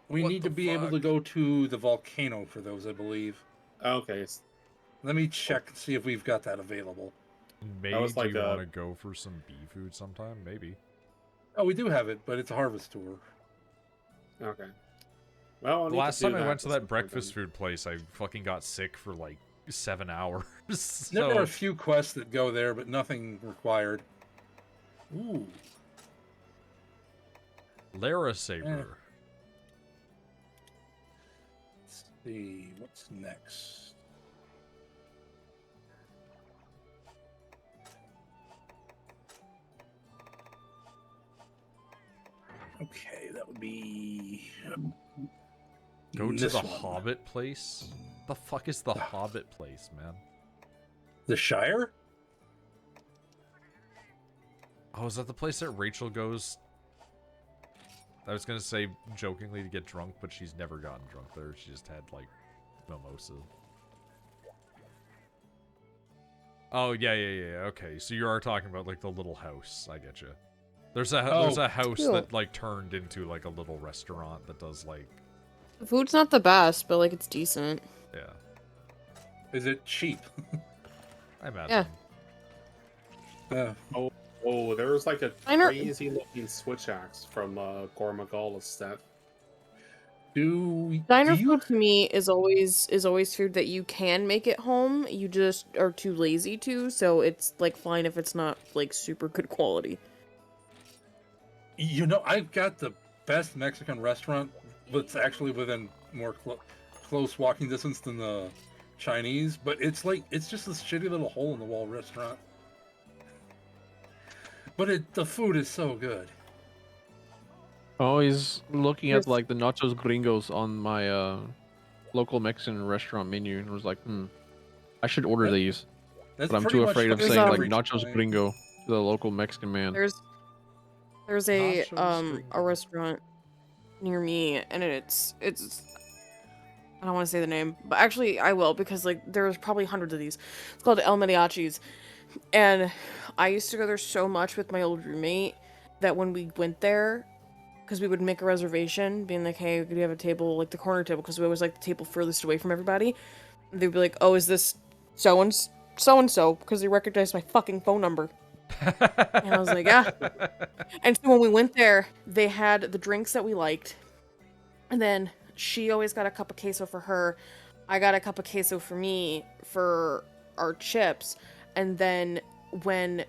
We what need to the be able to fuck? go to the volcano for those, I believe. okay? It's, Let me check and see if we've got that available. Maybe was like do you a- want to go for some bee food sometime? Maybe. Oh, we do have it, but it's a harvest tour. okay. Well, I'll The need to last do time I went to at some that point breakfast then. food place, I fucking got sick for like 7 hours. There are So, a few quests that go there, but nothing required. Ooh. Lara Saber. Let's see what's next. Okay, that would be. Go to this the one. Hobbit place? The fuck is the Hobbit place, man? The Shire? Oh, is that the place that Rachel goes? I was gonna say jokingly to get drunk, but she's never gotten drunk there. She just had like mimosa. Oh yeah. Okay, so you are talking about like the little house. I get you. There's a house Cute. that like turned into like a little restaurant that does like. The food's not the best, but like it's decent. Yeah. Is it cheap? I imagine. Yeah. Oh, there was like a Diner- crazy looking switch axe from Gormagala's set. Diner food to me is always food that you can make at home. You just are too lazy to, so it's like fine if it's not like super good quality. You know, I've got the best Mexican restaurant that's actually within more close walking distance than the Chinese, but it's just this shitty little hole in the wall restaurant. But the food is so good. Oh, he's looking There's- at like the nachos gringos on my local Mexican restaurant menu and was like, I should order these. That's But I'm pretty too much afraid of what saying like every nachos time. gringo to the local Mexican man. There's a Nachos a restaurant near me, and it's I don't want to say the name, but actually I will because like there's probably hundreds of these. It's called El Mariachi's, and I used to go there so much with my old roommate that when we went there, because we would make a reservation, being like, hey, could we have a table, like the corner table, because we always like the table furthest away from everybody. And they'd be like, oh, is this so and so? Because they recognized my fucking phone number. And I was like, yeah. And so when we went there, they had the drinks that we liked. And then she always got a cup of queso for her. I got a cup of queso for me for our chips. And then when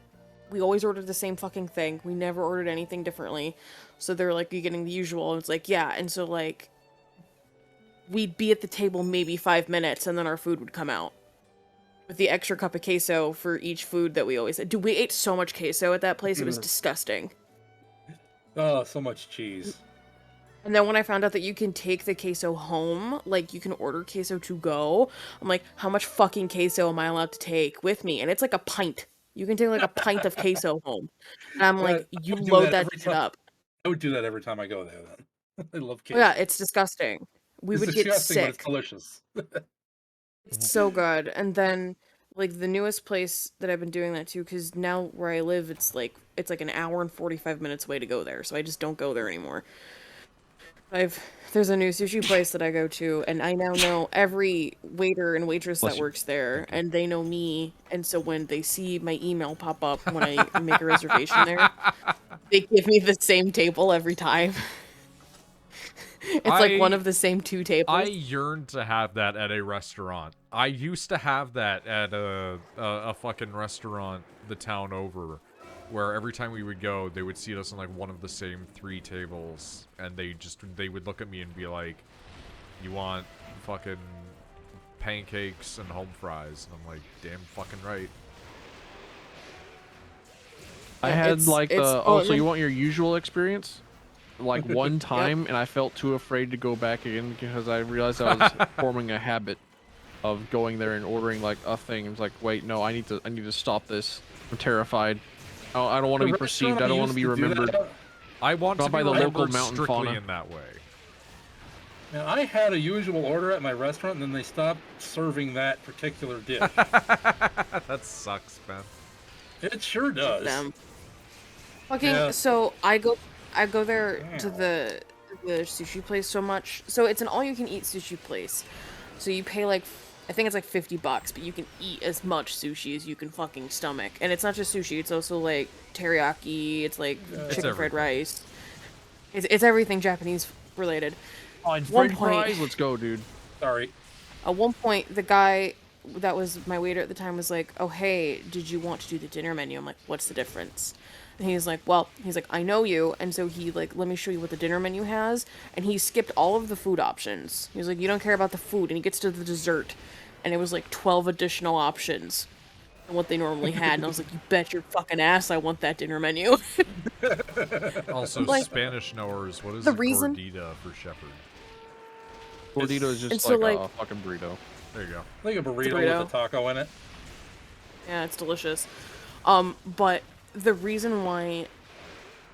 we always ordered the same fucking thing, we never ordered anything differently. So they're like, you getting the usual? And it's like, yeah. And so like, we'd be at the table maybe 5 minutes and then our food would come out. With the extra cup of queso for each food that we always... Dude, we ate so much queso at that place, it was disgusting. Oh, so much cheese. And then when I found out that you can take the queso home, like, you can order queso to go, I'm like, how much fucking queso am I allowed to take with me? And it's like a pint. You can take, like, a pint of queso home. And I'm like, you load that shit up. I would do that every time I go there, then. I love queso. Oh, yeah, it's disgusting. We would get disgusting, but sick. it's delicious. It's so good. And then, like, the newest place that I've been doing that to, because now where I live, it's like an hour and 45 minutes away to go there, so I just don't go there anymore. There's a new sushi place that I go to, and I now know every waiter and waitress that works there, and they know me, and so when they see my email pop up when I make a reservation there, they give me the same table every time. It's like one of the same two tables. I yearn to have that at a restaurant. I used to have that at a fucking restaurant the town over, where every time we would go, they would seat us on like one of the same 3 tables, and they would look at me and be like, "You want fucking pancakes and home fries?" And I'm like, "Damn fucking right." I had like so you want your usual experience? Like one time, and I felt too afraid to go back again because I realized I was forming a habit of going there and ordering like a thing. It's like, wait, no, I need to stop this. I'm terrified. I don't want to be perceived. I don't want to be remembered. I want to be by the local remembered mountain strictly fauna in that way. Now, I had a usual order at my restaurant, and then they stopped serving that particular dish. That sucks, man. It sure does. Them. Fucking, Yeah. so I go there to the sushi place so much. So it's an all-you-can-eat sushi place. So you pay like, I think it's like $50, but you can eat as much sushi as you can fucking stomach. And it's not just sushi; it's also like teriyaki. It's like chicken fried rice. It's everything Japanese related. Oh, and French fries? Let's go, dude. Sorry. At one point, the guy that was my waiter at the time was like, "Oh, hey, did you want to do the dinner menu?" I'm like, "What's the difference?" And he's like, I know you. And so he like, let me show you what the dinner menu has. And he skipped all of the food options. He was like, you don't care about the food. And he gets to the dessert. And it was like 12 additional options than what they normally had. And I was like, you bet your fucking ass I want that dinner menu. Also, Like, Spanish knowers, what is the a reason- gordita for shepherd? Gordita is And just so, like a like- fucking burrito. There you go. Like a burrito burrito. with a taco in it. Yeah, it's delicious. But the reason why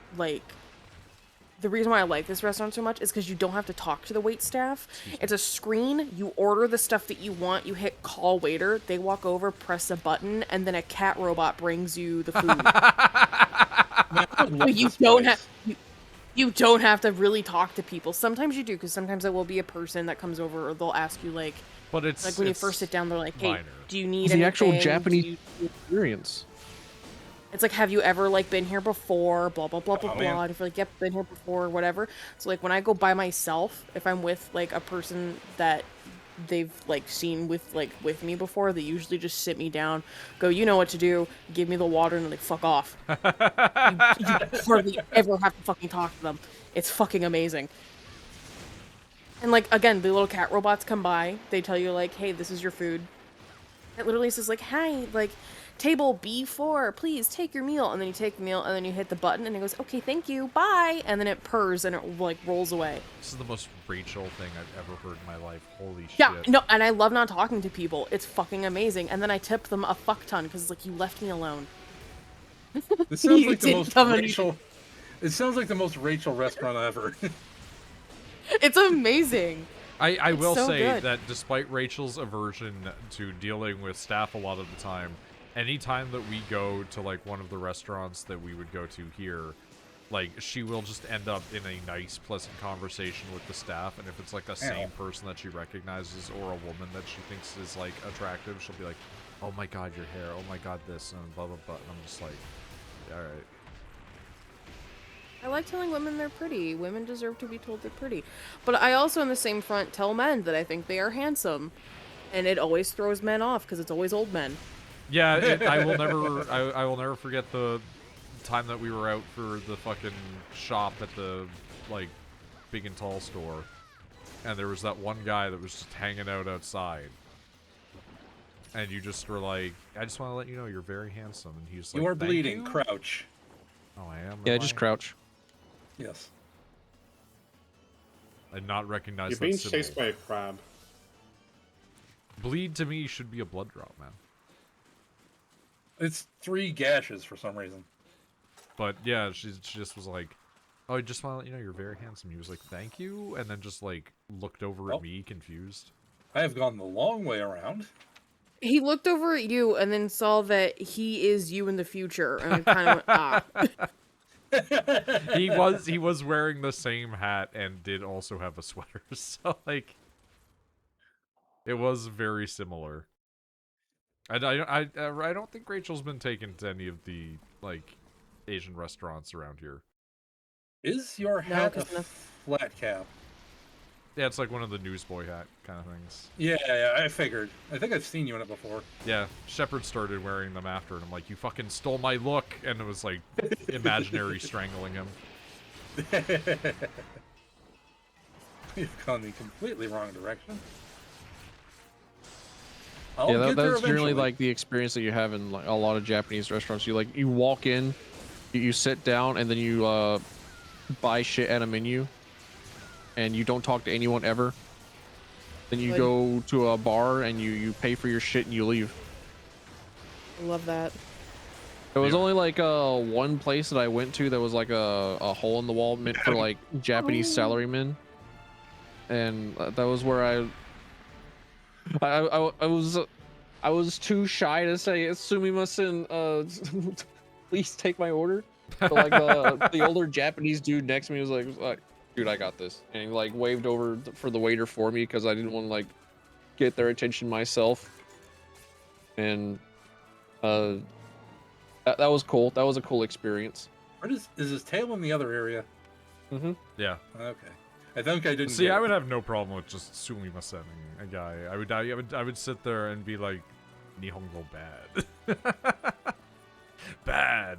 I like this restaurant so much is because you don't have to talk to the wait staff. It's a screen. You order the stuff that you want. You hit call waiter. They walk over, press a button, and then a cat robot brings you the food. Man, I would love But you this don't place. have you don't have to really talk to people. Sometimes you do, because sometimes there will be a person that comes over, or they'll ask you like But it's when you first sit down, they're like, "Hey, minor. do you need It's the actual anything? Japanese Do you experience. It's like, have you ever like been here before? Blah blah blah blah Oh, blah. man. And if you're like, yep, been here before, whatever. So like when I go by myself, if I'm with like a person that they've like seen with me before, they usually just sit me down, go, you know what to do, give me the water, and like fuck off. You hardly ever have to fucking talk to them. It's fucking amazing. And like again, the little cat robots come by. They tell you like, hey, this is your food. It literally says like, hi, like, table B4, please take your meal. And then you take the meal, and then you hit the button, and it goes, okay, thank you, bye. And then it purrs, and it like rolls away. This is the most Rachel thing I've ever heard in my life. Holy Yeah, shit. no, and I love not talking to people. It's fucking amazing. And then I tip them a fuck ton because it's like, you left me alone. This sounds You like the didn't most come and- Rachel. It sounds like the most Rachel restaurant ever. It's amazing. I It's will so say good. that despite Rachel's aversion to dealing with staff a lot of the time, anytime that we go to like one of the restaurants that we would go to here, like she will just end up in a nice, pleasant conversation with the staff, and if it's like a same person that she recognizes or a woman that she thinks is like attractive, she'll be like, "Oh my god, your hair! Oh my god, this!" and blah blah blah. And I'm just like, "All right." I like telling women they're pretty. Women deserve to be told they're pretty. But I also, on the same front, tell men that I think they are handsome. And it always throws men off, because it's always old men. Yeah, I will never. I will never forget the time that we were out for the fucking shop at the like big and tall store, and there was that one guy that was just hanging out outside, and you just were like, "I just want to let you know you're very handsome," and he's like, You are "Thank bleeding. you?" Crouch. Oh, I am. Yeah, am just I? crouch. Yes. I did not recognize You're that being symbol. chased by a crab. Bleed to me should be a blood drop, man. It's 3 gashes for some reason. But yeah, she just was like, "Oh, I just want to let you know you're very handsome." He was like, "Thank you," and then just like looked over Oh. at me, confused. I have gone the long way around. He looked over at you and then saw that he is you in the future, and kind of went, ah. He was wearing the same hat and did also have a sweater, so like it was very similar. I don't think Rachel's been taken to any of the like Asian restaurants around here. Is your No, hat 'cause a flat cap? Yeah, it's like one of the newsboy hat kind of things. Yeah, I figured. I think I've seen you in it before. Yeah, Shepard started wearing them after, and I'm like, "You fucking stole my look," and it was like imaginary strangling him. You've gone the completely wrong direction. Yeah, I'll get there that's generally eventually. like the experience that you have in like a lot of Japanese restaurants. You walk in, you sit down, and then you buy shit at a menu, and you don't talk to anyone ever. Then you Good. go to a bar and you pay for your shit and you leave. I love that. There was Yeah. only like one place that I went to that was like a hole in the wall meant for like Japanese salarymen, and that was where I was too shy to say "Sumimasen, please take my order." So like the older Japanese dude next to me was like, "Dude, I got this," and he like waved over for the waiter for me because I didn't want to like get their attention myself, and that was cool. That was a cool experience. Where is his tail in the other area? Mm-hmm. Yeah. Okay. I think I didn't See, get I it. would have no problem with just sumimasen a guy. I would sit there and be like, "Nihongo bad, bad."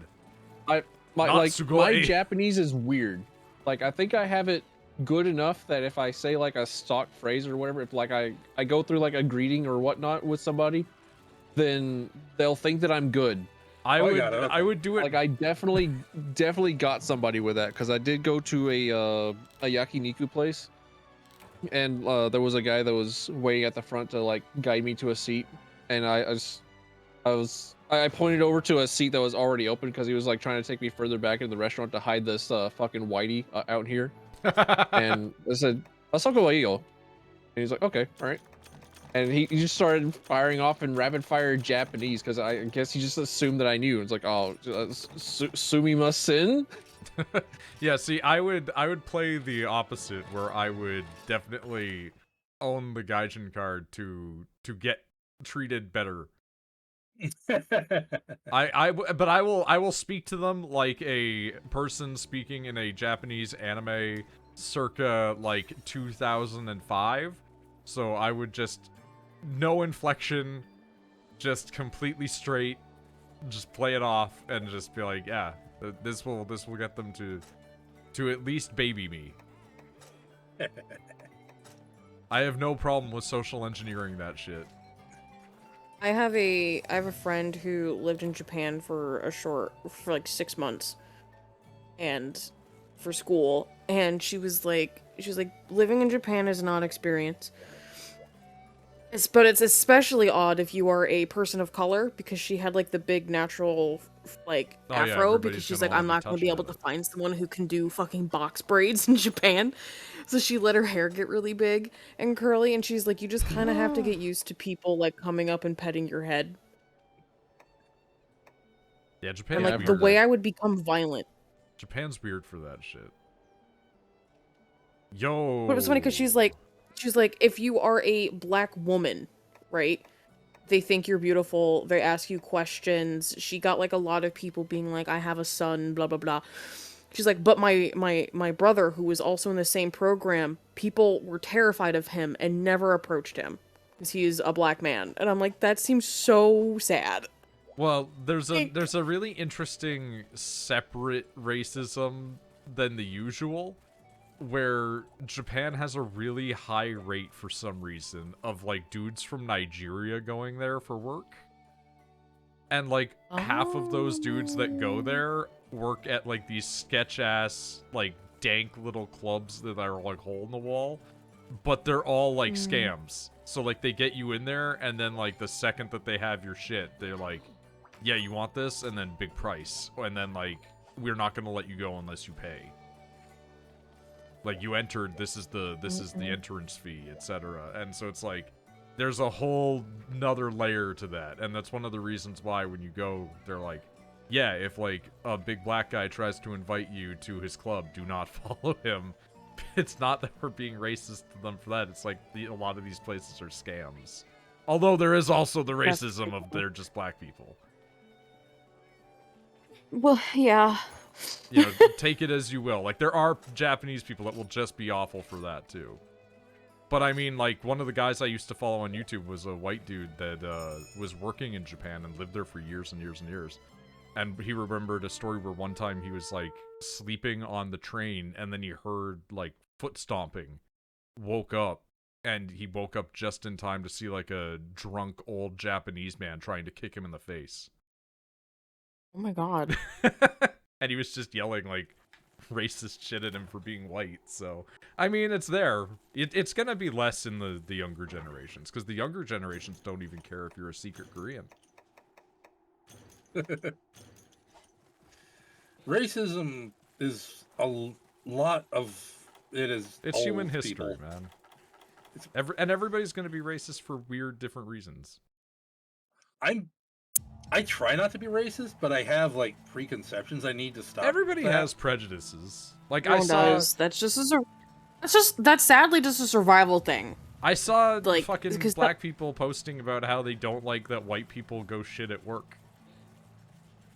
My Not like sugoi. my Japanese is weird. Like I think I have it good enough that if I say like a stock phrase or whatever, if like I go through like a greeting or whatnot with somebody, then they'll think that I'm good. I Oh, I would got it, okay. I would do it. Like I definitely got somebody with that because I did go to a yakiniku place, and there was a guy that was waiting at the front to like guide me to a seat, and I pointed over to a seat that was already open because he was like trying to take me further back into the restaurant to hide this fucking whitey out here. And I said, "Asako wa iyo," and he's like, "Okay, all right." And he just started firing off in rapid fire Japanese because I guess he just assumed that I knew. It's like, oh, sumimasen? Yeah, see, I would play the opposite, where I would definitely own the Gaijin card to get treated better. But I will speak to them like a person speaking in a Japanese anime circa like 2005. So I would just no inflection, just completely straight, just play it off and just be like, yeah, this will get them to at least baby me. I have no problem with social engineering that shit. I have a friend who lived in Japan for like 6 months, and for school, and she was like living in Japan is an odd experience. But it's especially odd if you are a person of color, because she had like the big natural like afro, because she's like, I'm not going to be able to find someone who can do fucking box braids in Japan. So she let her hair get really big and curly, and she's like, you just kind of have to get used to people like coming up and petting your head. Yeah, Japan. And like the way I would become violent. Japan's weird for that shit. Yo. But it was funny because she's like, if you are a black woman, right? They think you're beautiful. They ask you questions. She got like a lot of people being like, I have a son, blah, blah, blah. She's like, but my brother, who was also in the same program, people were terrified of him and never approached him because he is a black man. And I'm like, that seems so sad. Well, there's a really interesting separate racism than the usual, where Japan has a really high rate for some reason of like dudes from Nigeria going there for work. And like half of those dudes that go there work at like these sketch ass like dank little clubs that are like hole in the wall, but they're all like scams. So like they get you in there, and then like the second that they have your shit, they're like, yeah, you want this, and then big price, and then like, we're not gonna let you go unless you pay. Like, you entered, this is the entrance fee, etc. And so it's like, there's a whole nother layer to that, and that's one of the reasons why when you go, they're like, yeah, if like a big black guy tries to invite you to his club, do not follow him. It's not that we're being racist to them for that, it's like a lot of these places are scams. Although there is also the racism of they're just black people. Well, yeah. You know, take it as you will. Like, there are Japanese people that will just be awful for that, too. But, I mean, like, one of the guys I used to follow on YouTube was a white dude that was working in Japan and lived there for years and years and years. And he remembered a story where one time he was, like, sleeping on the train, and then he heard, like, foot stomping. Woke up, and he woke up just in time to see, like, a drunk old Japanese man trying to kick him in the face. Oh my god. And he was just yelling, like, racist shit at him for being white, so... I mean, it's there. It's gonna be less in the younger generations, because the younger generations don't even care if you're a secret Korean. Racism is a lot of... It's human history, man. And everybody's gonna be racist for weird, different reasons. I try not to be racist, but I have like preconceptions I need to stop. Everybody has prejudices. Like Everyone does. That's sadly just a survival thing. I saw like fucking black people posting about how they don't like that white people go shit at work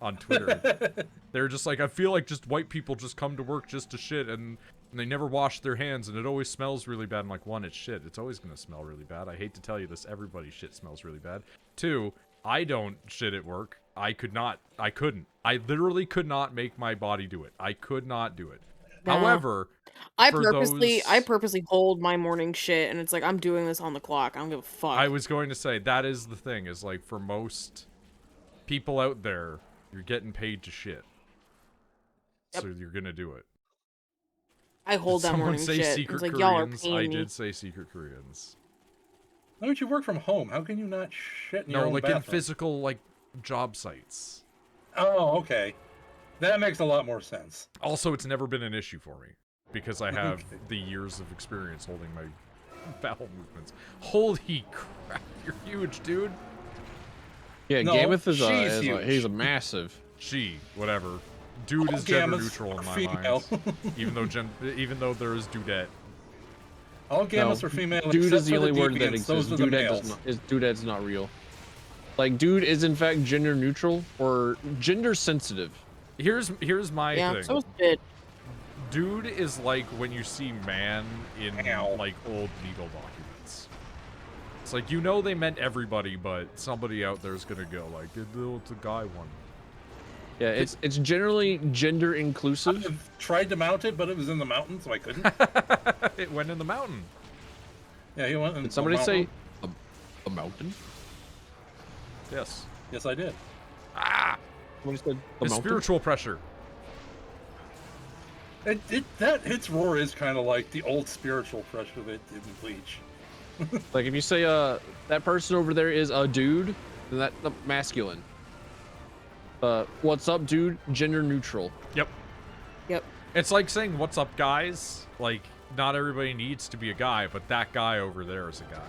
on Twitter. They're just like, I feel like just white people just come to work just to shit, and they never wash their hands, and it always smells really bad. I'm like, one, it's shit. It's always gonna smell really bad. I hate to tell you this, everybody's shit smells really bad. Two, I don't shit at work. I couldn't. I literally could not make my body do it. I could not do it. Nah. However, I purposely hold my morning shit, and it's like, I'm doing this on the clock. I don't give a fuck. I was going to say, that is the thing, is like, for most people out there, you're getting paid to shit. Yep. So you're gonna do it. I hold that morning shit. Secret like, Koreans? y'all are paying me. I did say secret Koreans. Why don't you work from home? How can you not shit in your own like bathroom? In physical, like, job sites. Oh, okay. That makes a lot more sense. Also, it's never been an issue for me, because I have the years of experience holding my bowel movements. Holy crap, you're huge, dude. Yeah, No, Gameth is she's huge. he's a massive. She, whatever. Dude All is gender gammas neutral in are my female. mind. even though there is dudette. All gammas are female. Dude except is the for only word that deviants. Those exists. are the Dudette males. Dudette's not real. Like, dude is in fact gender neutral or gender sensitive. Here's my Yeah, thing. so is bitch. Dude is like when you see man in Ow. like old legal documents. It's like, you know, they meant everybody, but somebody out there's gonna go like, it's a guy one. Yeah, it's generally gender inclusive. I've tried to mount it, but it was in the mountains, so I couldn't. It went in the mountain. Yeah, he went in Did the somebody say mountain. a mountain? Yes. Yes, I did. Ah! Somebody said a The mountain? spiritual pressure. Its roar is kind of like the old spiritual pressure that did in Bleach. Like, if you say that person over there is a dude, then that's masculine. What's up, dude? Gender neutral. Yep. Yep. It's like saying, what's up, guys? Like, not everybody needs to be a guy, but that guy over there is a guy.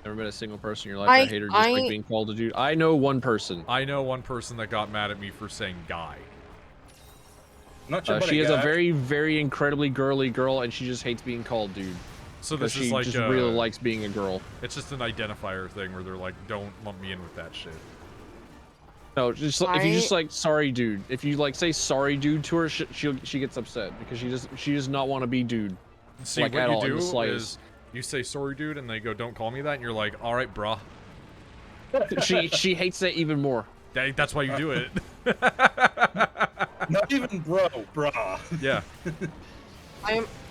Never met a single person in your life that hated just like being called a dude. I know one person. I know one person that got mad at me for saying guy. I'm not sure about She is guy. a very, very incredibly girly girl, and she just hates being called dude. So Because this is she like just really likes being a girl. It's just an identifier thing where they're like, don't lump me in with that shit. No, just if you just like sorry dude, if you like say sorry dude to her, she gets upset because she does not want to be dude. See, like, what at you all, in do the is slightest. you say sorry, dude, and they go, don't call me that, and you're like, all right, bruh. she hates that even more. That's why you do it. Not even bro, brah. Yeah.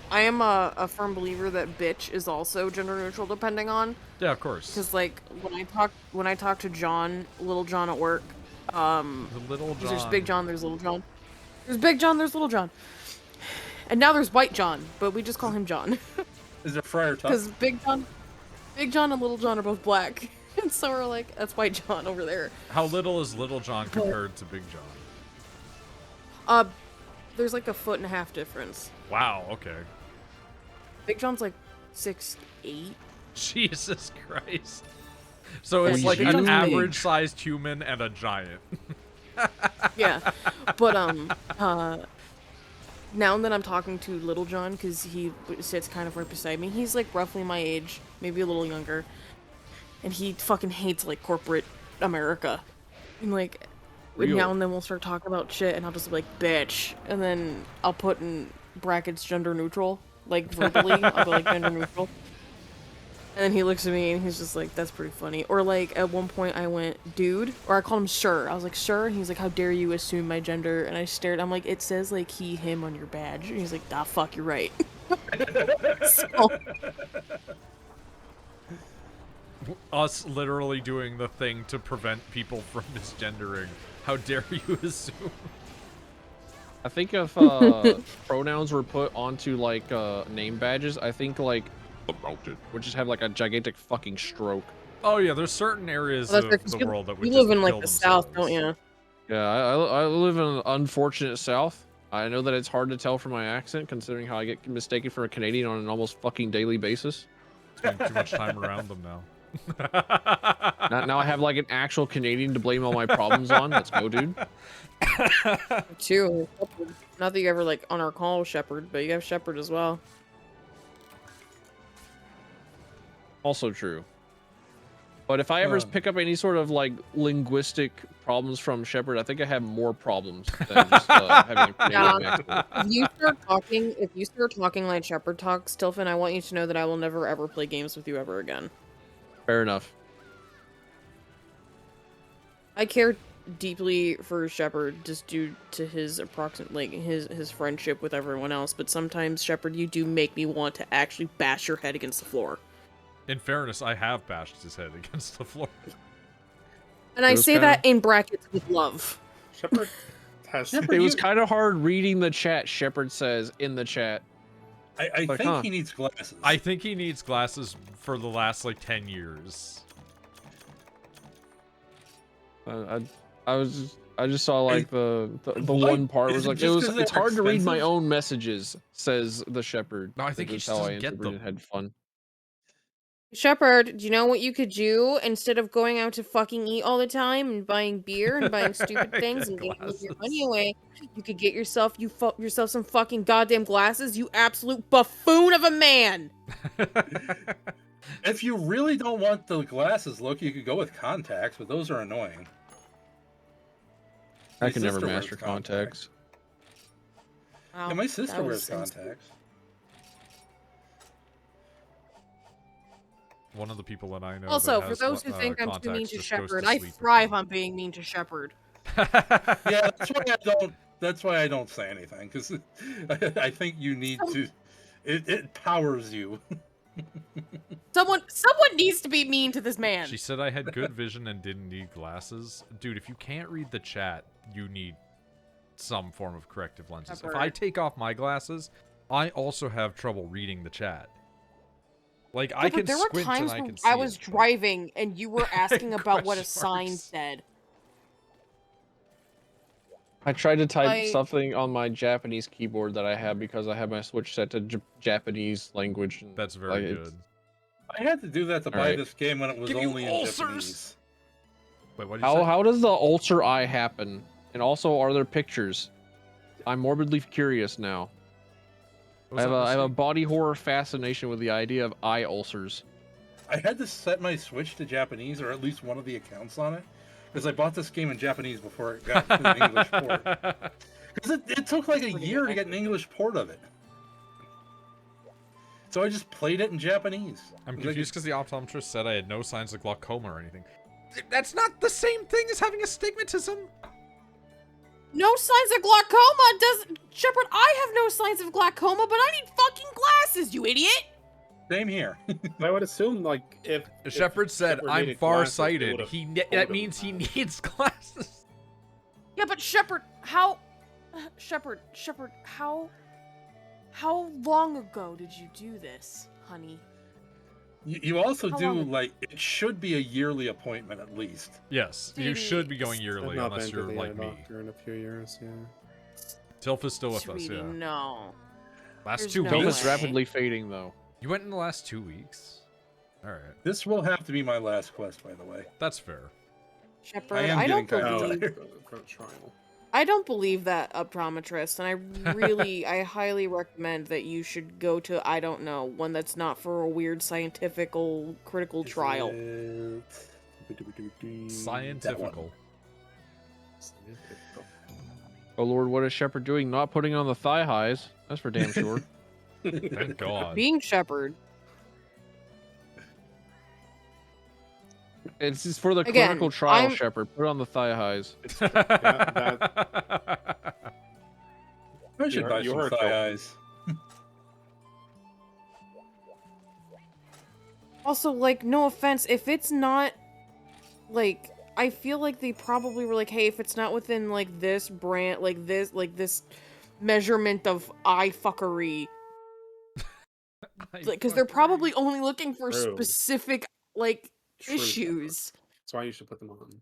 I am a firm believer that bitch is also gender neutral depending on. Yeah, of course. Because like when I talk to John, Little John at work, The Little John. there's Big John, there's Little John. There's Big John, there's Little John. And now there's White John, but we just call him John. Is there Friar Tuck? Because Big John and Little John are both black. And so we're like, that's White John over there. How little is Little John compared to Big John? There's like a 1.5 foot difference. Wow, okay. Big John's like 6'8". Jesus Christ. So Yeah, it's like Big an John's big. average-sized human and a giant. Yeah, but now and then I'm talking to Little John because he sits kind of right beside me. He's like roughly my age, maybe a little younger, and he fucking hates like corporate America. And like now and then we'll start talking about shit, and I'll just be like, "Bitch," and then I'll put in brackets gender neutral, like verbally. I'll go like gender neutral. And then he looks at me and he's just like, that's pretty funny. Or like at one point I went, dude, or I called him sir. I was like, sir, and he's like, how dare you assume my gender? And I stared. I'm like, it says like he, him on your badge. And he's like, ah, fuck, you're right. So, Us literally doing the thing to prevent people from misgendering. How dare you assume? I think if pronouns were put onto like name badges, I think like the mountain would just have like a gigantic fucking stroke. Oh yeah, there's certain areas that's of right, 'cause the you, world that would you just live in like kill the South, don't themselves. you? Yeah, I live in an unfortunate South. I know that it's hard to tell from my accent, considering how I get mistaken for a Canadian on an almost fucking daily basis. Spending too much time around them now. Now I have like an actual Canadian to blame all my problems on. Let's go, dude. Too. Not that you ever like on our call Shepherd, but you have Shepherd as well. Also true. But if I ever pick up any sort of like linguistic problems from Shepard, I think I have more problems than just having a Canadian accent. If you start talking like Shepherd talks, Tilfin, I want you to know that I will never ever play games with you ever again. Fair enough. I care deeply for Shepherd just due to his approximate like his friendship with everyone else, but sometimes Shepherd, you do make me want to actually bash your head against the floor. In fairness, I have bashed his head against the floor. And I say that in brackets with love. Shepard has. Shepard, It was kind of hard reading the chat. Shepard says in the chat. I Like, think he needs glasses. I think he needs glasses for the last like 10 years. I I just saw like the one part was like it's hard to read my own messages, says the shepherd. No, I think he that's just how I doesn't get interpreted them. had fun. Shepherd, do you know what you could do instead of going out to fucking eat all the time and buying beer and buying stupid things and gambling your money away? You could get yourself yourself some fucking goddamn glasses, you absolute buffoon of a man. If you really don't want the glasses look, you could go with contacts, but those are annoying. I can never master contacts. Wow, Yeah, my sister that wears was contacts. One of the people that I know. Also, that for has, those who think I'm too mean contacts to just goes Shepherd, to I sleep with thrive them. on being mean to Shepherd. Yeah, that's why I don't. That's why I don't say anything, because I think you need to. It powers you. Someone needs to be mean to this man. She said I had good vision and didn't need glasses. Dude, if you can't read the chat, you need some form of corrective lenses. If I take off my glasses, I also have trouble reading the chat. Like, I can there were squint times and I when can see I was driving and you were asking about what a Question sign marks. said. I tried to type something on my Japanese keyboard that I have because I have my Switch set to Japanese language. And, that's very good. I had to do that to buy this game when it was only in Japanese. Wait, what did you say? How does the ulcer eye happen? And also, are there pictures? I'm morbidly curious now. I have a body horror fascination with the idea of eye ulcers. I had to set my Switch to Japanese, or at least one of the accounts on it, because I bought this game in Japanese before it got an English port. Because it took like a year to get an English port of it. So I just played it in Japanese. I'm confused because the optometrist said I had no signs of glaucoma or anything. That's not the same thing as having astigmatism. No signs of glaucoma? Shepherd, I have no signs of glaucoma, but I need fucking glasses, you idiot! Same here. I would assume, like, if Shepherd said, I'm farsighted. That means he needs glasses. Yeah, but Shepherd, Shepherd, how long ago did you do this, honey? You also do, like, it should be a yearly appointment at least. Yes, you should be going yearly unless you're like me. In a few years, yeah. Tilf is still with us, yeah. No. Last 2 weeks. Tilf is rapidly fading, though. You went in the last 2 weeks? Alright. This will have to be my last quest, by the way. That's fair. Shepherd, I don't believe... For trial. I don't believe that optometrist, and I highly recommend that you should go to, I don't know, one that's not for a weird scientifical critical trial. Scientifical. Oh Lord, what is Shepherd doing? Not putting on the thigh highs. That's for damn sure. Thank God. Being Shepherd. It's just for the clinical trial, Shepherd. Put on the thigh highs. I should buy some thigh highs. Also, like, no offense, if it's not, like, I feel like they probably were like, hey, if it's not within, like, this brand, like, this measurement of eye fuckery, because they're probably only looking for specific, like, issues. That's why you should put them on.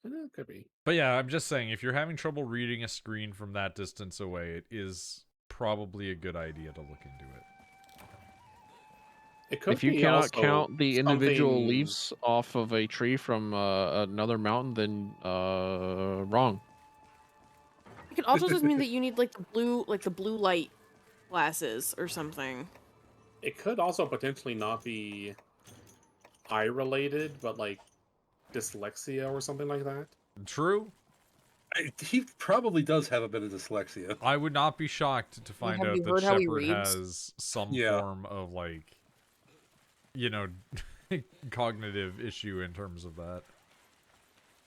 It could be. But yeah, I'm just saying, if you're having trouble reading a screen from that distance away, it is probably a good idea to look into it. If you cannot count the individual leaves off of a tree from another mountain, then wrong. It could also just mean that you need like the blue light glasses or something. It could also potentially not be eye related, but like dyslexia or something like that. True. He probably does have a bit of dyslexia. I would not be shocked to find out that Shepherd has some form of, like, you know, cognitive issue in terms of that.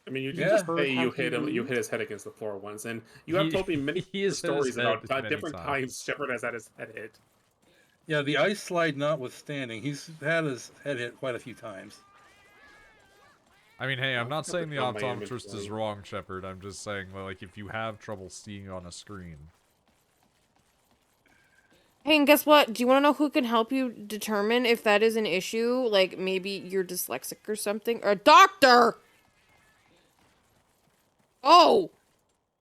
I mean, you can just say you hit his head against the floor once, and you have told me many stories about different times Shepherd has had his head hit. Yeah, the ice slide notwithstanding, he's had his head hit quite a few times. I mean, hey, I'm not saying the optometrist is wrong, Shepherd. I'm just saying, like, if you have trouble seeing on a screen. Hey, and guess what? Do you want to know who can help you determine if that is an issue? Like, maybe you're dyslexic or something? Or a doctor! Oh!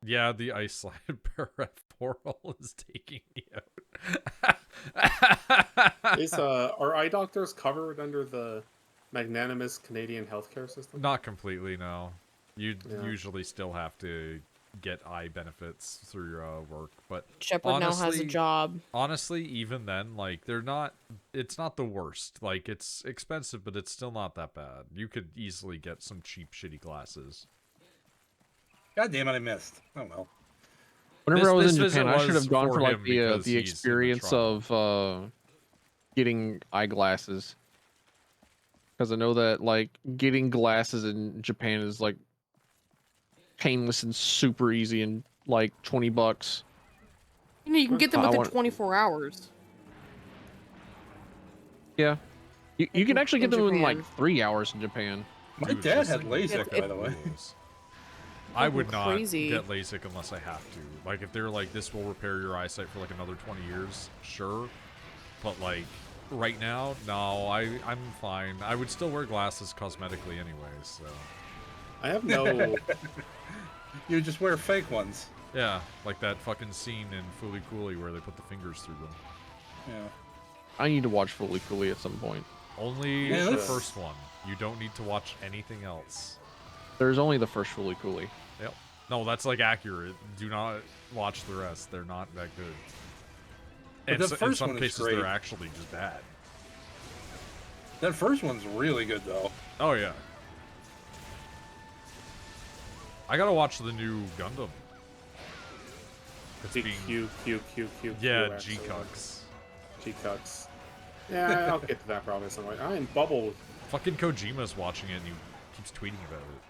Yeah, the ice slide barrette portal is taking me out. Are eye doctors covered under the magnanimous Canadian healthcare system? Not completely, no. You Yeah. usually still have to get eye benefits through your work, but Shepard now has a job. honestly, even then, like, they're not, it's not the worst. Like, it's expensive, but it's still not that bad. You could easily get some cheap, shitty glasses. God damn it, I missed. Oh well. Whenever I was in this Japan, I should was have gone for like him because the he's in the experience trial. of getting eyeglasses. Because I know that like getting glasses in Japan is like painless and super easy and like $20. You know, you can get them I within want- 24 hours. Yeah. You can actually get in them in like Japan. 3 hours in Japan. My Dude, dad this had thing LASIK, fucking by the way. rules. I would not crazy. get LASIK unless I have to. Like, if they're like, this will repair your eyesight for like another 20 years, sure. But like, right now, no, I'm fine. I would still wear glasses cosmetically anyway, so. I have no. You just wear fake ones. Yeah, like that fucking scene in Fooly Cooley where they put the fingers through them. Yeah. I need to watch Fully Cooley at some point. Only Yeah, the that's- first one. You don't need to watch anything else. There's only the first Fully Cooley. Yep. No, that's like accurate. Do not watch the rest. They're not that good. But And the in first some one is cases, great. they're actually just bad. That first one's really good though. Oh yeah. I gotta watch the new Gundam. It's being Q. yeah, actually. G-Cucks. G-Cucks. Yeah, I'll get to that probably some way. I'm Bubble. Fucking Kojima's watching it and he keeps tweeting about it.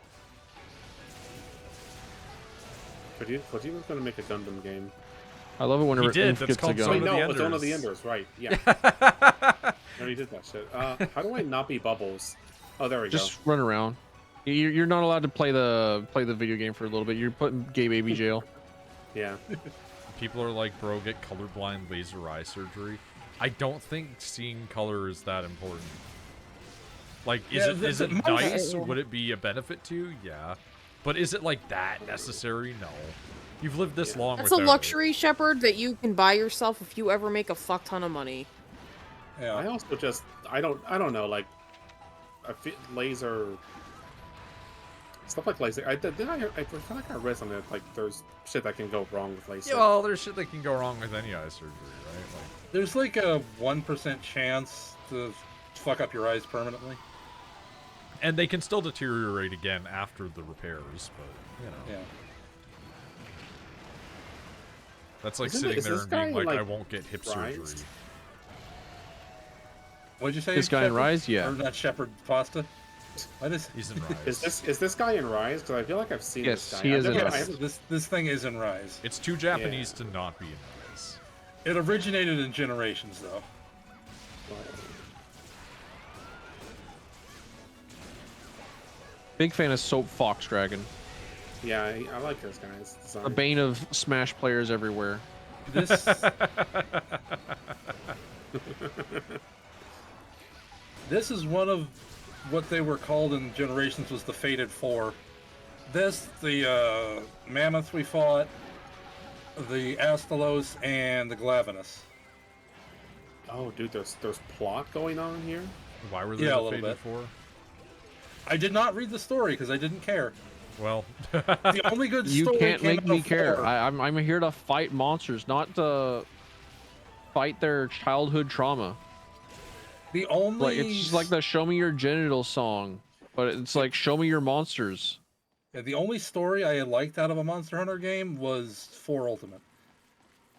Kojima's gonna make a Gundam game. I love it whenever did, Inf that's gets a called gun. Zone Wait, of the no, it's Zone of the Enders. Enders, right? Yeah. No, he did that shit. How do I not be Bubbles? Oh, there we Just run around. You're not allowed to play the video game for a little bit. You're putting gay baby jail. go. Yeah. People are like, bro, get colorblind laser eye surgery. I don't think seeing color is that important. Like, is it nice? Yeah. Would it be a benefit to you? Yeah. But is it like that necessary? No. You've lived this long That's a without luxury, Shepard, that you can buy yourself if you ever make a fuck ton of money. Yeah. I also just I don't know, like I feel laser stuff like laser. I feel like I read something that, like there's shit that can go wrong with it. laser. Yeah, well, there's shit that can go wrong with any eye surgery, right? Like, There's like a 1% chance to fuck up your eyes permanently. and they can still deteriorate again after the repairs, but, you know. Yeah. That's like Isn't sitting is there this and being guy, like, I like, won't get hip Rise? surgery. What'd you say? This guy in Shepard? Rise? Yeah. Or not Shepard Pasta? What is? He's in Rise. Is this guy in Rise? Because I feel like I've seen Yes, this guy. he is in I Rise. haven't- This thing is in Rise. It's too Japanese to not be in Rise. It originated in Generations though. Big fan of Soap Fox Dragon. Yeah, I like this guy's design. A bane of Smash players everywhere. This this is one of what they were called in Generations was the Fated Four. This, the Mammoth we fought, the Astalos, and the Glavenus. Oh, dude, there's plot going on here. Why were they Yeah, a little defeated bit. for? I did not read the story because I didn't care. Well, The only good You story can't came make out me of care. 4. I'm here to fight monsters, not to fight their childhood trauma. The only Like it's just like the "Show Me Your Genitals" song, but it's like "Show Me Your Monsters." Yeah, the only story I liked out of a Monster Hunter game was 4 Ultimate.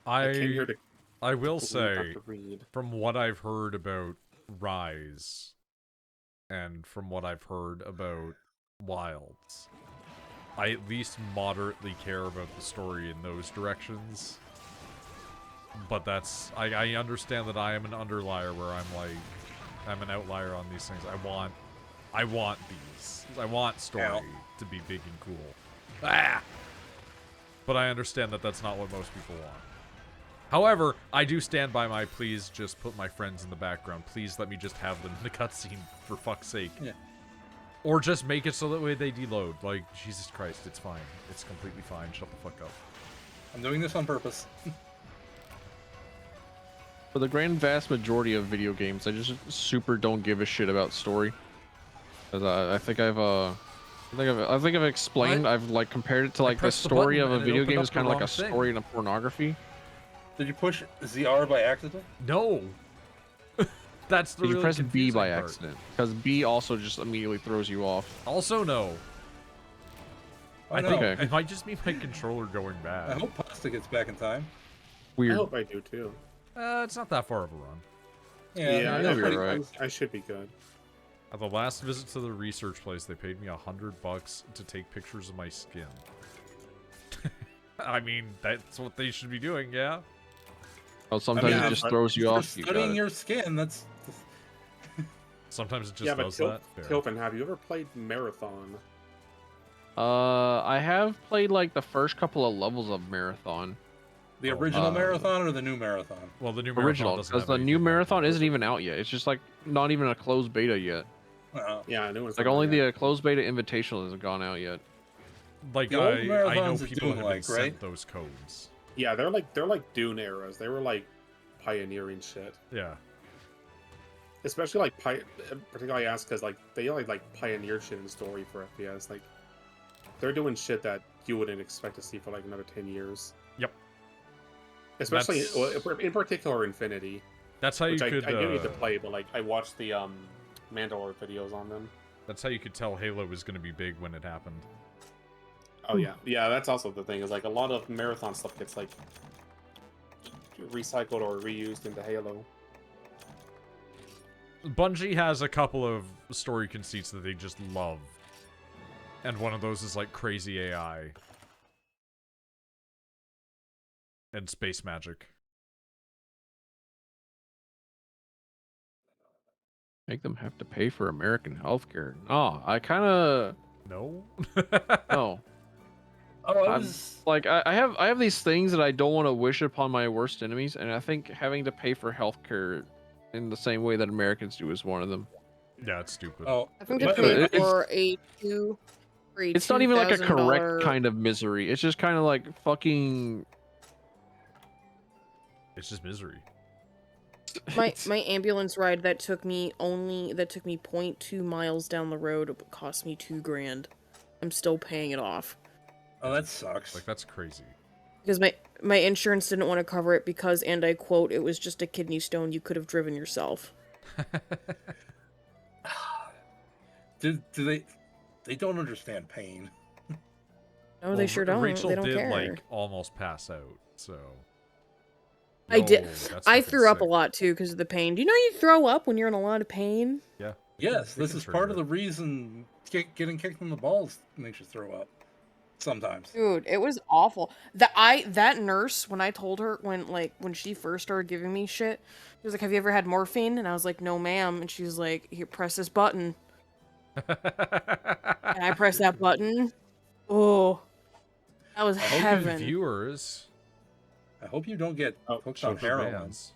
I came here to I will read, not say, to read. from what I've heard about Rise, and from what I've heard about Wilds, I at least moderately care about the story in those directions. But that's, I understand that I am an underlier where I'm like, I'm an outlier on these things. I want these. I want story Ow. to be big and cool. Ah! But I understand that that's not what most people want. However, I do stand by my please just put my friends in the background. Please let me just have them in the cutscene, for fuck's sake. Yeah. Or just make it so that way they deload. Like, Jesus Christ, it's fine. It's completely fine. Shut the fuck up. I'm doing this on purpose. For the grand vast majority of video games, I just super don't give a shit about story. Cause I think I've explained. I've like compared it to like the pressed the story of button a and it video opened game up is the kind of like wrong a thing. story in a pornography. Did you push ZR by accident? No! That's the Did you really press B confusing by part. accident? Because B also just immediately throws you off. Also, no. Oh, I no. think Okay. it might just be my controller going I bad. hope Pasta gets back in time. I Weird. hope I do too. It's not that far of a run. Yeah, you'll be alright. I should be good. At the last visit to the research place, they paid me $100 to take pictures of my skin. I mean, that's what they should be doing, yeah? Oh, sometimes mean, it just but throws you For off. You got studying it. your skin, that's Sometimes it just Yeah, but does that. Fair. Tilpin, have you ever played Marathon? I have played like the first couple of levels of Marathon. the Oh, original marathon or the new marathon. Well, the new Original, Marathon doesn't because have the new anything Marathon out isn't even out yet. It's just like not even a closed beta yet. Yeah, I knew it's Like not only out yet. the closed beta invitational hasn't gone out yet. Like, The old I know marathons are people have been Doom-like, sent right? those codes. Yeah, they're like Dune eras. They were like pioneering shit. Yeah. Especially like particularly I ask because like they like pioneered shit in story for FPS. Like they're doing shit that you wouldn't expect to see for like another 10 years. Yep. Especially That's- in particular Infinity, That's how you which could. I do need to play, but like I watched the Mandalore videos on them. That's how you could tell Halo was going to be big when it happened. Oh yeah, yeah. That's also the thing is like a lot of Marathon stuff gets like recycled or reused into Halo. Bungie has a couple of story conceits that they just love. And one of those is like crazy AI. And space magic. Make them have to pay for American healthcare. Oh, I kind of No? no. Oh, I I'm- was. Like I have these things that I don't want to wish upon my worst enemies, and I think having to pay for healthcare in the same way that Americans do is one of them. Yeah, it's stupid. Oh, Having to by the pay way, for a It's not even like a correct $2,000 kind of misery. It's just kind of like fucking. It's just misery. my ambulance ride that took me 0.2 miles down the road cost me $2,000. I'm still paying it off Oh, that sucks. Like, that's crazy. because my insurance didn't want to cover it because, and I quote, it was just a kidney stone you could have driven yourself. do they don't understand pain. No, they sure don't. Rachel They don't did, care. like, almost pass out, so... I did. that's I fucking threw up a sick. lot too because of the pain. Do you know you throw up when you're in a lot of pain? Yeah. Yes, They this can is trigger part of it. the reason getting kicked in the balls makes you throw up. Sometimes. Dude, it was awful. That nurse, when I told her when she first started giving me shit, she was like, "Have you ever had morphine?" And I was like, "No, ma'am." And she was like, "Here, press this button." And I pressed that button. Oh, that was I hope you heaven. Viewers. I hope you don't get Oh, hooked on Social heroin. bands.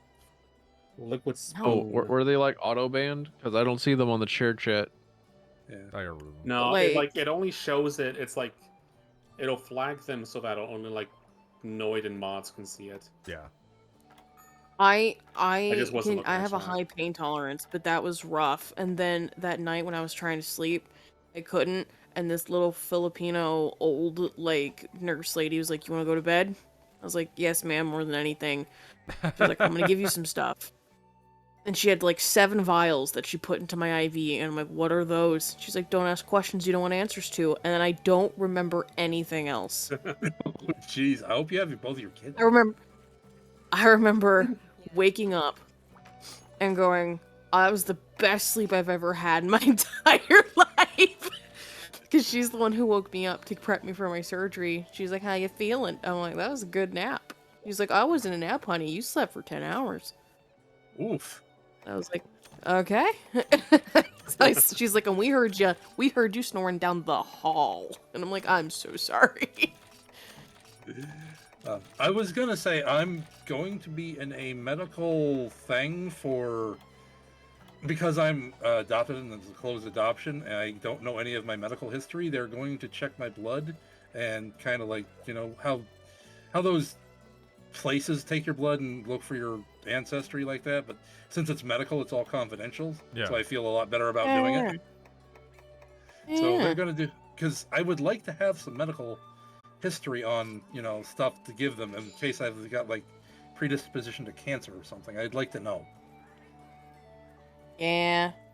Liquid Spoon. Oh, were they like auto banned? Because I don't see them on the chair chat. Yeah. Dire room. No, Like- it only shows it. It's like it'll flag them so that only like Noid and mods can see it. Yeah. I just wasn't looking at have a chat. high pain tolerance, but that was rough. And then that night when I was trying to sleep, I couldn't. And this little Filipino old nurse lady was like, "You want to go to bed?" I was like, "Yes, ma'am." More than anything, she was like, "I'm gonna give you some stuff." And she had 7 vials that she put into my IV, and I'm like, "What are those?" She's like, "Don't ask questions you don't want answers to." And then I don't remember anything else. Jeez, I hope you have both your kids. I remember waking up and going, "Oh, that was the best sleep I've ever had in my entire life." Because she's the one who woke me up to prep me for my surgery. She's like, "How you feeling?" I'm like, "That was a good nap." She's like, "I wasn't a nap, honey. You slept for 10 hours." Oof. I was like, "Okay." She's like, "And we heard you snoring down the hall." And I'm like, "I'm so sorry." I was gonna say I'm going to be in a medical thing for because I'm adopted and it's a closed adoption, and I don't know any of my medical history, they're going to check my blood and kind of like, you know, how those places take your blood and look for your ancestry like that. But since it's medical, it's all confidential. Yeah. So I feel a lot better about doing it. So they're going to do, because I would like to have some medical history on, you know, stuff to give them in case I've got like predisposition to cancer or something. I'd like to know. Yeah.